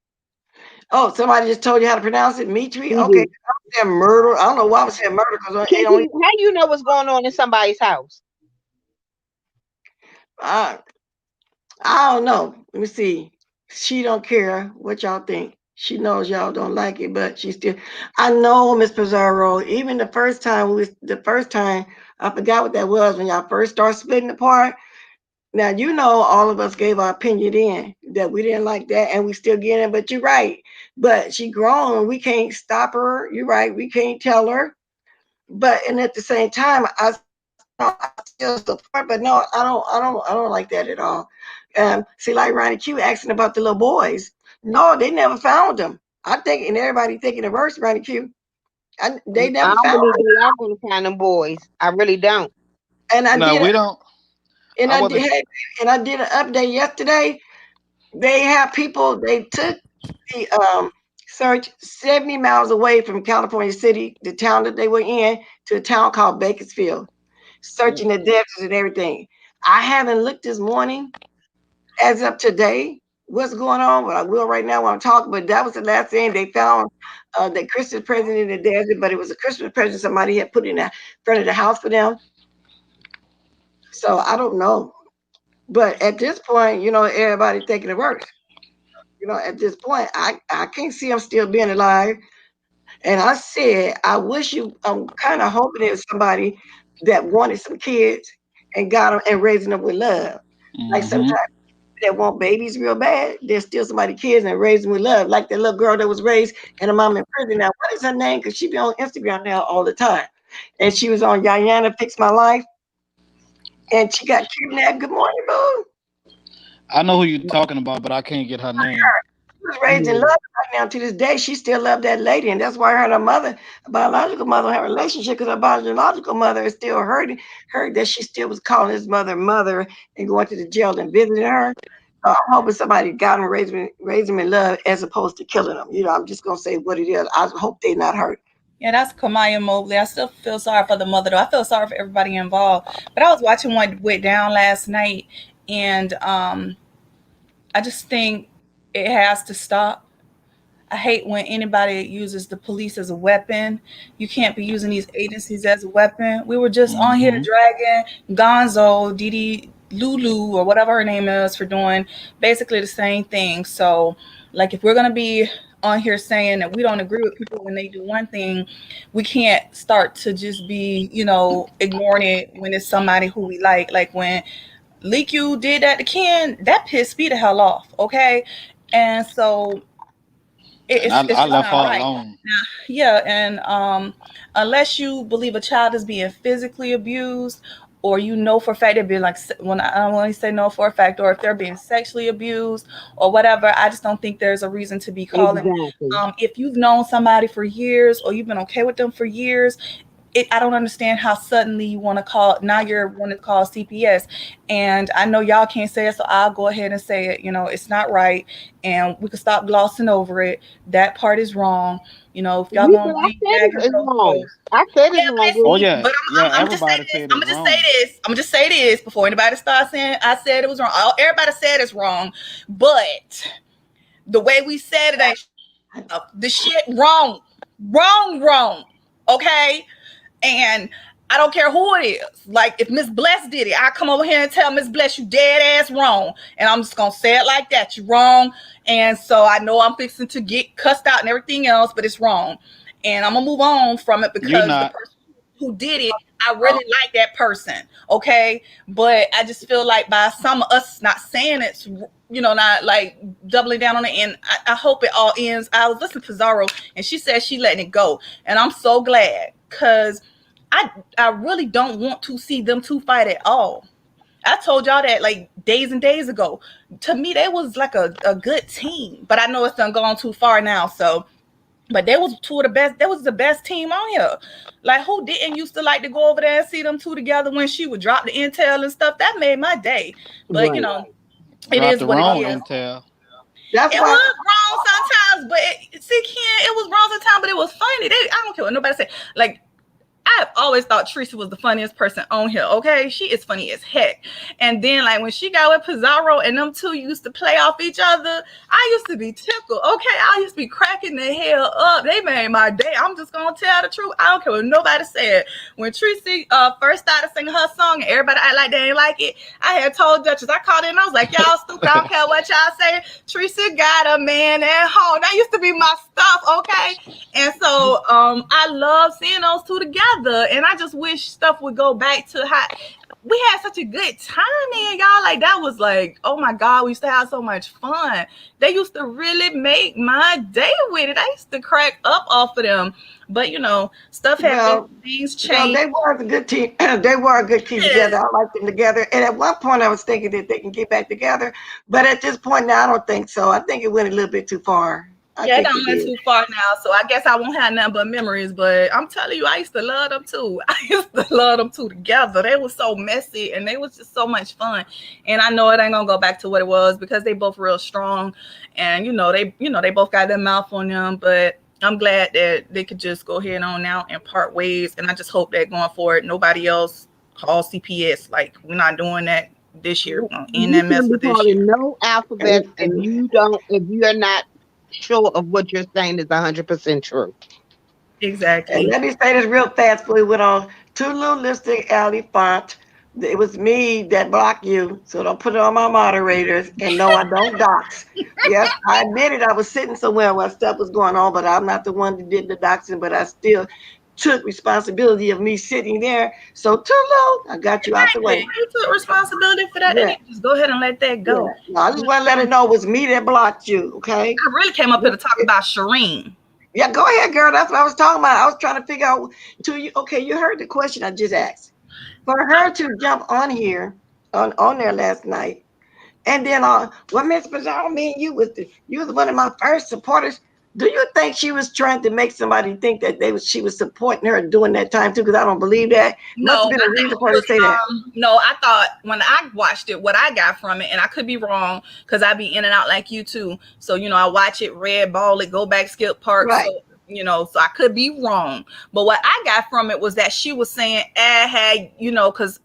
Oh, somebody just told you how to pronounce it? Mitri? He Okay. did. I was saying murder. I don't know why I was saying murder because it only Kiki, how you know what's going on in somebody's house? uh, I don't know. Let me see. She don't care what y'all think. She knows y'all don't like it, but she still. I know Miss Pizarro. Even the first time I forgot what that was when y'all first started splitting apart. Now all of us gave our opinion then that we didn't like that, and we still get it. But you're right. But she grown. We can't stop her. You're right. We can't tell her. But and at the same time, I still support, but no, I don't like that at all. See, like Ronnie Q asking about the little boys. No, they never found them. I think, and everybody thinking the worst, Ronnie Q. They I never don't found believe them. they are going to find them boys. I really don't. And I No, did, we don't. and I I did, wasn't. and I did an update yesterday. They have people. They took the search 70 miles away from California City, the town that they were in, to a town called Bakersfield, searching the deserts and everything. I haven't looked this morning as of today what's going on, but I will right now when I'm talking. But that was the last thing they found, the Christmas present in the desert, but it was a Christmas present somebody had put in the front of the house for them. So I don't know. But at this point, everybody thinking it works. At this point, I can't see them still being alive. And I said, I wish you, I'm kind of hoping it was somebody that wanted some kids and got them and raising them with love. Like sometimes Mm-hmm. that want babies real bad, there's still somebody kids and raising with love. Like that little girl that was raised and her mom in prison now. What is her name? Because she be on Instagram now all the time. And she was on Yayana Fix My Life. And she got kidnapped. Good morning, boo. I know who you're talking about, but I can't get her name. She was raised in love Yeah. right now to this day. She still loved that lady. And that's why her and her mother, biological mother, have a relationship because her biological mother is still hurting her that she still was calling his mother and going to the jail and visiting her. I'm hoping somebody got him, raised him in love as opposed to killing him. I'm just gonna say what it is. I hope they're not hurt. Yeah, that's Kamaya Mobley. I still feel sorry for the mother, though. I feel sorry for everybody involved. But I was watching what went down last night, and I just think it has to stop. I hate when anybody uses the police as a weapon. You can't be using these agencies as a weapon. We were just on here dragging Gonzo, Didi Lulu, or whatever her name is, for doing basically the same thing. So, like, if we're going to be on here saying that we don't agree with people when they do one thing, we can't start to just be, ignoring it when it's somebody who we like. Like when Leak did that to Ken, that pissed me the hell off, okay? And so And it's I just left her not right. alone. Yeah, and unless you believe a child is being physically abused, or for a fact they're being like, when I only say no for a fact, or if they're being sexually abused or whatever, I just don't think there's a reason to be calling. Exactly. If you've known somebody for years, or you've been okay with them for years, I don't understand how suddenly you want to call. Now you're wanting to call CPS, and I know y'all can't say it, so I'll go ahead and say it. It's not right, and we can stop glossing over it. That part is wrong. If y'all gonna I be said dragging it's wrong. those, I said yeah, it's but wrong. Oh it's, yeah, but yeah. I'm just say Everybody this. said I'm it's gonna just wrong. say this. I'm gonna just say this before anybody starts saying I said it was wrong. Everybody said it's wrong, but the way we said it ain't the shit wrong, wrong. Okay. And I don't care who it is. Like if Miss Bless did it, I come over here and tell Miss Bless you dead ass wrong. And I'm just gonna say it like that. You're wrong. And so I know I'm fixing to get cussed out and everything else, but it's wrong. And I'm gonna move on from it You because the not. person who did it, I really like that person. Okay. But I just feel like by some of us not saying it's not like doubling down on it. And I hope it all ends. I was listening to Pizarro and she said she letting it go. And I'm so glad because I really don't want to see them two fight at all. I told y'all that like days and days ago. To me, they was like a good team, but I know it's done gone too far now. So, but they was two of the best. That was the best team on here. Like who didn't used to like to go over there and see them two together when she would drop the intel and stuff? That made my day. But Right. it Dropped is the what it wrong is. intel. That's It why was wrong sometimes, but it was wrong sometimes, but it was funny. I don't care what nobody say. Like I've always thought Teresa was the funniest person on here. Okay, she is funny as heck. And then, like when she got with Pizarro and them two used to play off each other, I used to be tickled. Okay, I used to be cracking the hell up. They made my day. I'm just gonna tell the truth. I don't care what nobody said. When Teresa first started singing her song and everybody act like they ain't like it, I had told Duchess. I called in and I was like, y'all stupid. I don't care what y'all say. Teresa got a man at home. That used to be my stuff. Okay. And so I love seeing those two together. And I just wish stuff would go back to how we had such a good time, man, y'all. Like that was like, oh my God, we used to have so much fun. They used to really make my day with it. I used to crack up off of them. But stuff happened, things changed. they were a good team. They were a good team together. I liked them together. And at one point, I was thinking that they can get back together. But at this point now, I don't think so. I think it went a little bit too far. I Yeah, it think done it went did. too far now, so I guess I won't have nothing but memories. But I'm telling you, I used to love them too. I used to love them two together. They were so messy, and they was just so much fun. And I know it ain't gonna go back to what it was because they both real strong, and they both got their mouth on them. But I'm glad that they could just go ahead on out and part ways. And I just hope that going forward, nobody else calls CPS. Like we're not doing that this year. We're gonna end You that mess can be with this year. calling no alphabets if you are not sure of what you're saying is 100% true. And Exactly. let me say this real fast before we went on. Tulu Lipstick Alley Font. It was me that blocked you, so don't put it on my moderators. And no, I don't dox. Yes, I admitted I was sitting somewhere while stuff was going on, but I'm not the one that did the doxing, but I still took responsibility of me sitting there. So Tulu, I got you out the way. Exactly. You took responsibility for that. They Yeah, need to just go ahead and let that yeah. go. No, I just want to let her know it was me that blocked you, okay? I really came up here to talk about Shireen. Yeah, go ahead, girl. That's what I was talking about. I was trying to figure out to you. Okay, you heard the question I just asked. For her to jump on here on there last night, and then well, Miss Pizarro, me and you was one of my first supporters. Do you think she was trying to make somebody think that she was supporting her during that time too? Because I don't believe that. Must have No, been I a think reason it for her to was, say that. no, I thought when I watched it, what I got from it, and I could be wrong because I be in and out like you too. So, I watch it, red ball it, go back, skip park. Right. So, so I could be wrong. But what I got from it was that she was saying, hey, because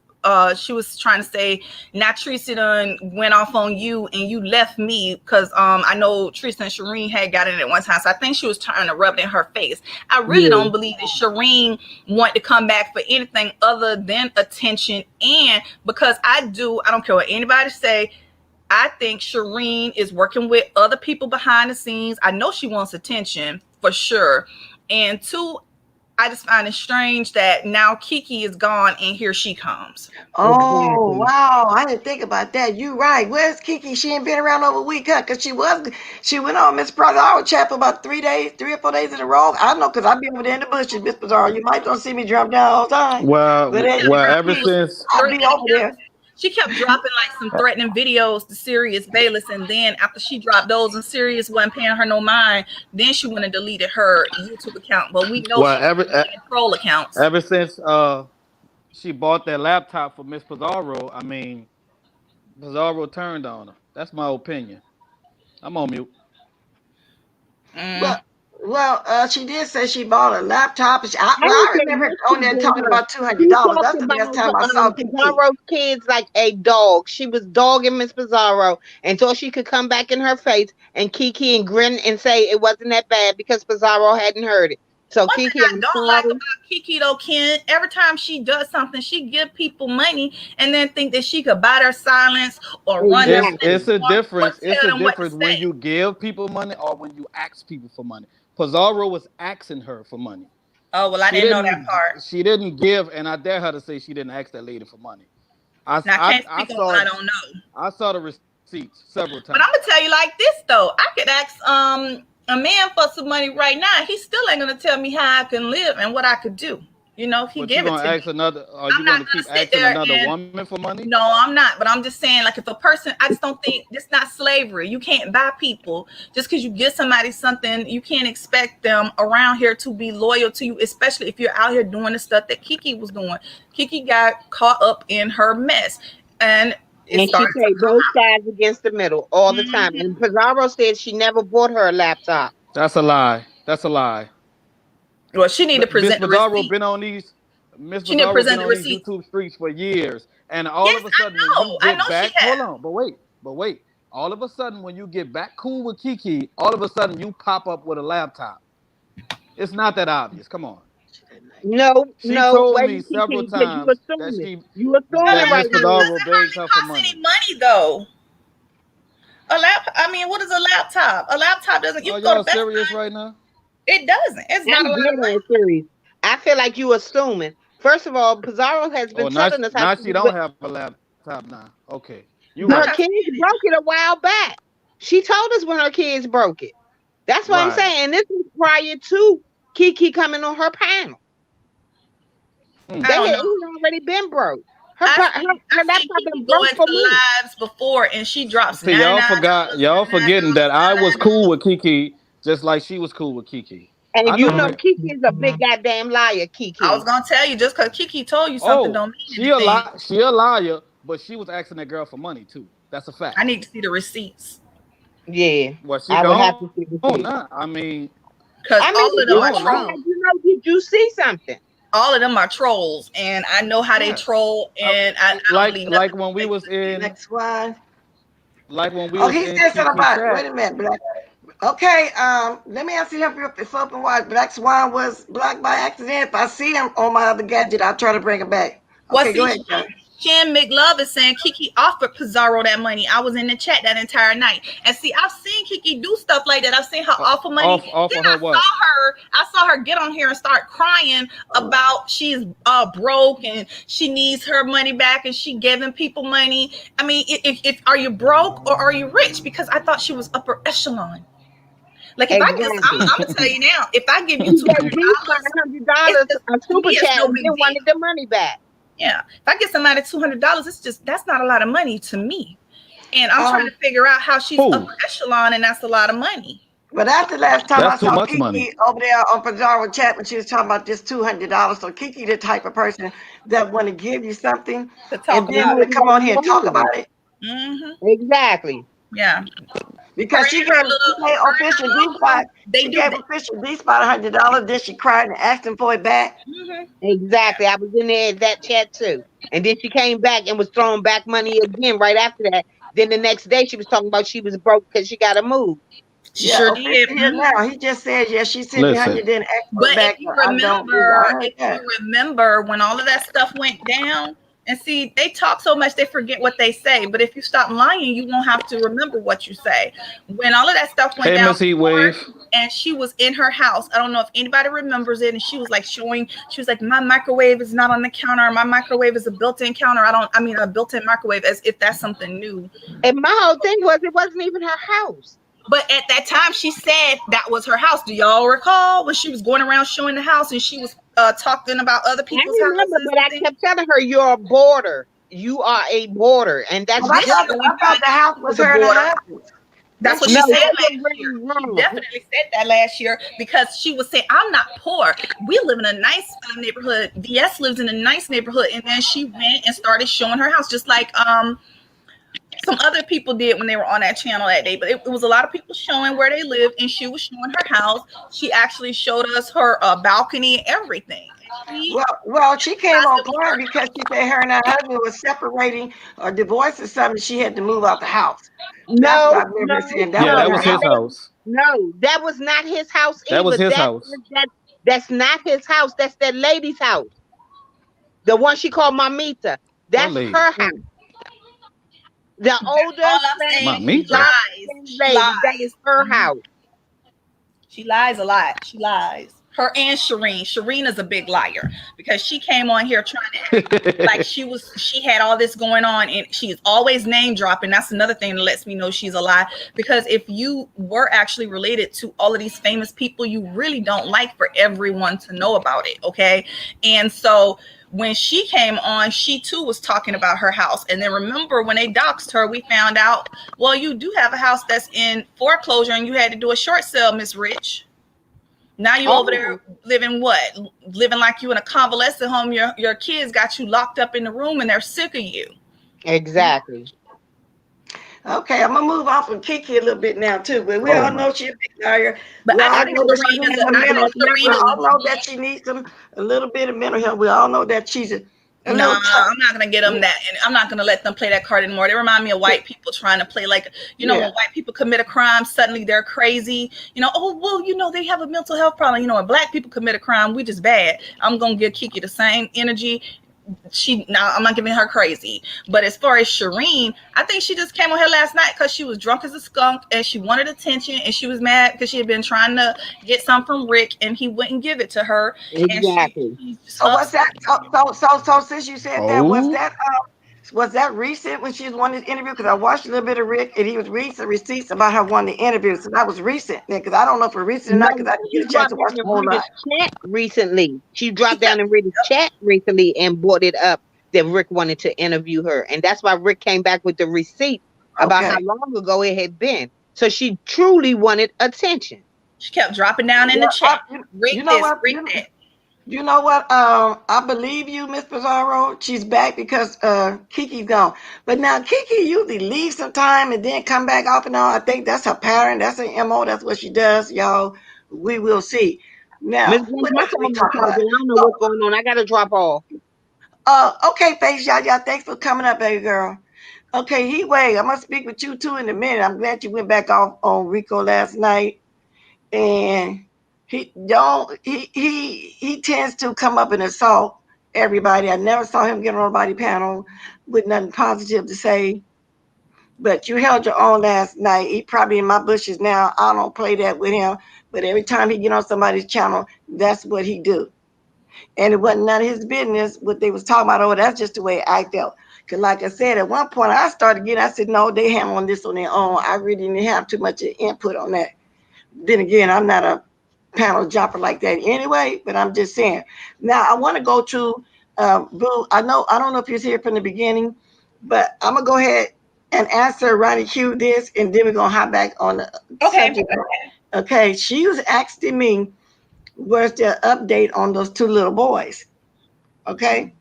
she was trying to say, now Teresa done went off on you and you left me, because I know Teresa and Shireen had got in at one time, so I think she was trying to rub it in her face. I really don't believe that Shireen wanted to come back for anything other than attention, and because I don't care what anybody say, I think Shireen is working with other people behind the scenes. I know she wants attention for sure. And two, I just find it strange that now Kiki is gone and here she comes. Oh, wow. I didn't think about that. You right. Where's Kiki? She ain't been around over a week, huh? Because she went on Miss Pizarro chat for about 3 or 4 days in a row. I know, because I be over there in the bushes, Miss Pizarro. You might don't see me jump down all the time. Well, But ever since I'll be over there. She kept dropping like some threatening videos to Sirius Bayless, and then after she dropped those and Sirius wasn't paying her no mind, then she went and deleted her YouTube account. But we know she's deleting troll accounts. Ever since she bought that laptop for Miss Pizarro, I mean, Pizarro turned on her. That's my opinion. I'm on mute. Well, she did say she bought a laptop. I remember on there talking about $200. That's the last time I saw Pizarro's kids like a dog. She was dogging Miss Pizarro until she could come back in her face and Kiki and grin and say it wasn't that bad because Pizarro hadn't heard it. So One Kiki, thing I don't like about Kiki though, Ken, every time she does something, she give people money and then think that she could buy their silence or run their It's a difference. It's a difference when you give people money or when you ask people for money. Pizarro was asking her for money. Oh, well, I didn't know that part. She didn't give, and I dare her to say she didn't ask that lady for money. I can't speak on what I don't know. I saw the receipts several times. But I'm gonna tell you like this though. I could ask a man for some money right now. He still ain't gonna tell me how I can live and what I could do. You know, he gave it to me. Are you going to keep asking another woman for money? No, I'm not. But I'm just saying, like, if a person, I just don't think it's not slavery. You can't buy people just because you give somebody something. You can't expect them around here to be loyal to you, especially if you're out here doing the stuff that Kiki was doing. Kiki got caught up in her mess, and she played both sides against the middle all the time. And Pizarro said she never bought her a laptop. That's a lie. That's a lie. Well, she need to present the receipt. Been on these. Miss Pizarro been on these YouTube streets for years, and all of a sudden, when you get back, hold on, but wait. All of a sudden, when you get back cool with Kiki, all of a sudden you pop up with a laptop. It's not that obvious. Come on. She told me several times that you assuming Miss Pizarro begged her for money. Any money though. A laptop. I mean, what is a laptop? A laptop doesn't. You Are y'all serious right now? It doesn't. It's not a lot of money. Serious. I feel like you assuming. First of all, Pizarro has been telling us how she don't have a laptop now. Okay. Her kids broke it a while back. She told us when her kids broke it. That's what I'm saying. And this was prior to Kiki coming on her panel. They had already been broke. Her laptop been broke for me. Lives before, and she drops. See, y'all forgetting that I was cool with Kiki, just like she was cool with Kiki. And you know Kiki is a big goddamn liar, Kiki. I was gonna tell you, just because Kiki told you something don't mean anything. She a liar, but she was asking that girl for money too. That's a fact. I need to see the receipts. Yeah. Well, I would have to see the receipts. Oh, no. I mean, because all of them are trolls. Did you see something? All of them are trolls, and I know how they troll. And I like when we was in next one. Like when we. Oh, he said something about. Wait a minute, Black. Okay, let me ask you if open wide. Black Swan was blocked by accident. If I see him on my other gadget, I'll try to bring him back. Okay, go ahead, John. Jen McLove is saying Kiki offered Pizarro that money. I was in the chat that entire night. And see, I've seen Kiki do stuff like that. I've seen her offer money. I saw her get on here and start crying about she's broke and she needs her money back and she giving people money. I mean, if are you broke or are you rich? Because I thought she was upper echelon. Like if I'm gonna tell you now, if I give you $200, a super chat, you wanted the money back. Yeah, if I get somebody $200, that's not a lot of money to me. And I'm trying to figure out how she's upper echelon, and that's a lot of money. But after last time I saw Kiki over there on Pizarro chat when she was talking about this $200, so Kiki the type of person that want to give you something and then come on here and talk about it. Exactly. Yeah. Because she gave official D spot. She gave that. official D spot $100. Then she cried and asked him for it back. Exactly. I was in there in that chat too. And then she came back and was throwing back money again right after that. Then the next day she was talking about she was broke because she got to move. She sure did. Official here now. He just said, yeah, she sent me Listen. 100, then asked for But it back. if you I don't believe I heard that. remember when all of that stuff went down, and see, they talk so much they forget what they say. But if you stop lying, you won't have to remember what you say. When all of that stuff went Hey, down, Miss Heatwave. and she was in her house. I don't know if anybody remembers it. And she was like showing, she was like, my microwave is not on the counter. My microwave is a built-in counter. A built-in microwave, as if that's something new. And my whole thing was it wasn't even her house. But at that time, she said that was her house. Do y'all recall when she was going around showing the house and she was talking about other people's houses? But I kept telling her, you're a boarder. You are a boarder. And that's I thought the house was her husband. That's what she said last year. She definitely said that last year because she was saying, I'm not poor. We live in a nice neighborhood. VS lives in a nice neighborhood. And then she went and started showing her house, just like some other people did when they were on that channel that day. But it was a lot of people showing where they lived, and she was showing her house. She actually showed us her balcony and everything. Well, she came on Klein because she said her and her husband was separating or divorced or something. She had to move out the house. No, that's what I remember saying. That was his house. No, that was not his house either. That was his house. That's not his house. That's that lady's house. The one she called Mamita. That's her house. The older lady, that is her house. She lies a lot. She lies. Her and Shireen. Shireen is a big liar because she came on here trying to act like she had all this going on, and she's always name dropping. That's another thing that lets me know she's a lie. Because if you were actually related to all of these famous people, you really don't like for everyone to know about it. Okay. And so when she came on, she too was talking about her house. And then remember when they doxed her, we found out, well, you do have a house that's in foreclosure and you had to do a short sale, Miss Rich. Now you over there living like you in a convalescent home. Your kids got you locked up in the room and they're sick of you. Exactly. Okay, I'm gonna move off of Kiki a little bit now too, but we all know she's a big liar. But I know that she needs a little bit of mental health. We all know that she's I'm not gonna get them that, and I'm not gonna let them play that card anymore. They remind me of white people trying to play like, when white people commit a crime, suddenly they're crazy. They have a mental health problem. When black people commit a crime, we just bad. I'm gonna give Kiki the same energy. I'm not giving her crazy. But as far as Shireen, I think she just came on here last night because she was drunk as a skunk and she wanted attention, and she was mad because she had been trying to get some from Rick and he wouldn't give it to her. Exactly. So what's that? So since you said that, was that recent when she was wanting to interview? Because I watched a little bit of Rick and he was reading some receipts about her wanting to interview. So that was recent then, because I don't know if it's recent or not, because I didn't get a chance to watch the whole lot. Recently, she dropped down and read his chat recently and brought it up that Rick wanted to interview her, and that's why Rick came back with the receipt about how long ago it had been. So she truly wanted attention. She kept dropping down in the chat. Rick that. You know what? I believe you, Miss Pizarro. She's back because Kiki's gone. But now Kiki usually leaves sometime and then come back off and on. I think that's her pattern. That's her MO. That's what she does, y'all. We will see. Now, I don't know what's going on. I gotta drop off. Okay, Face y'all. Thanks for coming up, baby girl. Okay, Heatwave, I'm gonna speak with you too in a minute. I'm glad you went back off on Rico last night, and he tends to come up and assault everybody. I never saw him get on a body panel with nothing positive to say. But you held your own last night. He probably in my bushes now. I don't play that with him. But every time he get on somebody's channel, that's what he do. And it wasn't none of his business what they was talking about. Oh, that's just the way I felt. Because like I said, at one point I started getting, I said, no, they handling this on their own. I really didn't have too much input on that. Then again, I'm not a panel jumper like that anyway, but I'm just saying. Now I want to go to Boo. I don't know if you was here from the beginning, but I'm gonna go ahead and answer Ronnie Q this, and then we're gonna hop back on the subject. Okay, she was asking me, where's the update on those two little boys? Okay,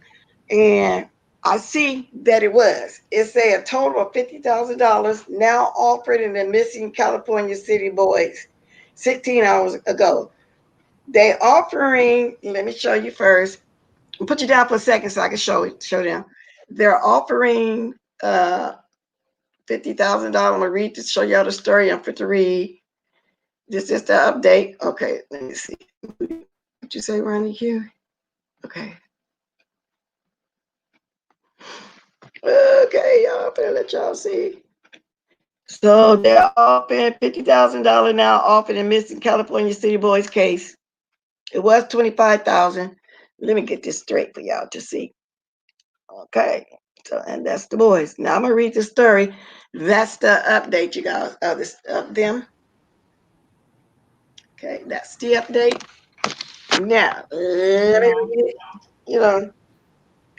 and I see that it was. It say a total of $50,000 now offered in the missing California City boys 16 hours ago. They offering, let me show you first. I'll put you down for a second so I can show them. They're offering $50,000. I'm gonna read to show y'all the story. I'm fit to read. This is the update. Okay, let me see. What you say, Ronnie Q? Okay. Okay, y'all, better let y'all see. So they're offering $50,000 now, offered in missing California City Boys case. It was $25,000. Let me get this straight for y'all to see. Okay, so and that's the boys. Now I'm gonna read the story. That's the update, you guys, of them. Okay, that's the update. Now let me read it. You know,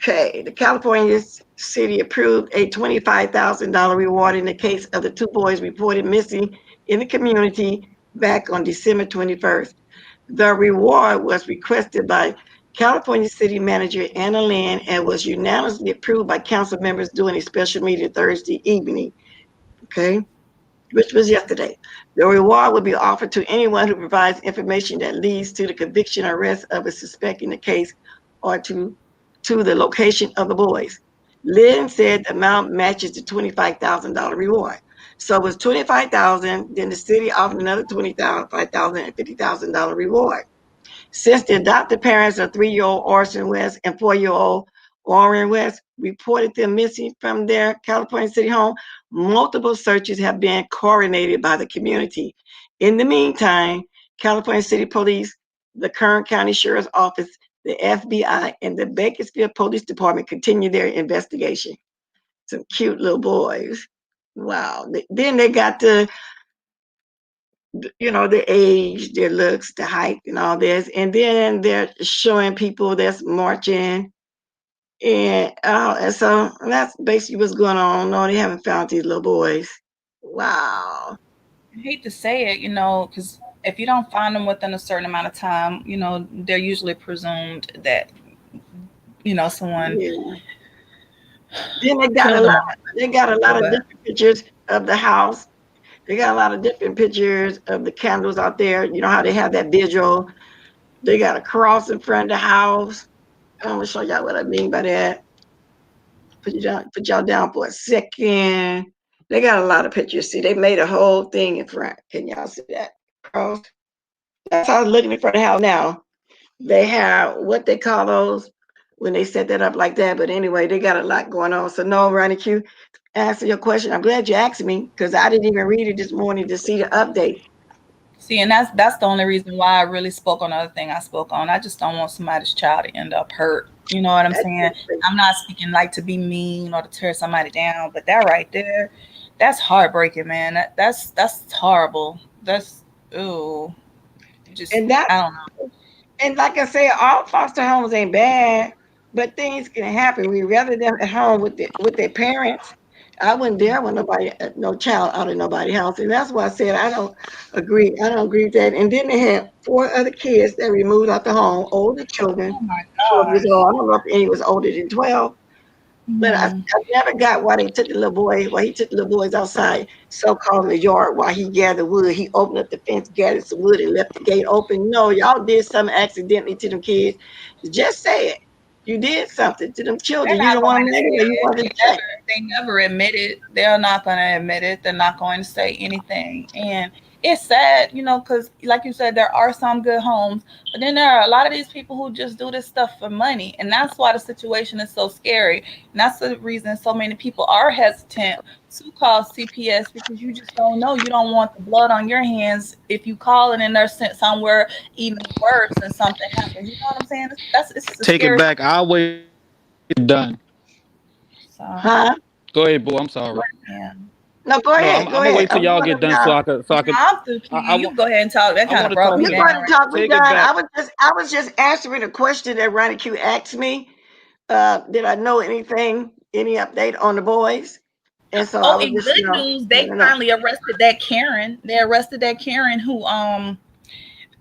okay, the California City approved a $25,000 reward in the case of the two boys reported missing in the community back on December 21st. The reward was requested by California City Manager Anna Lynn and was unanimously approved by council members during a special meeting Thursday evening. Okay, which was yesterday. The reward will be offered to anyone who provides information that leads to the conviction or arrest of a suspect in the case or to the location of the boys. Lynn said the amount matches the $25,000 reward. So it was $25,000, then the city offered another $25,000 and $50,000 reward. Since the adopted parents of 3-year-old Orson West and 4-year-old Warren West reported them missing from their California City home, multiple searches have been coordinated by the community. In the meantime, California City Police, the Kern County Sheriff's Office, the FBI, and the Bakersfield Police Department continue their investigation. Some cute little boys. Wow. Then they got the the age, their looks, the height, and all this. And then they're showing people that's marching. And so that's basically what's going on. No, they haven't found these little boys. Wow. I hate to say it, because if you don't find them within a certain amount of time, they're usually presumed that, someone Yeah. Then they got killed a them. lot. They got a lot of different pictures of the house. They got a lot of different pictures of the candles out there. You know how they have that visual. They got a cross in front of the house. I'm gonna show y'all what I mean by that. Put y'all down for a second. They got a lot of pictures. See, they made a whole thing in front. Can y'all see that cross? That's how it's looking in front of the house now. They have what they call those when they set that up like that. But anyway, they got a lot going on. So no, Ronnie Q, answer your question. I'm glad you asked me because I didn't even read it this morning to see the update. See, and that's the only reason why I really spoke on the other thing I spoke on. I just don't want somebody's child to end up hurt. You know what I'm saying? I'm not speaking like to be mean or to tear somebody down, but that right there, that's heartbreaking, man. That's horrible. That's ooh, just And that I don't know. And like I said, all foster homes ain't bad, but things can happen. We rather them at home with their parents. I wouldn't dare want nobody, no child out of nobody's house, and that's why I said I don't agree. I don't agree with that. And then they had 4 other kids that removed out the home, older children, Oh my 12 years gosh. old. I don't know if any was older than 12, but I Hmm. never got why they took the little boy, why he took the little boys outside, so-called in the yard while he gathered wood. He opened up the fence, gathered some wood, and left the gate open. No, y'all did something accidentally to them kids. Just say it. You did something to them They're children. You not didn't want going them to there. say You it. wanted to check. They never admit it. They're not going to admit it. They're not going to say anything. And it's sad, because like you said, there are some good homes, but then there are a lot of these people who just do this stuff for money. And that's why the situation is so scary. And that's the reason so many people are hesitant to call CPS because you just don't know. You don't want the blood on your hands if you call it and they're sent somewhere even worse and something happens. You know what I'm saying? It's a Take it scary. back. I'll wait done. So. Huh? Go ahead, boo. I'm sorry. Yeah. No, go No, ahead. I'm Go gonna ahead. wait till y'all get done so I No, could I'm through, Ken. You can go ahead and talk. That I kind want of to brought talk me You to down going to right talk me take it down? back. I was just answering a question that Ronnie Q asked me. Did I know anything, any update on the boys? And so I Oh, was in just, good news, I they don't know. finally arrested that Karen. They arrested that Karen who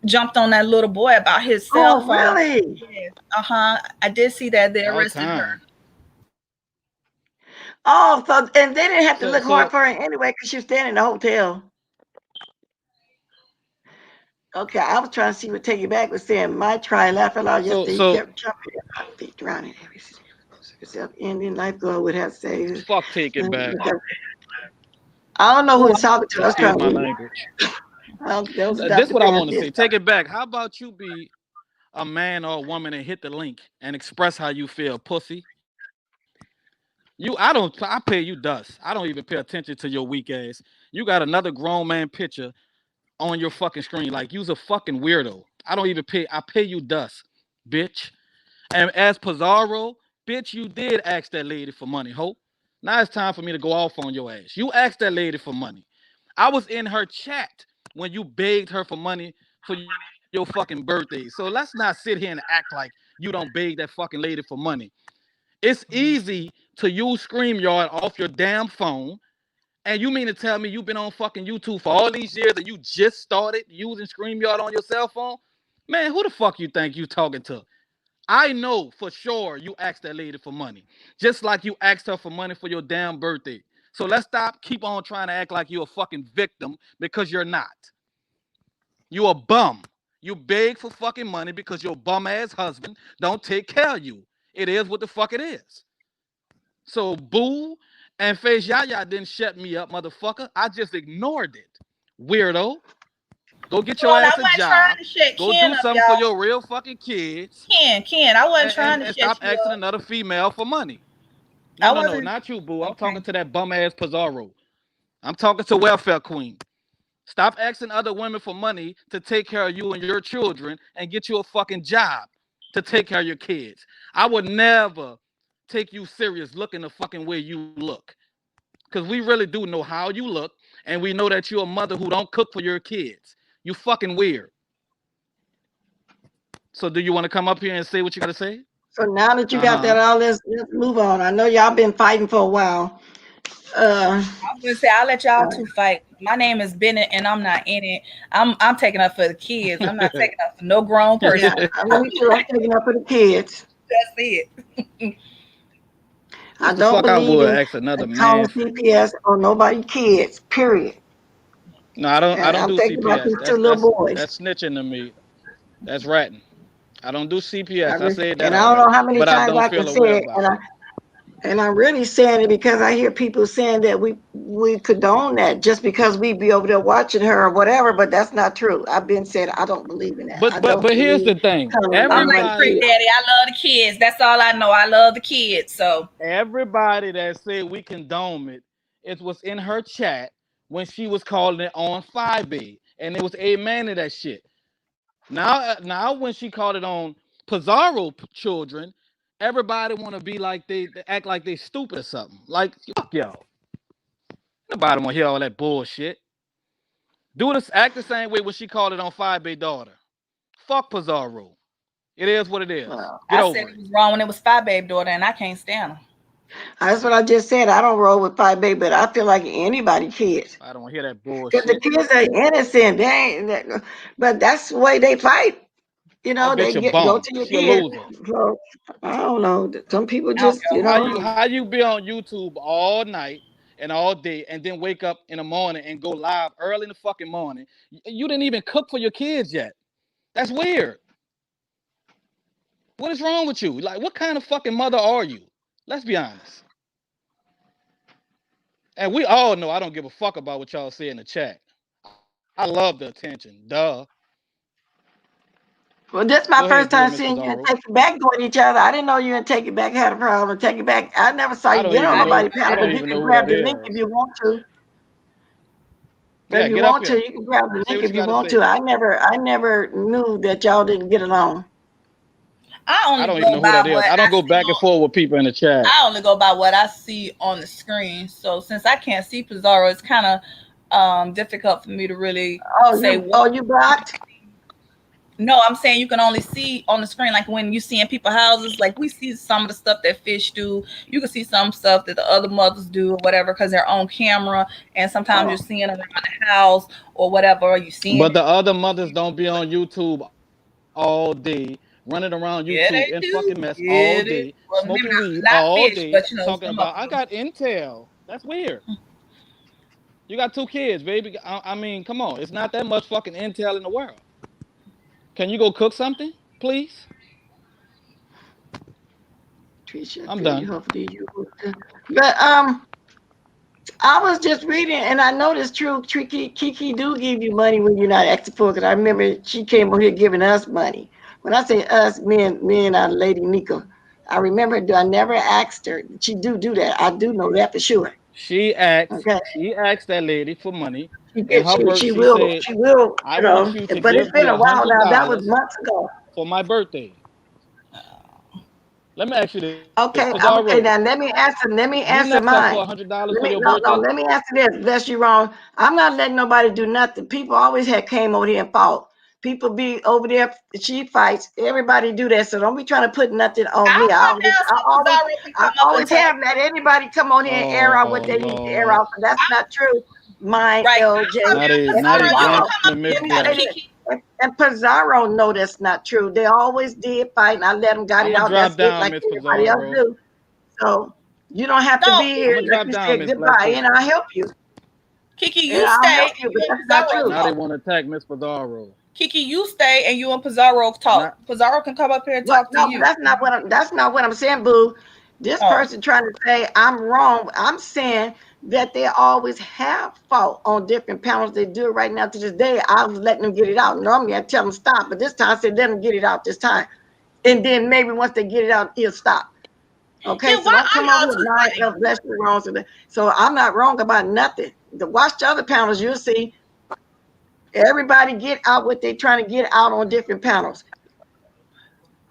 jumped on that little boy about his cell Oh, phone. really? Yes. Uh-huh. I did see that they About arrested her. time. Oh, so and they didn't have to look hard So for her anyway because she was staying in the hotel. Okay, I was trying to see what Take It Back was saying. My try laughing out yesterday. He so kept jumping in my feet, drowning every yourself. Indian lifeguard would have to say. fuck take it back. I don't know who Oh, he's talking to. I was Excuse trying my to. language. That was This Dr. what I Pam. want to say. Take it back. How about you be a man or a woman and hit the link and express how you feel, pussy? I pay you dust. I don't even pay attention to your weak ass. You got another grown man picture on your fucking screen. Like you's a fucking weirdo. I don't even pay. I pay you dust, bitch. And as Pizarro, bitch, you did ask that lady for money, ho. Now it's time for me to go off on your ass. You asked that lady for money. I was in her chat when you begged her for money for your fucking birthday. So let's not sit here and act like you don't beg that fucking lady for money. It's easy to use StreamYard off your damn phone. And you mean to tell me you've been on fucking YouTube for all these years and you just started using StreamYard on your cell phone? Man, who the fuck you think you talking to? I know for sure you asked that lady for money, just like you asked her for money for your damn birthday. So let's keep on trying to act like you're a fucking victim because you're not. You a bum. You beg for fucking money because your bum ass husband don't take care of you. It is what the fuck it is. So Boo and Face Yaya didn't shut me up, motherfucker. I just ignored it. Weirdo. Go get your well, I ass a wasn't trying job. to shut Go Ken do up, something for y'all. your real fucking kids. Ken, I wasn't trying to And shut stop you asking up. another female for money. I No, wasn't. not you, Boo. I'm Okay. talking to that bum ass Pizarro. I'm talking to Welfare Queen. Stop asking other women for money to take care of you and your children and get you a fucking job to take care of your kids. I would never take you serious looking the fucking way you look. Because we really do know how you look, and we know that you're a mother who don't cook for your kids. You fucking weird. So do you want to come up here and say what you got to say? So now that you got Uh-huh. that all, let's move on. I know y'all been fighting for a while. I was gonna say I'll let y'all two fight. My name is Bennett, and I'm not in it. I'm taking up for the kids. I'm not taking up for no grown person. Yeah, I'm gonna sure I'm taking up for the kids. That's it. I Just the don't fuck I believe would in ask another calling man. CPS on nobody kids. Period. No, I don't I'm do thinking about CPS. these two little boys. That's snitching to me. That's ratting. I don't do CPS. I said that And I don't know already. how many But I times don't I can feel say aware it, about it. and I'm really saying it because I hear people saying that we condone that just because we be over there watching her or whatever, but that's not true. I've been saying I don't believe in that. I But don't here's believe the thing. calling I'm like nobody Trick Everybody kids. Daddy. I love the kids. That's all I know. I love the kids. So everybody that said we condone it was in her chat when she was calling it on 5B. And it was amen to that shit. Now when she called it on Pizarro children, everybody want to be like they act like they stupid or something. Like fuck y'all. Nobody want to hear all that bullshit. Do this act the same way when she called it on 5B daughter. Fuck Pizarro. It is what it is. Well, Get I said over it it. was wrong when it was Five Babe daughter, and I can't stand her. that's what I just said. I don't roll with 5 but I feel like anybody kids. I don't want to hear that Because the bullshit. kids are innocent. They ain't, but that's the way they fight. That They bitch a go bum. to your She a kids. loser. So, I don't know. Some people I don't just, care how old. How you be on YouTube all night and all day and then wake up in the morning and go live early in the fucking morning? You didn't even cook for your kids yet. That's weird. What is wrong with you? Like, what kind of fucking mother are you? Let's be honest. And we all know I don't give a fuck about what y'all say in the chat. I love the attention. Duh. well, this is Go my ahead, first dear time Miss seeing you and Pizarro. Take It Back go at each other. I didn't know you and Take It Back had a problem. Take It Back. I never saw I you don't get on even I didn't know. nobody's know I panel, that but don't you either. even can know who grab that the link if is. you want to. If Yeah, you get up want to, here. you can grab the Say link what if you you got to want say. to. I never knew that y'all didn't get along. I I only don't even go know who by that is. what I don't I go see back and on. forth with people in the chat. I only go by what I see on the screen. So since I can't see Pizarro, it's kind of difficult for me to really say what. You blocked? No, I'm saying you can only see on the screen, like when you see in people's houses, like we see some of the stuff that Fish do. You can see some stuff that the other mothers do or whatever because they're on camera. And sometimes you're Oh, seeing them around the house or whatever. Or you seeing But it. the other mothers don't be on YouTube all day running around Yeah, YouTube they in do. fucking mess Yeah, all they do. day, Well, maybe smoking weed not all fish, day, but you know, talking some about of I them. got intel. That's weird. You got 2 kids, baby. I mean, come on. It's not that much fucking intel in the world. Can you go cook something, please? Tricia, I I'm feel you. done. Hopefully you will. But I was just reading, and I noticed true Kiki do give you money when you're not asking for it. Because I remember she came over here giving us money. When I say us, me and our lady Nika, I remember. I never asked her. She do that. I do know that for sure. She asked. Okay, She asked that lady for money. she In did. her birth, She she will. said, She will. "I You want know. you to But it's give me been a a while hundred now. That was dollars months ago. for my birthday." Let me ask you this, Okay, Pizarro. okay. Now let me answer. Let me You answer never asked for mine. $100 Let for me your no. birthday. Let me answer this. Unless you're wrong, I'm not letting nobody do nothing. People always had came over here and fought. People be over there. She fights. Everybody do that. So don't be trying to put nothing on I'll me. come down so Pizarro can I come up and always talk. have let anybody come on here and air out what Oh they need to air Lord. out. But that's not true. Mine, Right. LJ, I'll come Now down. they and now they Pizarro, you can Pizarro. come up jamming here Miss Let and me talk, say Black. this. Kiki. And Pizarro know that's not true. They always did fight, and I let them got I'm it gonna out. That's drop it, down, like Miss everybody else Pizarro. do. So you don't have to No, be I'm here. gonna Like drop you down, said, Miss Black, goodbye, too. and I'll help you. Kiki, And you I'll stay help and you, you but and that's not Pizarro true. Now they talk. want to attack Miss Pizarro. Kiki, you stay and you and Pizarro talk. Not Pizarro can come up here and What? talk to No, but you. that's not what I'm saying, boo. This Oh. person trying to say I'm wrong. I'm saying that they always have fought on different panels. They do it right now to this day. I was letting them get it out. Normally I tell them stop, but this time I said let them get it out this time. And then maybe once they get it out, it'll stop. Okay, Yeah, so why don't are come over y'all with two mine fighting? unless you're wrong. So I'm not wrong about nothing. Watch the other panels, you'll see everybody get out what they're trying to get out on different panels.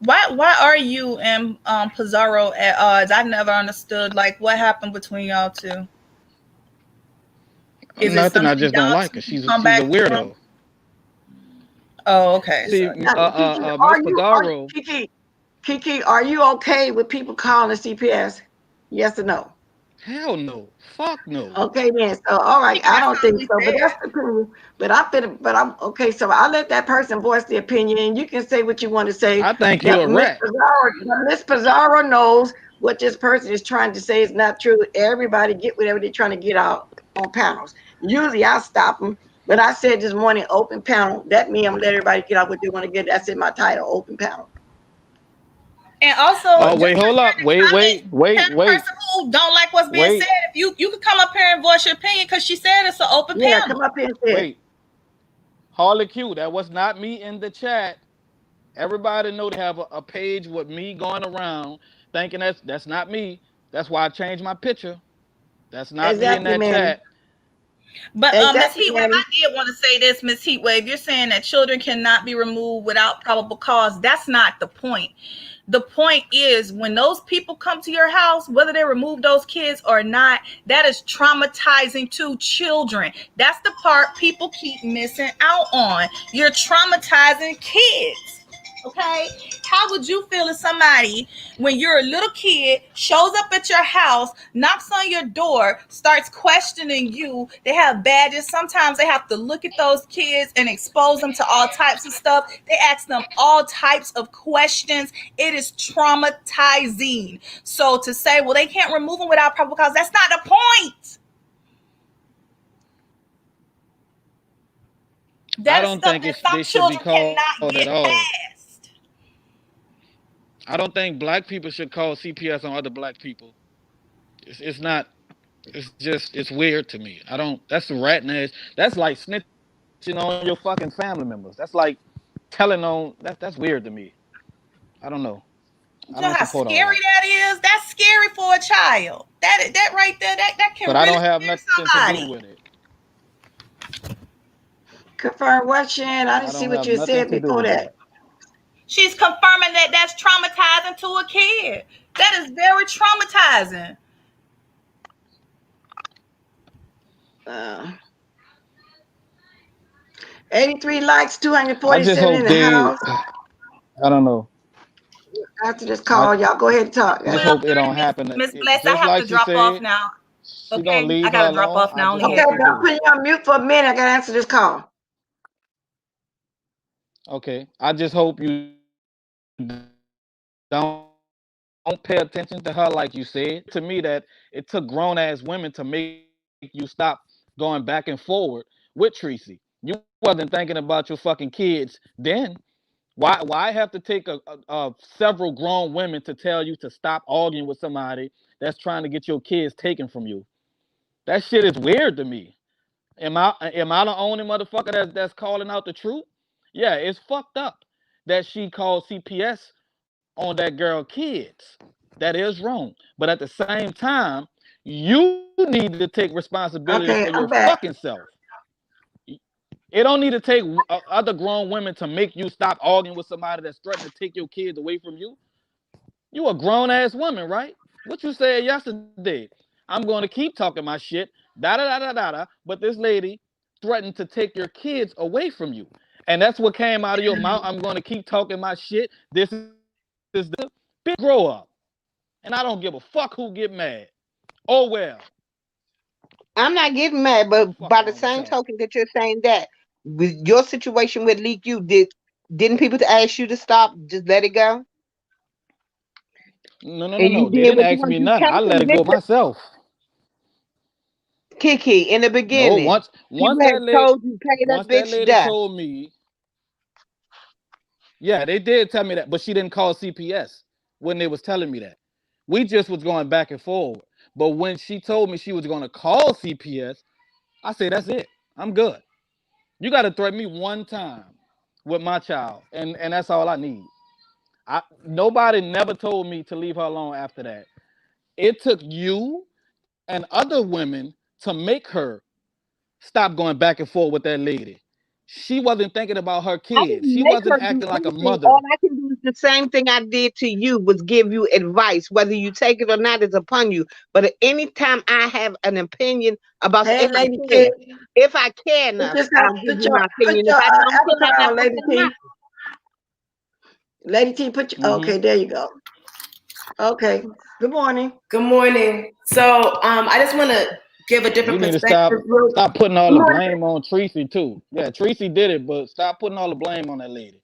Why are you and Pizarro at odds? I never understood like what happened between y'all two. Is it nothing. I something just don't y'all like two her. can She's come she's a back from? weirdo. Oh, okay. See, So Now, Kiki, Miss Pizarro. Kiki, are you okay with people calling the CPS? Yes or no? Hell no. Fuck no. Okay, then. So, all right, Kiki, I that's don't all think we so, but that's said. the opinion. But I'm okay. So I let that person voice the opinion, and you can say what you want to say. I think you But a rat. Miss Pizarro knows what this person is trying to say is not true. Everybody get whatever they're trying to get out on panels. Usually I stop them, but I said this morning, open panel. That means I'm letting everybody get out what they want to get. That's in my title, open panel. And also, Oh just wait, hold remember up. in the comments, tell the Wait. person who don't like what's being said. Wait. If you can come up here and voice your opinion because she said it's an open Yeah, panel. come up here and say it. Wait. Harley Q. That was not me in the chat. Everybody know they have a page with me going around thinking that's not me. That's why I changed my picture. That's not me in Exactly, that Manny. chat. But Miss Exactly, Heatwave, Manny. I did want to say this, Miss Heatwave. You're saying that children cannot be removed without probable cause. That's not the point. The point is when those people come to your house, whether they remove those kids or not, that is traumatizing to children. That's the part people keep missing out on. You're traumatizing kids. Okay, how would you feel if somebody, when you're a little kid, shows up at your house, knocks on your door, starts questioning you? They have badges. Sometimes they have to look at those kids and expose them to all types of stuff. They ask them all types of questions. It is traumatizing. So to say, well, they can't remove them without probable cause, that's not the point. I That is don't stuff think that they some should be children called cannot at get all. past. I don't think black people should call CPS on other black people. It's not. It's just it's weird to me. I don't. That's the ratness. That's like snitching on your fucking family members. That's like telling on. That's weird to me. I don't know. I You know don't how support all scary that. that is? That's scary for a child. That right there, that But can I really don't have scare nothing to do somebody. with it. Confirm what, Shan? I I didn't see don't what have you nothing said to do before with that. that. She's confirming that that's traumatizing to a kid. That is very traumatizing. Uh, 83 likes, I just 247 in hope the they. house. I don't know. After this I call, y'all go ahead and talk. just Well, hope it don't happen. Miss Bless, I Just have to like she drop off said, now. she gonna Okay, I leave her gotta drop alone. off I now on just the Okay, hope head. she but I'm do. putting you on mute for a minute. I gotta answer this call. Okay. I just hope you don't pay attention to her like you said. To me, that it took grown ass women to make you stop going back and forward with Tracy. You wasn't thinking about your fucking kids then. Why have to take several grown women to tell you to stop arguing with somebody that's trying to get your kids taken from you? That shit is weird to me. Am I the only motherfucker that's calling out the truth? Yeah, it's fucked up that she called CPS on that girl kids. That is wrong. But at the same time, you need to take responsibility for Okay, your I'm back. fucking self. It don't need to take other grown women to make you stop arguing with somebody that's threatening to take your kids away from you. You a grown ass woman, right? What you said yesterday? I'm going to keep talking my shit, da da da da da da. But this lady threatened to take your kids away from you, and that's what came out of your mouth. I'm going to keep talking my shit. This is the bitch. Grow up, and I don't give a fuck who get mad. Oh well. I'm not getting mad, but Fuck by the wrong with same y'all. token that you're saying that with your situation with Leak You, didn't people ask you to stop? Just let it go, No, no, no, and you no. They did didn't what you ask want. me You nothing. I can't let it go convict myself. Kiki in the No, beginning. once People once have that lady told you pay that once that bitch lady dust. told me, yeah, they did tell me that, but she didn't call CPS when they was telling me that. We just was going back and forward. But when she told me she was going to call CPS, I said, that's it. I'm good. You got to threaten me one time with my child, and that's all I need. Nobody never told me to leave her alone after that. It took you and other women to make her stop going back and forth with that lady. She wasn't thinking about her I kids. didn't She make wasn't her do acting like a anything. All mother. I can do is the same thing I did to you was give you advice. Whether you take it or not is upon you. But at any time I have an opinion about Hey, if I Lady care, T, if I care put enough, yourself, I'll give put you your my put opinion. If your I don't care, I'm avatar not on, gonna Lady say T. nothing. Lady T, put your, Mm-hmm. okay, there you go. Okay. Good morning. Good morning. So I just want to give a You different need to perspective. Good stop putting all the morning. blame on Tracy too. Yeah, Tracy did it, but stop putting all the blame on that lady.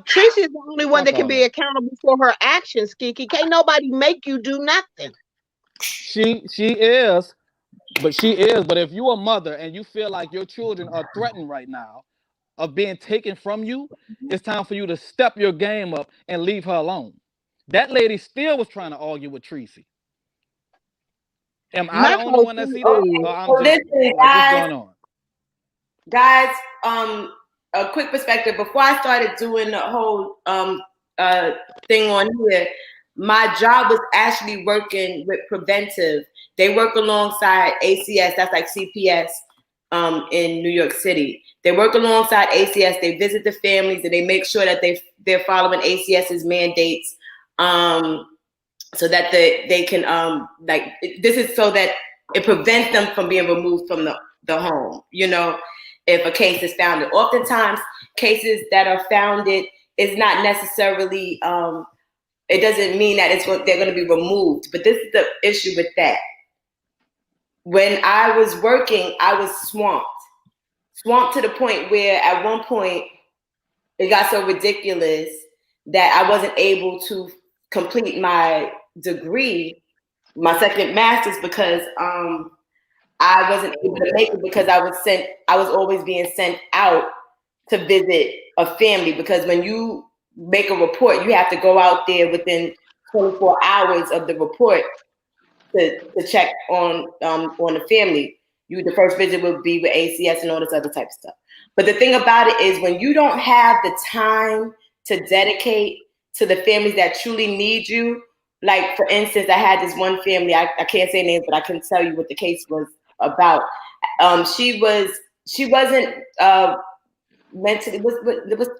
Tracy is the only one Fuck that can all be that. accountable for her actions, Kiki. Can't nobody make you do nothing. She is, but if you're a mother and you feel like your children are threatened right now of being taken from you, it's time for you to step your game up and leave her alone. That lady still was trying to argue with Tracy. Am I the My only whole one that thing see that? is Or I'm So just listen, like, what's going on? guys, a quick perspective. Before I started doing the whole thing on here, my job was actually working with preventive. They work alongside ACS, that's like CPS in New York City. They work alongside ACS. They visit the families and they make sure that they're following ACS's mandates. So that they can like this is so that it prevents them from being removed from the home, you know, if a case is founded. Oftentimes cases that are founded is not necessarily it doesn't mean that they're going to be removed, but this is the issue with that. When I was working, I was swamped to the point where at one point it got so ridiculous that I wasn't able to complete my degree, my second master's, because I wasn't able to make it because I was always being sent out to visit a family, because when you make a report, you have to go out there within 24 hours of the report to check on the family. The first visit would be with ACS and all this other type of stuff. But the thing about it is when you don't have the time to dedicate to the families that truly need you, like for instance, I had this one family, I can't say names, but I can tell you what the case was about. She wasn't mentally,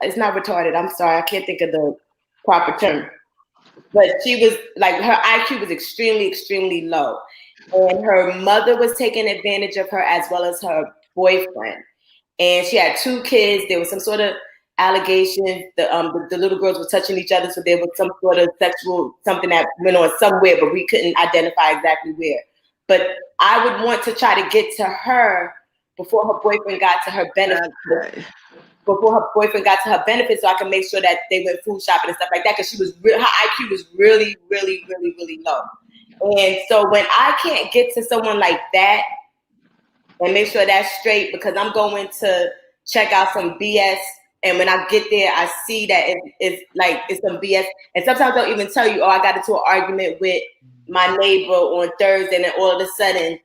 it's not retarded, I'm sorry, I can't think of the proper term. But she was like, her IQ was extremely, extremely low. And her mother was taking advantage of her as well as her boyfriend. And she had 2 kids. There was some sort of allegation. The little girls were touching each other. So there was some sort of sexual something that went on somewhere, but we couldn't identify exactly where. But I would want to try to get to her before her boyfriend got to her benefit. Okay. before her boyfriend got to her benefits, so I can make sure that they went food shopping and stuff like that, because her IQ was really, really, really, really low. And so when I can't get to someone like that and make sure that's straight, because I'm going to check out some BS, and when I get there, I see that it's some BS. And sometimes they'll even tell you, oh, I got into an argument with my neighbor on Thursday, and then all of a sudden,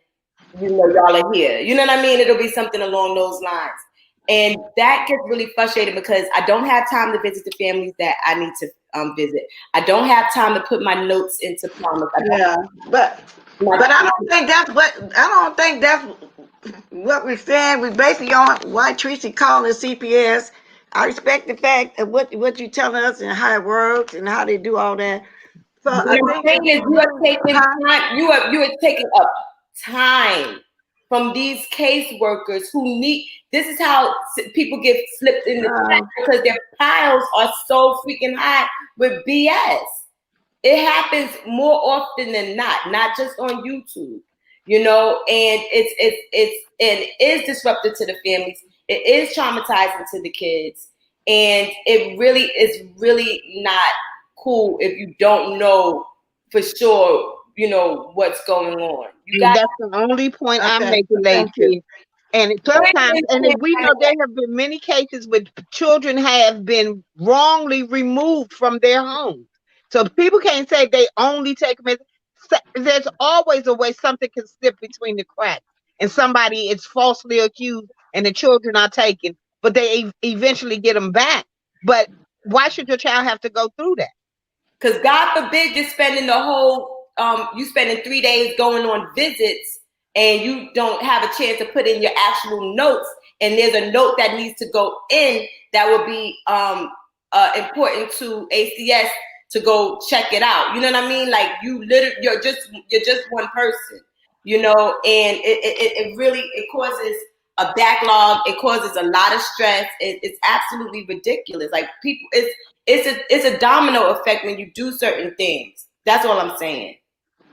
y'all are here. You know what I mean? It'll be something along those lines. And that gets really frustrating because I don't have time to visit the families that I need to visit. I don't have time to put my notes into promise. Yeah, but I don't think that's what we're saying. We basically on why Tracy calling the CPS. I respect the fact of what you're telling us and how it works and how they do all that. So I The think thing is, you are taking time. You are taking up time from these caseworkers who need. This is how people get slipped in the cracks, because their piles are so freaking high with BS. It happens more often than not just on YouTube, and it is disruptive to the families. It is traumatizing to the kids, and it really is really not cool if you don't know for sure, what's going on. That's the only point I'm making, lady. And sometimes, and we know there have been many cases where children have been wrongly removed from their homes. So people can't say they only take them. There's always a way something can slip between the cracks, and somebody is falsely accused, and the children are taken, but they eventually get them back. But why should your child have to go through that? Because God forbid you're spending you spending 3 days going on visits, and you don't have a chance to put in your actual notes, and there's a note that needs to go in that would be important to ACS to go check it out. You know what I mean? Like you're just one person, and it really causes a backlog. It causes a lot of stress. It's absolutely ridiculous. Like people, it's a domino effect when you do certain things. That's all I'm saying.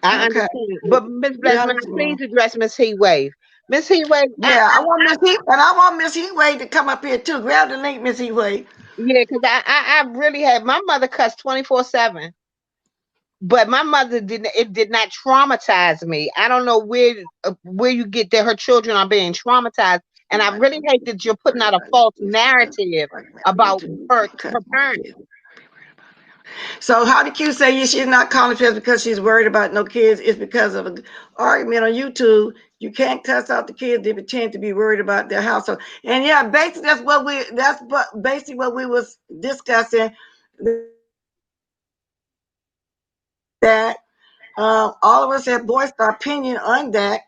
I understand, but Ms. Blessman, please address Ms. Heatwave. Ms. Heatwave, I want Miss Heatwave to come up here too. Grab the link, Miss Heatwave. Yeah, because I really had my mother cussed 24/7, but my mother did not traumatize me. I don't know where you get that her children are being traumatized, and I really hate that you're putting out a false narrative about her parents. So how the Q say she's not calling us because she's worried about no kids? It's because of an argument on YouTube. You can't cuss out the kids. They pretend to be worried about their household. And yeah, basically that's basically what we was discussing. That all of us have voiced our opinion on that,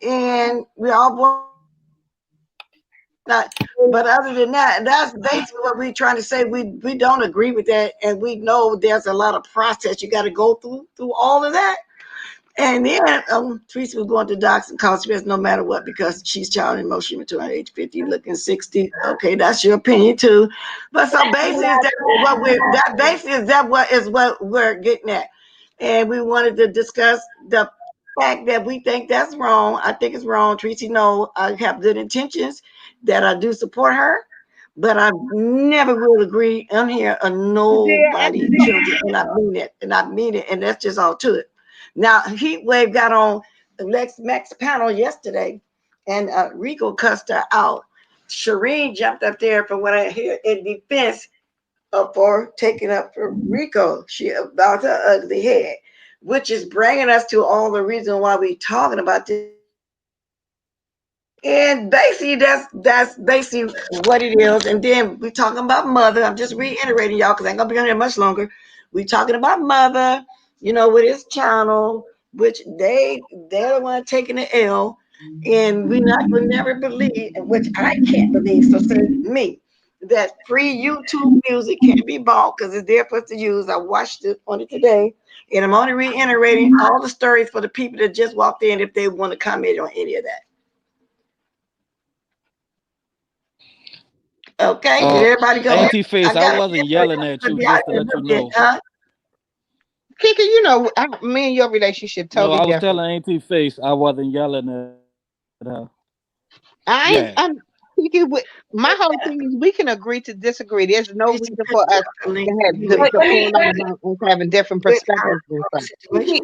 and we all not. But other than that, that's basically what we're trying to say. We don't agree with that, and we know there's a lot of process you got to go through all of that. And then Teresa was going to docs and consequences no matter what, because she's child and emotional to her age 50, looking 60. Okay, that's your opinion too. But so basically is what we're getting at. And we wanted to discuss the fact that we think that's wrong. I think it's wrong. Tracy, no, I have good intentions, that I do support her, but I never will agree on here on nobody children, and I mean it, and that's just all to it. Now, Heatwave got on Lex Max panel yesterday, and Rico cussed her out. Shireen jumped up there for what I hear in defense for taking up for Rico. She about her ugly head, which is bringing us to all the reason why we talking about this. And basically, that's basically what it is. And then we talking about mother. I'm just reiterating y'all because I ain't gonna be on here much longer. We talking about mother, with his channel, which they're the one taking the L, and we will never believe, which I can't believe. So say me, that free YouTube music can't be bought because it's there for us to use. I watched it on it today, and I'm only reiterating all the stories for the people that just walked in if they want to comment on any of that. Okay, did everybody go? Auntie Face, I wasn't yelling at you, just to let you know. Kika, me and your relationship totally No, I was different. telling Auntie Face I wasn't yelling at her. Kika, My whole thing is we can agree to disagree. There's no Tracy reason for couldn't us drop the link to for have you to, and But to let me, pull let out me on having different with our perspectives and stuff. situation.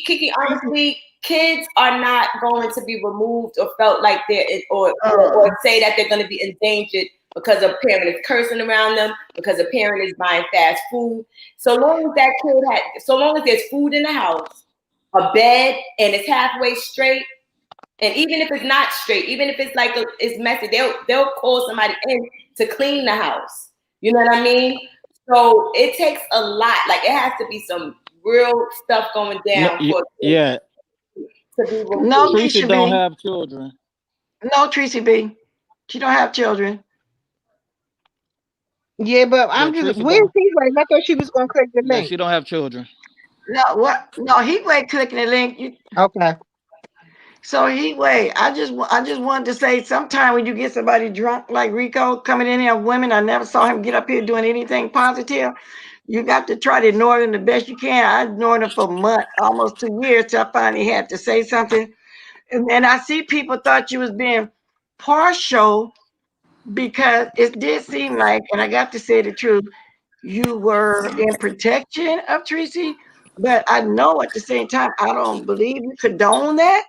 Kiki, honestly, kids are not going to be removed or felt like they're or say that they're going to be endangered because a parent is cursing around them, because a parent is buying fast food. So long as that kid so long as there's food in the house, a bed, and it's halfway straight, and even if it's not straight, even if it's like it's messy, they'll call somebody in to clean the house. You know what I mean? So it takes a lot. Like it has to be some real stuff going No, down for kids yeah. to be No, removed. Tracy Keisha don't B. have children. No, Tracy B. She don't have children. Yeah, but Yeah, I'm just Tracy where's don't. Heatwave? I thought she was gonna click the Yeah, link. she don't have children. No, what? No, he wait clicking the link. Okay. So he wait. I just wanted to say, sometime when you get somebody drunk like Rico coming in here, women, I never saw him get up here doing anything positive. You got to try to ignore them the best you can. I ignored them for months, almost 2 years, till I finally had to say something. And I see people thought you was being partial because it did seem like, and I got to say the truth, you were in protection of Tracy, but I know at the same time, I don't believe you condone that.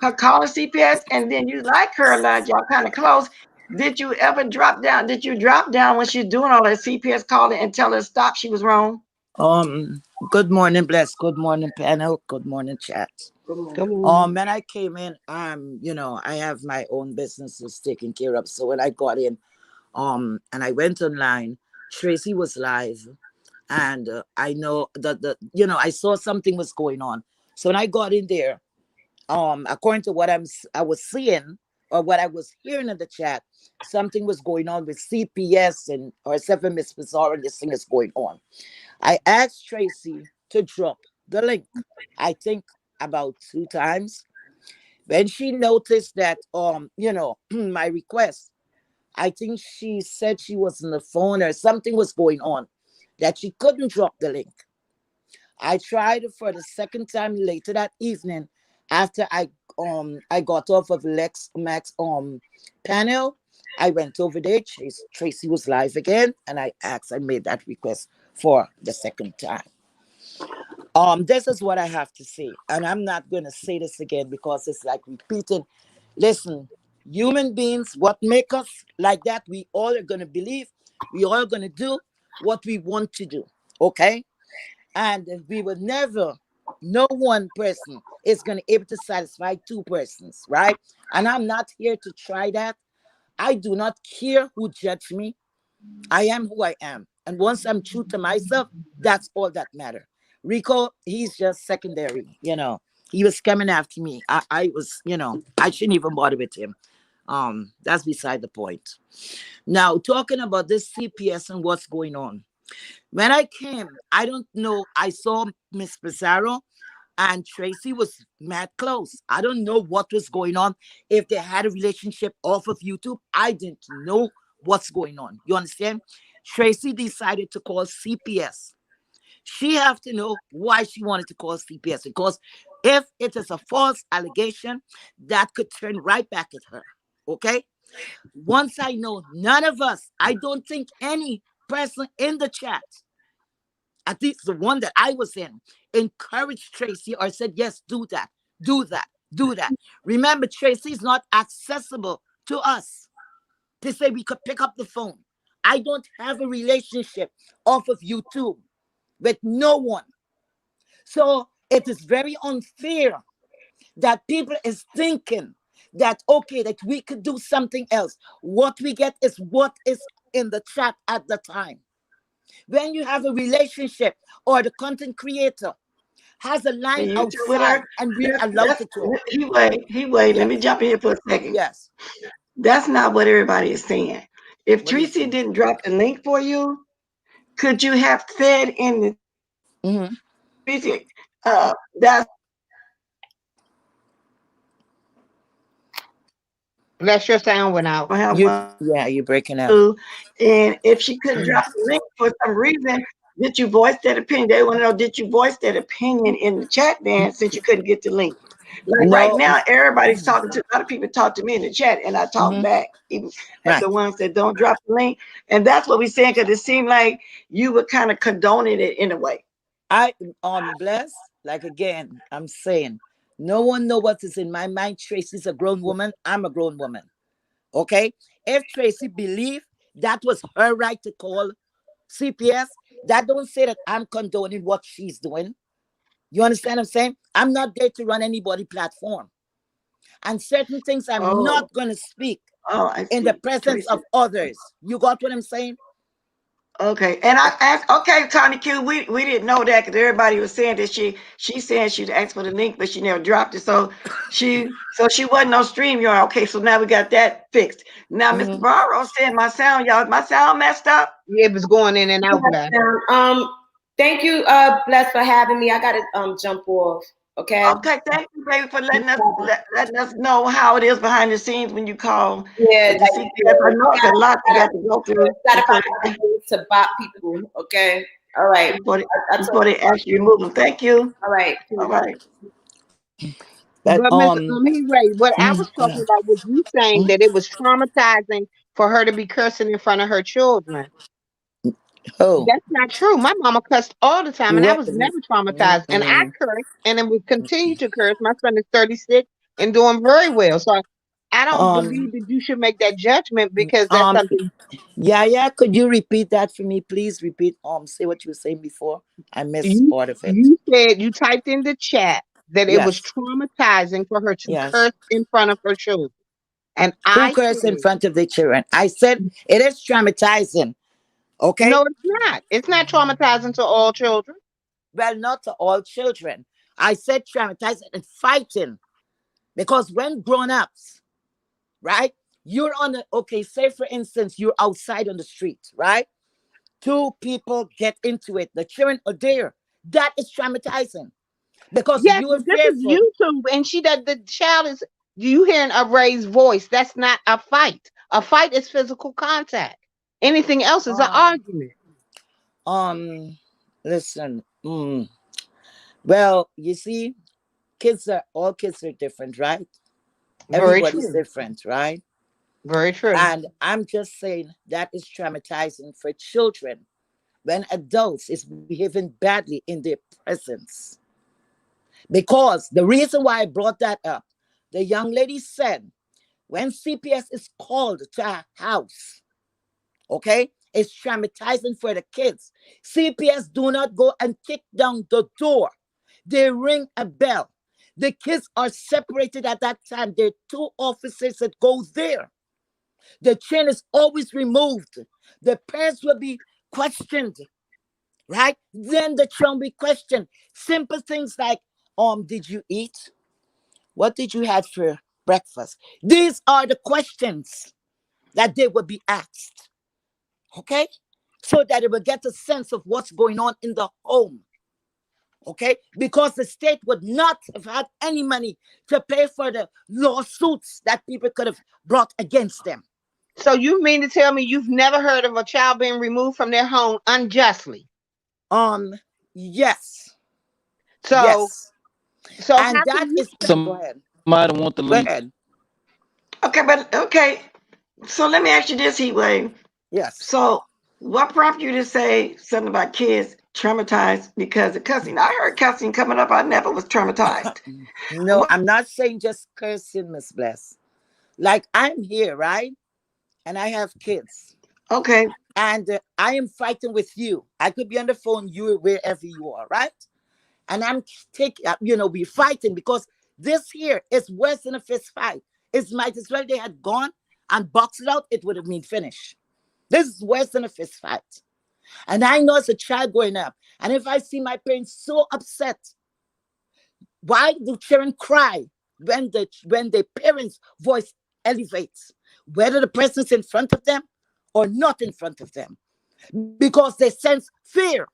Her calling CPS, and then you like her a lot, y'all kind of close. Did you ever drop down? Did you drop down when she's doing all that CPS calling and tell her stop? She was wrong. Good morning, Bless. Good morning, panel. Good morning, chat. Good Good morning. morning. When I came in, I have my own businesses taken care of. So when I got in, and I went online, Tracy was live, and I know that I saw something was going on. So when I got in there, according to what I was seeing or what I was hearing in the chat, something was going on with CPS and or seven Miss Bizarre, and this thing is going on. I asked Tracy to drop the link, I think about 2 times. When she noticed that, my request, I think she said she was on the phone or something was going on, that she couldn't drop the link. I tried for the second time later that evening after I got off of Lex Max panel. I went over there. Tracy was live again, and I made that request for the second time. This is what I have to say, and I'm not going to say this again because it's like repeating. Listen, human beings, what make us like that? We all are going to believe. We all going to do what we want to do. Okay, and we will never. No one person is going to able to satisfy two persons, right? And I'm not here to try that. I do not care who judge me. I am who I am. And once I'm true to myself, that's all that matter. Rico, he's just secondary. He was coming after me. I was, I shouldn't even bother with him. That's beside the point. Now, talking about this CPS and what's going on. When I came, I don't know, I saw Miss Pizarro and Tracy was mad close. I don't know what was going on. If they had a relationship off of YouTube, I didn't know what's going on. You understand? Tracy decided to call CPS. She have to know why she wanted to call CPS, because if it is a false allegation, that could turn right back at her. Okay? Once I know, none of us, I don't think any person in the chat, at least the one that I was in, encouraged Tracy or said, yes, do that, do that, do that. Remember, Tracy is not accessible to us to say we could pick up the phone. I don't have a relationship off of YouTube with no one. So it is very unfair that people is thinking that, okay, that we could do something else. What we get is what is in the chat at the time. When you have a relationship or the content creator has a line And you two with outside her. and we're allowed to talk. He wait. Let me Yes. jump in here for a second. Yes. That's not what everybody is saying. If What do you Tracy think? didn't drop the link for you, could you have said in the Mm-hmm. Tracy, that's Bless your sound went out. have one You're breaking up. too. And if she couldn't drop the link for some reason, did you voice that opinion? They want to know, did you voice that opinion in the chat then since you couldn't get the link? Like No. right now, everybody's talking to other people talk to me in the chat, and I talk back, even at the ones that don't drop the link. And that's what we're saying, because it seemed like you were kind of condoning it in a way. I bless, like again, I'm saying, no one know what is in my mind. Tracy's a grown woman. I'm a grown woman. Okay? If Tracy believed that was her right to call CPS, that don't say that I'm condoning what she's doing. You understand what I'm saying? I'm not there to run anybody platform. And certain things I'm not going to speak in the presence of others. You got what I'm saying? Okay, and I asked. Okay, Tony Q, we didn't know that, because everybody was saying that she said she'd asked for the link, but she never dropped it. So she wasn't on StreamYard. Okay, so now we got that fixed. Now, Mr. Barrow said my sound messed up. It was going in and out. Thank you, Bless, for having me. I gotta jump off. Okay. Okay, thank you, baby, for letting us know how it is behind the scenes when you call. Yeah, I know it's a lot you got to go through to bot people. Okay. All right. Before they ask you to move them. Thank you. All right. All right. But Ray, what I was talking about was you saying that it was traumatizing for her to be cursing in front of her children. Oh, that's not true. My mama cussed all the time, and I was never traumatized. And I cursed, and then would continue to curse. My son is 36 and doing very well. So I don't believe that you should make that judgment, because that's something. Yeah. Could you repeat that for me, please? Repeat. Say what you were saying before. I missed part of it. You said, you typed in the chat that it was traumatizing for her to curse in front of her children. And Who curse in front of the children? I said it is traumatizing. Okay. No, it's not. It's not traumatizing to all children. Well, not to all children. I said traumatizing and fighting. Because when grown-ups, right, you're on say for instance, you're outside on the street, right? Two people get into it. The children are there. That is traumatizing. Because yes, you were this is YouTube, and the child is, you hearing a raised voice. That's not a fight. A fight is physical contact. Anything else is an argument. Listen. Well, you see, all kids are different, right? Everybody's different, right? Very true. And I'm just saying that is traumatizing for children when adults is behaving badly in their presence. Because the reason why I brought that up, the young lady said, when CPS is called to a house, okay, it's traumatizing for the kids. CPS do not go and kick down the door. They ring a bell. The kids are separated at that time. There are two officers that go there. The chain is always removed. The parents will be questioned, right? Then the child will be questioned. Simple things like, did you eat? What did you have for breakfast? These are the questions that they will be asked, okay? So that they will get a sense of what's going on in the home, okay? Because the state would not have had any money to pay for the lawsuits that people could have brought against them. So you mean to tell me you've never heard of a child being removed from their home unjustly? Yes. So, yes. So and that is somebody want the link. Go ahead. Okay. So let me ask you this, Heatwave. Yes. So what prompted you to say something about kids traumatized because of cussing? I heard cussing coming up. I never was traumatized. No, I'm not saying just cursing, Miss Bless. Like, I'm here, right? And I have kids. Okay. And I am fighting with you. I could be on the phone, you wherever you are, right? And I'm taking, we're fighting because this here is worse than a fist fight. It's might as well they had gone and boxed it out, it would have been finished. This is worse than a fist fight. And I know as a child growing up, and if I see my parents so upset, why do children cry when the parents' voice elevates, whether the person's in front of them or not in front of them? Because they sense fear.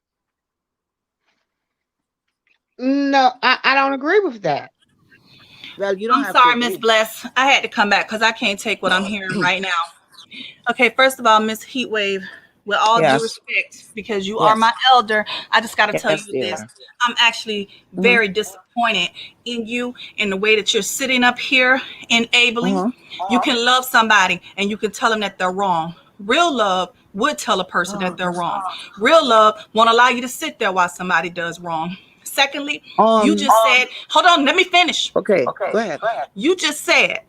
No, I don't agree with that. Well, you don't I'm have sorry, to Miss Bless. I had to come back because I can't take what I'm hearing right now. Okay, first of all, Miss Heatwave, with all due Yes. respect, because you are Yes. my elder, I just got to tell Yes, you dear. this. I'm actually very disappointed in you, in the way that you're sitting up here enabling. You can love somebody and you can tell them that they're wrong. Real love would tell a person that they're wrong. Real love won't allow you to sit there while somebody does wrong. Secondly, you just said, hold on, let me finish. Okay, go ahead. You just said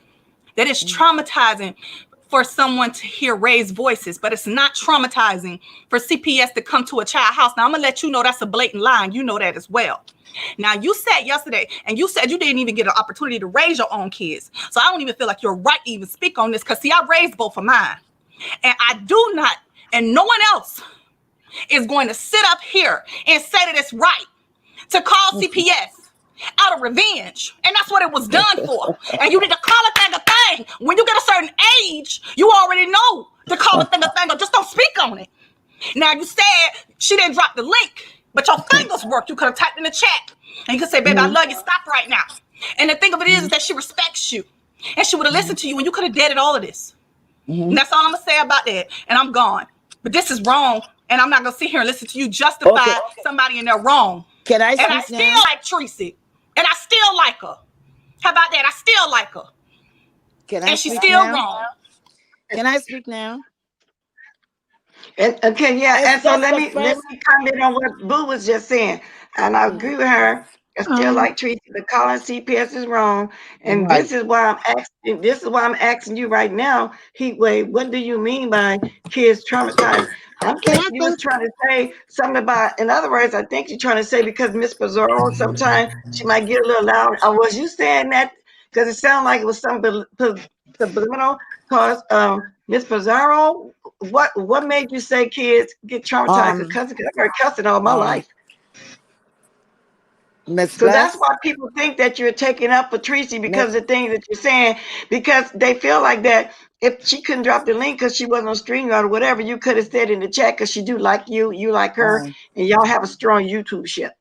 that it's traumatizing for someone to hear raised voices, but it's not traumatizing for CPS to come to a child house. Now, I'm going to let you know that's a blatant lie, and you know that as well. Now, you said yesterday, and you said you didn't even get an opportunity to raise your own kids. So I don't even feel like you're right to even speak on this, because, see, I raised both of mine. And I do not, and no one else is going to sit up here and say that it's right to call CPS out of revenge. And that's what it was done for. And you need to call a thing a thing. When you get a certain age, you already know to call a thing a thing, or just don't speak on it. Now, you said she didn't drop the link, but your fingers worked. You could have typed in the chat and you could say, baby, I love you, stop right now. And the thing of it is that she respects you, and she would have listened to you, and you could have deaded all of this. And that's all I'm going to say about that. And I'm gone. But this is wrong. And I'm not going to sit here and listen to you justify somebody in their wrong. Can I speak And I still now? like Tracy. And I still like her. How about that? I still like her. Can I And she's speak still now? wrong. Can I speak now? And okay, yeah. It's And so just let the me first. comment on what Boo was just saying. And I agree with her. I still like Tracy, but calling CPS is wrong. And Right. this is why I'm asking. This is why I'm asking you right now, Heatwave. What do you mean by kids traumatized? I'm thinking you was trying to say something about. In other words, I think you're trying to say because Miss Pizarro sometimes she might get a little loud. Or was you saying that because it sounded like it was some subliminal? Because Miss Pizarro, what made you say kids get traumatized? Because I've heard cussing all my life. Miss So that's Bless? why people think that you're taking up for Tracy, because the things that you're saying, because they feel like that if she couldn't drop the link because she wasn't on StreamYard or whatever, you could have said in the chat because she do like you, you like her, and y'all have a strong YouTube ship.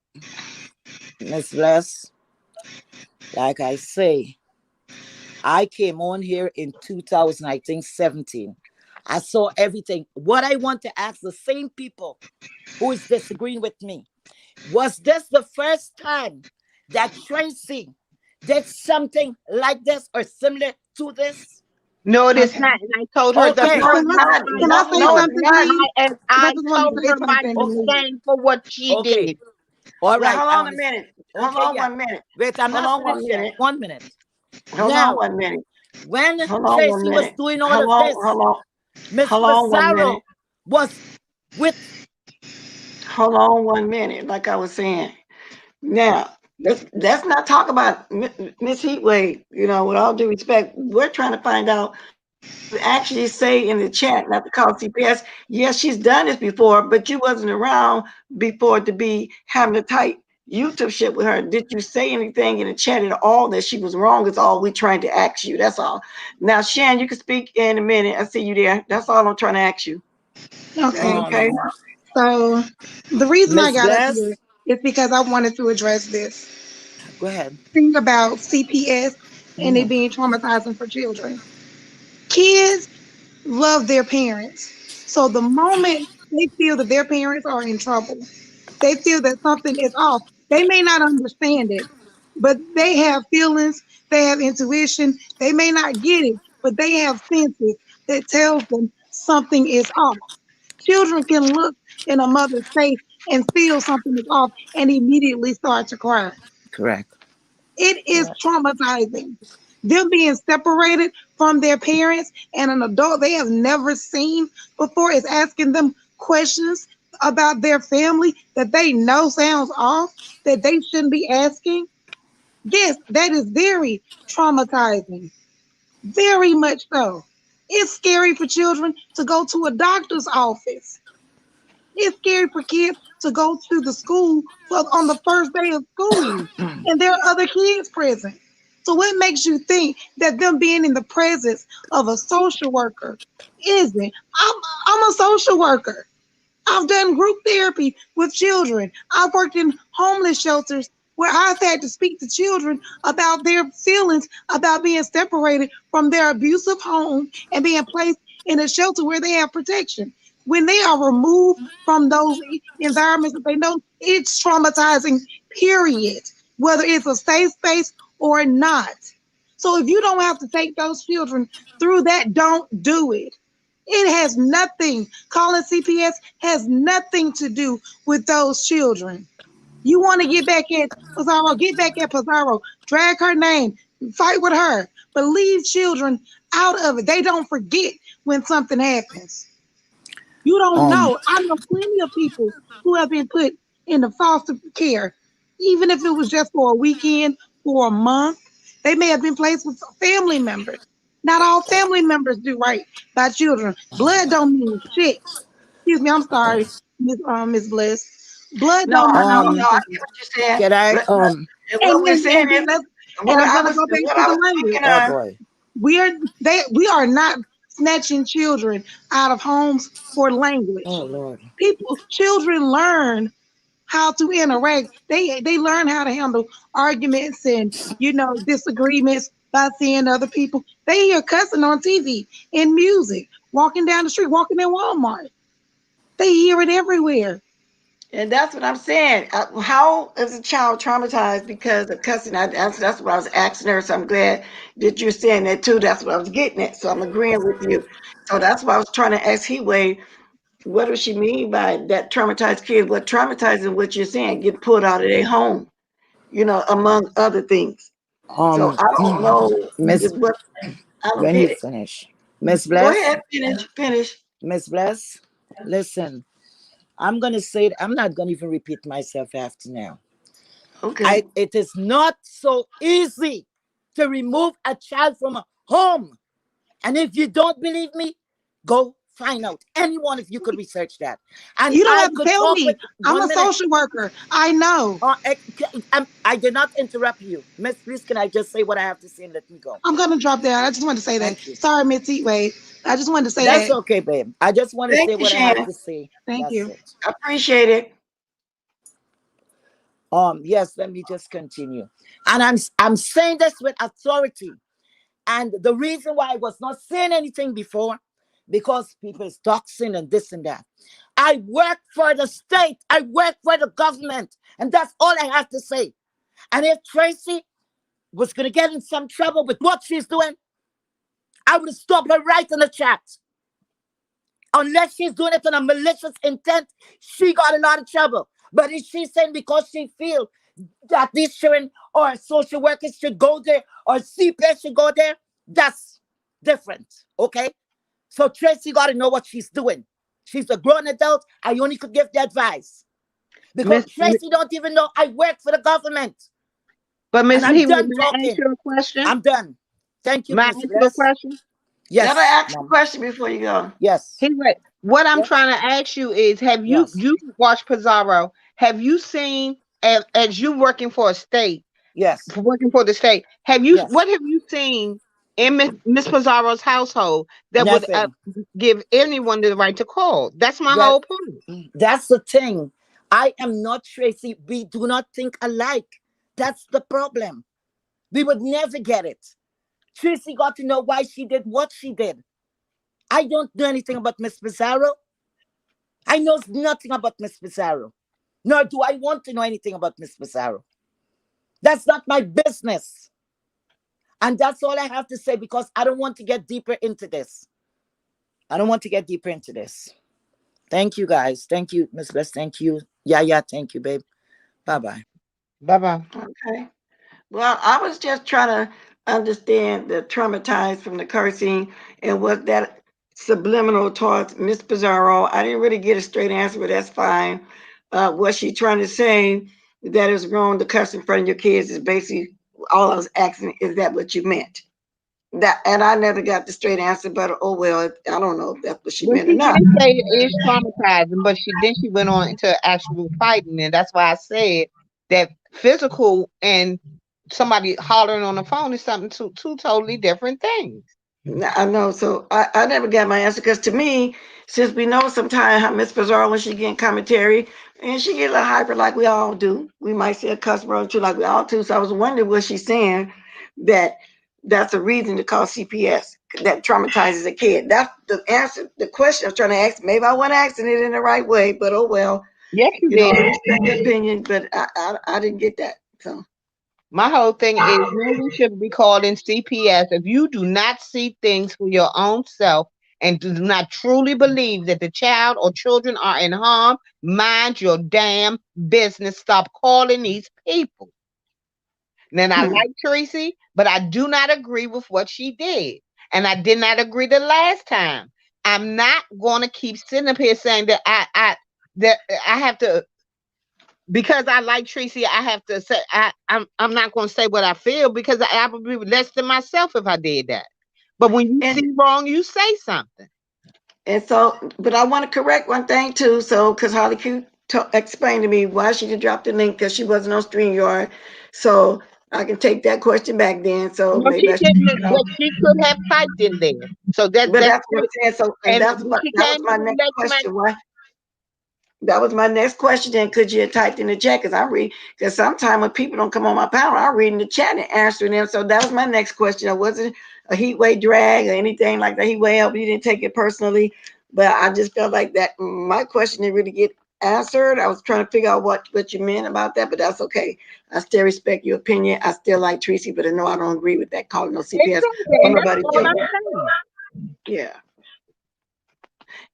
Miss Bless, like I say, I came on here in 2017. I saw everything. What I want to ask the same people who is disagreeing with me, was this the first time that Tracy did something like this or similar to this? No, it is not. And I told her the Okay. No, first it's time not. I No, no, it's not. I told her not to stand for what she did. All Well, right. hold on a minute. Hold on yeah. 1 minute. Wait, I'm Hold not on 1 finished yet. minute. 1 minute. Hold Now, on 1 minute. when Hold on 1 Tracy was minute. doing all Hold of on, this, hold on. Miss Hold on 1 Pizarro minute. was with. Hold on 1 minute, like I was saying. Now, let's not talk about Miss Heatwave. You know, with all due respect, we're trying to find out. Actually, say in the chat, not to call CPS. Yes, she's done this before, but you wasn't around before to be having a tight YouTube shit with her. Did you say anything in the chat at all that she was wrong? Is all we're trying to ask you. That's all. Now, Shan, you can speak in a minute. I see you there. That's all I'm trying to ask you. Okay. So the reason I Miss got up Bless, here is because I wanted to address this go ahead. thing about CPS and it being traumatizing for children. Kids love their parents. So the moment they feel that their parents are in trouble, they feel that something is off. They may not understand it, but they have feelings, they have intuition. They may not get it, but they have senses that tells them something is off. Children can look in a mother's face and feel something is off and immediately start to cry. Correct. It is traumatizing. Them being separated from their parents and an adult they have never seen before is asking them questions about their family that they know sounds off, that they shouldn't be asking. Yes, that is very traumatizing. Very much so. It's scary for children to go to a doctor's office. It's scary for kids to go to the school on the first day of school and there are other kids present. So what makes you think that them being in the presence of a social worker isn't? I'm a social worker. I've done group therapy with children. I've worked in homeless shelters where I've had to speak to children about their feelings about being separated from their abusive home and being placed in a shelter where they have protection. when they are removed from those environments that they know, it's traumatizing, period, whether it's a safe space or not. So if you don't have to take those children through that, don't do it. It has nothing, calling CPS has nothing to do with those children. You want to get back at Pizarro, get back at Pizarro, drag her name, fight with her, but leave children out of it. They don't forget when something happens. You don't know. I know plenty of people who have been put into foster care, even if it was just for a weekend, for a month. They may have been placed with family members. Not all family members do right by children. Blood don't mean shit. Excuse me, I'm sorry, Miss Bliss. Blood No, don't mean no, I get what anything. you're saying. can I And what we're saying And is, then let's, and what I'm I gonna was, go back what to I the was language. speaking oh on. boy. We are not snatching children out of homes for language. Oh Lord. Children learn how to interact. They learn how to handle arguments and disagreements by seeing other people. They hear cussing on TV and music, walking down the street, walking in Walmart. They hear it everywhere. And that's what I'm saying. How is a child traumatized because of cussing? That's what I was asking her. So I'm glad that you're saying that too. That's what I was getting at. So I'm agreeing with you. So that's why I was trying to ask Heatwave, what does she mean by that traumatized kid? What traumatizing what you're saying? Get pulled out of their home, among other things. So I don't know Miss, what I don't when get you it. finish, Miss Go Bless, ahead, finish. Miss Bless, listen. I'm gonna say it. I'm not gonna even repeat myself after now. Okay. It is not so easy to remove a child from a home. And if you don't believe me, go find out. Any one of you could research that. And You don't I have to could tell talk me. with I'm a 1 minute. social worker. I know. I did not interrupt you. Miss, please, can I just say what I have to say and let me go? I'm gonna drop down. I just wanted to say that. Thank you. Sorry, Miss Heatwave. I just wanted to say That's that. okay, babe. I just want to Thank say you, what I have Shannon. to say. Thank That's you. it. I appreciate it. Yes, let me just continue. And I'm saying this with authority. And the reason why I was not saying anything before, because people is doxing and this and that. I work for the state. I work for the government. And that's all I have to say. And if Tracy was going to get in some trouble with what she's doing, I would stop her right in the chat. Unless she's doing it in a malicious intent, she got a lot of trouble. But if she's saying because she feels that these children or social workers should go there or CPS should go there, that's different. Okay? So Tracy got to know what she's doing. She's a grown adult. I only could give the advice. Because Miss, Tracy don't even know I work for the government. but And Miss I'm Hewitt, done may I ask talking. you a question? I'm done. Thank you, May I Miss ask you a Bless. question? Let her Yes, ask a Mom. question before you go. Yes. Hewitt, what I'm Yes. trying to ask you is, have you Yes. watched Pizarro? Have you seen, as you working for a state, Yes. working for the state, Yes. what have you seen in Miss Pizarro's household that would Nothing. give anyone the right to call? That's my That whole point. that's the thing. I am not Tracy. We do not think alike. That's the problem. We would never get it. Tracy got to know why she did what she did. I don't know anything about Miss Pizarro. I know nothing about Miss Pizarro. Nor do I want to know anything about Miss Pizarro. That's not my business. And that's all I have to say because I don't want to get deeper into this. I don't want to get deeper into this. Thank you, guys. Thank you, Miss Bless. Thank you. Yeah. Thank you, babe. Bye-bye. Bye-bye. Okay. Well, I was just trying to understand the traumatized from the cursing and what that subliminal towards Miss Pizarro. I didn't really get a straight answer, but that's fine. Was she trying to say that it's wrong to cuss in front of your kids is basically all I was asking, is that what you meant? That, and I never got the straight answer, but oh well, I don't know if that's what she Well, meant or she not. did say it is traumatizing, but she went on into actual fighting, and that's why I said that physical and somebody hollering on the phone is something two totally different things. I know. So I never got my answer because to me, since we know sometimes how Miss Pizarro when she getting commentary and she get a little hyper like we all do. We might say a cuss word too like we all do. So I was wondering what she's saying that that's a reason to call CPS. that traumatizes a kid. That's the answer, the question I'm trying to ask. Maybe I wasn't asking it in the right way, but oh well. Yes, you You know, did. I respect your opinion, but I didn't get that. So My whole thing is we should be calling CPS if you do not see things for your own self and do not truly believe that the child or children are in harm. Mind your damn business. Stop calling these people. Then I like Tracy, but I do not agree with what she did. And I did not agree the last time. I'm not going to keep sitting up here saying that I have to, because I like Tracy, I have to say I'm not going to say what I feel, because I would be less than myself if I did that. But when you see wrong, you say something. And so, but I want to correct one thing too. So, because Harley Q explained to me why she did drop the link, because she wasn't on StreamYard. So I can take that question back then. So No, maybe she I should, didn't. But she could have typed in there. So but that's that's what I'm saying. So, and and that's when what she that was came my in and next let my question. Why? That was my next question. Then could you have typed in the chat? Because I read, because sometimes when people don't come on my panel, I read in the chat and answering them. So that was my next question. I wasn't a heat wave drag or anything like that. Heat wave help. You didn't take it personally, but I just felt like that my question didn't really get answered. I was trying to figure out what you meant about that, but that's okay. I still respect your opinion. I still like Tracy, but I know I don't agree with that calling no CPS. Don't and that's nobody all tell I'm me. saying. Yeah.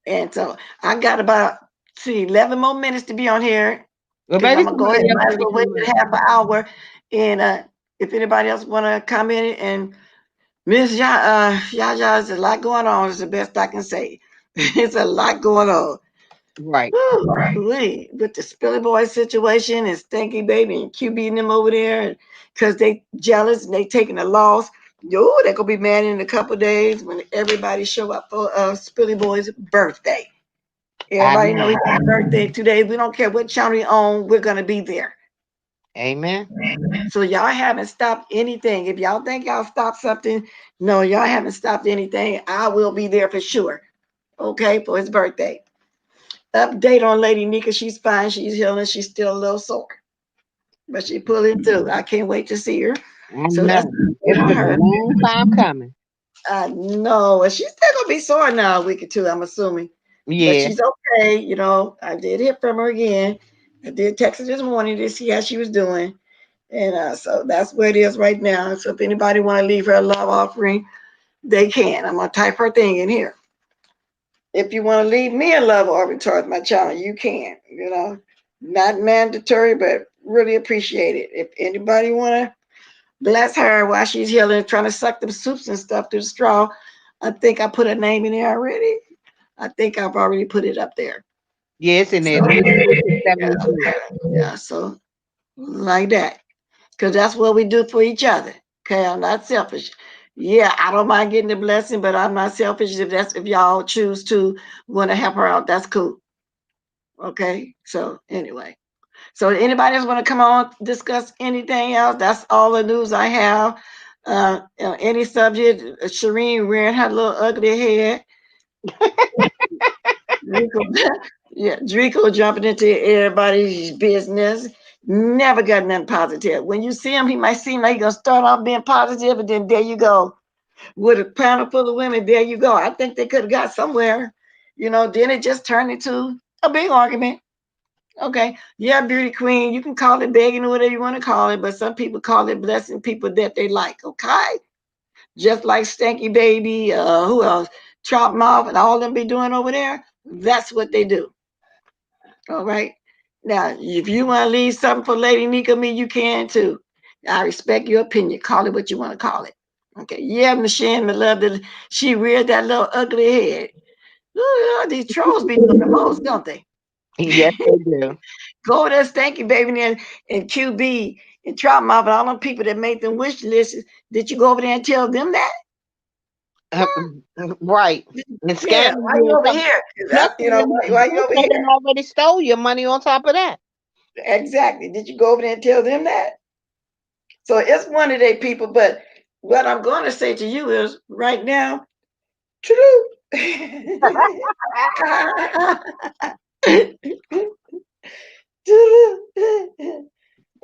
And so I got about 11 more minutes to be on here, Well, because I'm maybe gonna go ahead somebody and else might as want to well wait come a in. half an hour. And if anybody else want to comment, and Miss Yaya, there's a lot going on. Is the best I can say. It's a lot going on. Right. Woo, with the Spilly Boy situation and Stinky Baby and QB and them over there, because they jealous and they taking a loss. Yo, they're gonna be mad in a couple days when everybody show up for Spilly Boy's birthday. I Everybody know know. his birthday 2 days. We don't care what channel you own, we're gonna be there. Amen. So y'all haven't stopped anything. If y'all think y'all stopped something, no, y'all haven't stopped anything. I will be there for sure. Okay, for his birthday. Update on Lady Nika. She's fine. She's healing. She's still a little sore, but she pulling through. I can't wait to see her. I So that's know. It's on been a her. long time coming. I know. And she's still gonna be sore now a week or two, I'm assuming. But Yeah. she's okay. You know, I did hear from her again. I did text her this morning to see how she was doing. And so that's where it is right now. So if anybody want to leave her a love offering, they can. I'm going to type her thing in here. If you want to leave me a love offering towards my channel, you can. You know, not mandatory, but really appreciate it. If anybody want to bless her while she's healing, trying to suck them soups and stuff through the straw, I think I put her name in there already. I think I've already put it up there. Yes, in there. So, 373. yeah, so like that. Because that's what we do for each other. Okay, I'm not selfish. Yeah, I don't mind getting the blessing, but I'm not selfish. If y'all choose to want to help her out, that's cool. Okay, so anyway, so anybody else want to come on discuss anything else? That's all the news I have. Any subject? Shireen rearing her little ugly head. Yeah, Draco jumping into everybody's business. Never got nothing positive. When you see him, he might seem like he's gonna start off being positive, and then there you go. With a panel full of women, there you go. I think they could have got somewhere. You know, then it just turned into a big argument. Okay. Yeah, beauty queen. You can call it begging or whatever you want to call it, but some people call it blessing people that they like. Okay. Just like Stanky Baby, who else? Chop Mouth and all them be doing over there. That's what they do. All right. Now, if you want to leave something for Lady Nika, me, you can too. I respect your opinion. Call it what you want to call it. Okay. Yeah, Michelle, my love, that she reared that little ugly head. Ooh, these trolls be doing the most, don't they? Yes, they do. Go over there, Stanky Baby, and QB and Trout Mouth and all them people that made them wish lists. Did you go over there and tell them that? Uh, right. And Yeah. scamming Why you you and over stuff. here? Plus, You know, why you over they here? already stole your money on top of that. Exactly. Did you go over there and tell them that? So it's one of their people, but what I'm going to say to you is right now, true.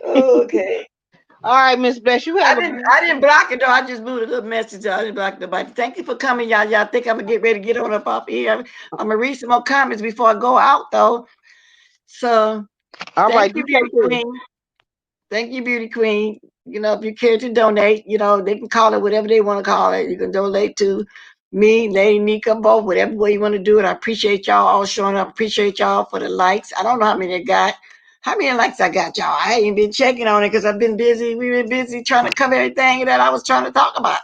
Okay. All right, Miss Bless, you have I didn't block it though. I just moved a little message. I didn't block nobody. Thank you for coming, y'all. Y'all think I'm gonna get ready to get on up off here? I'm gonna read some more comments before I go out though. So all thank right. you, Do so Beauty too. Queen. Thank you, Beauty Queen. You know, if you care to donate, you know, they can call it whatever they want to call it. You can donate to me, Lady Nika, both, whatever way you want to do it. I appreciate y'all all showing up. Appreciate y'all for the likes. I don't know how many I got. How many likes I got, y'all? I ain't been checking on it because I've been busy. We've been busy trying to cover everything that I was trying to talk about.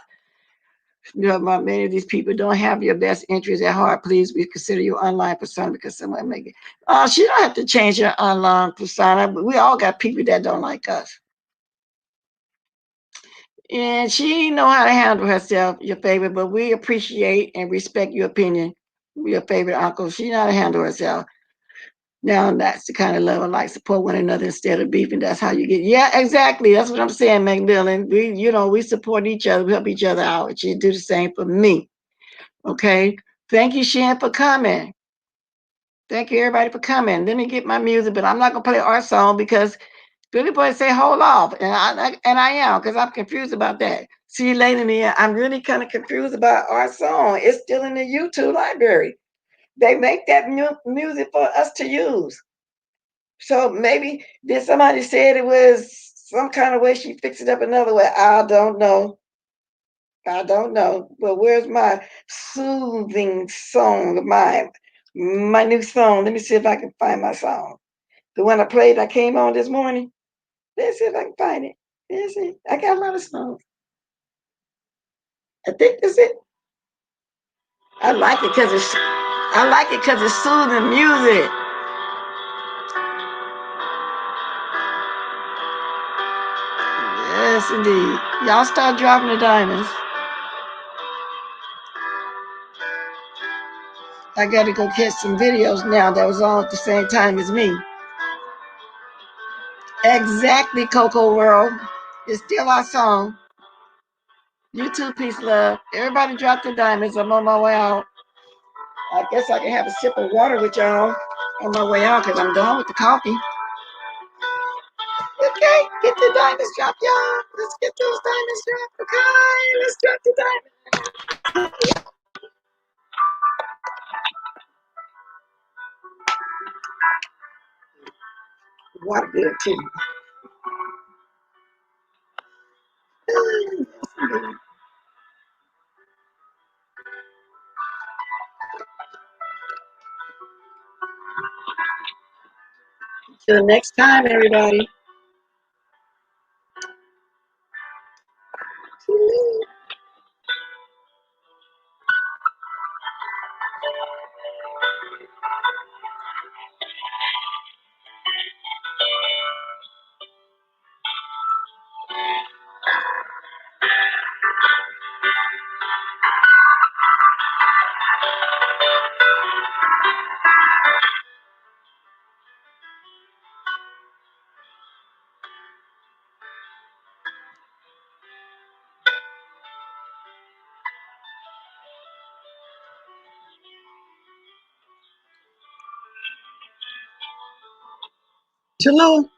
You know, many of these people don't have your best interests at heart. Please reconsider your online persona because someone make it. She don't have to change her online persona. We all got people that don't like us. And she know how to handle herself, your favorite, but we appreciate and respect your opinion. Your favorite uncle. She know how to handle herself. Now that's the kind of love I like, support one another instead of beefing. That's how you get. Yeah, exactly. That's what I'm saying, Macmillan. We support each other, we help each other out. She do the same for me. Okay. Thank you, Shan, for coming. Thank you, everybody, for coming. Let me get my music, but I'm not gonna play our song because Billy Boy say hold off, and I am because I'm confused about that. See you later, Mia. I'm really kind of confused about our song. It's still in the YouTube library. They make that music for us to use. So maybe did somebody said it was some kind of way she fixed it up another way. I don't know. I don't know. But where's my soothing song of mine? My new song. Let me see if I can find my song. The one I played, I came on this morning. Let's see if I can find it. Let's see. I got a lot of songs. I think that's it. I like it because it's soothing music. Yes, indeed. Y'all start dropping the diamonds. I got to go catch some videos now that was on at the same time as me. Exactly, Coco World. It's still our song. You too, peace, love. Everybody drop the diamonds. I'm on my way out. I guess I can have a sip of water with y'all on my way out because I'm done with the coffee. Okay, get the diamonds dropped, y'all. Let's get those diamonds dropped. Okay, let's drop the diamonds. Water good too. Till next time, everybody. Hello.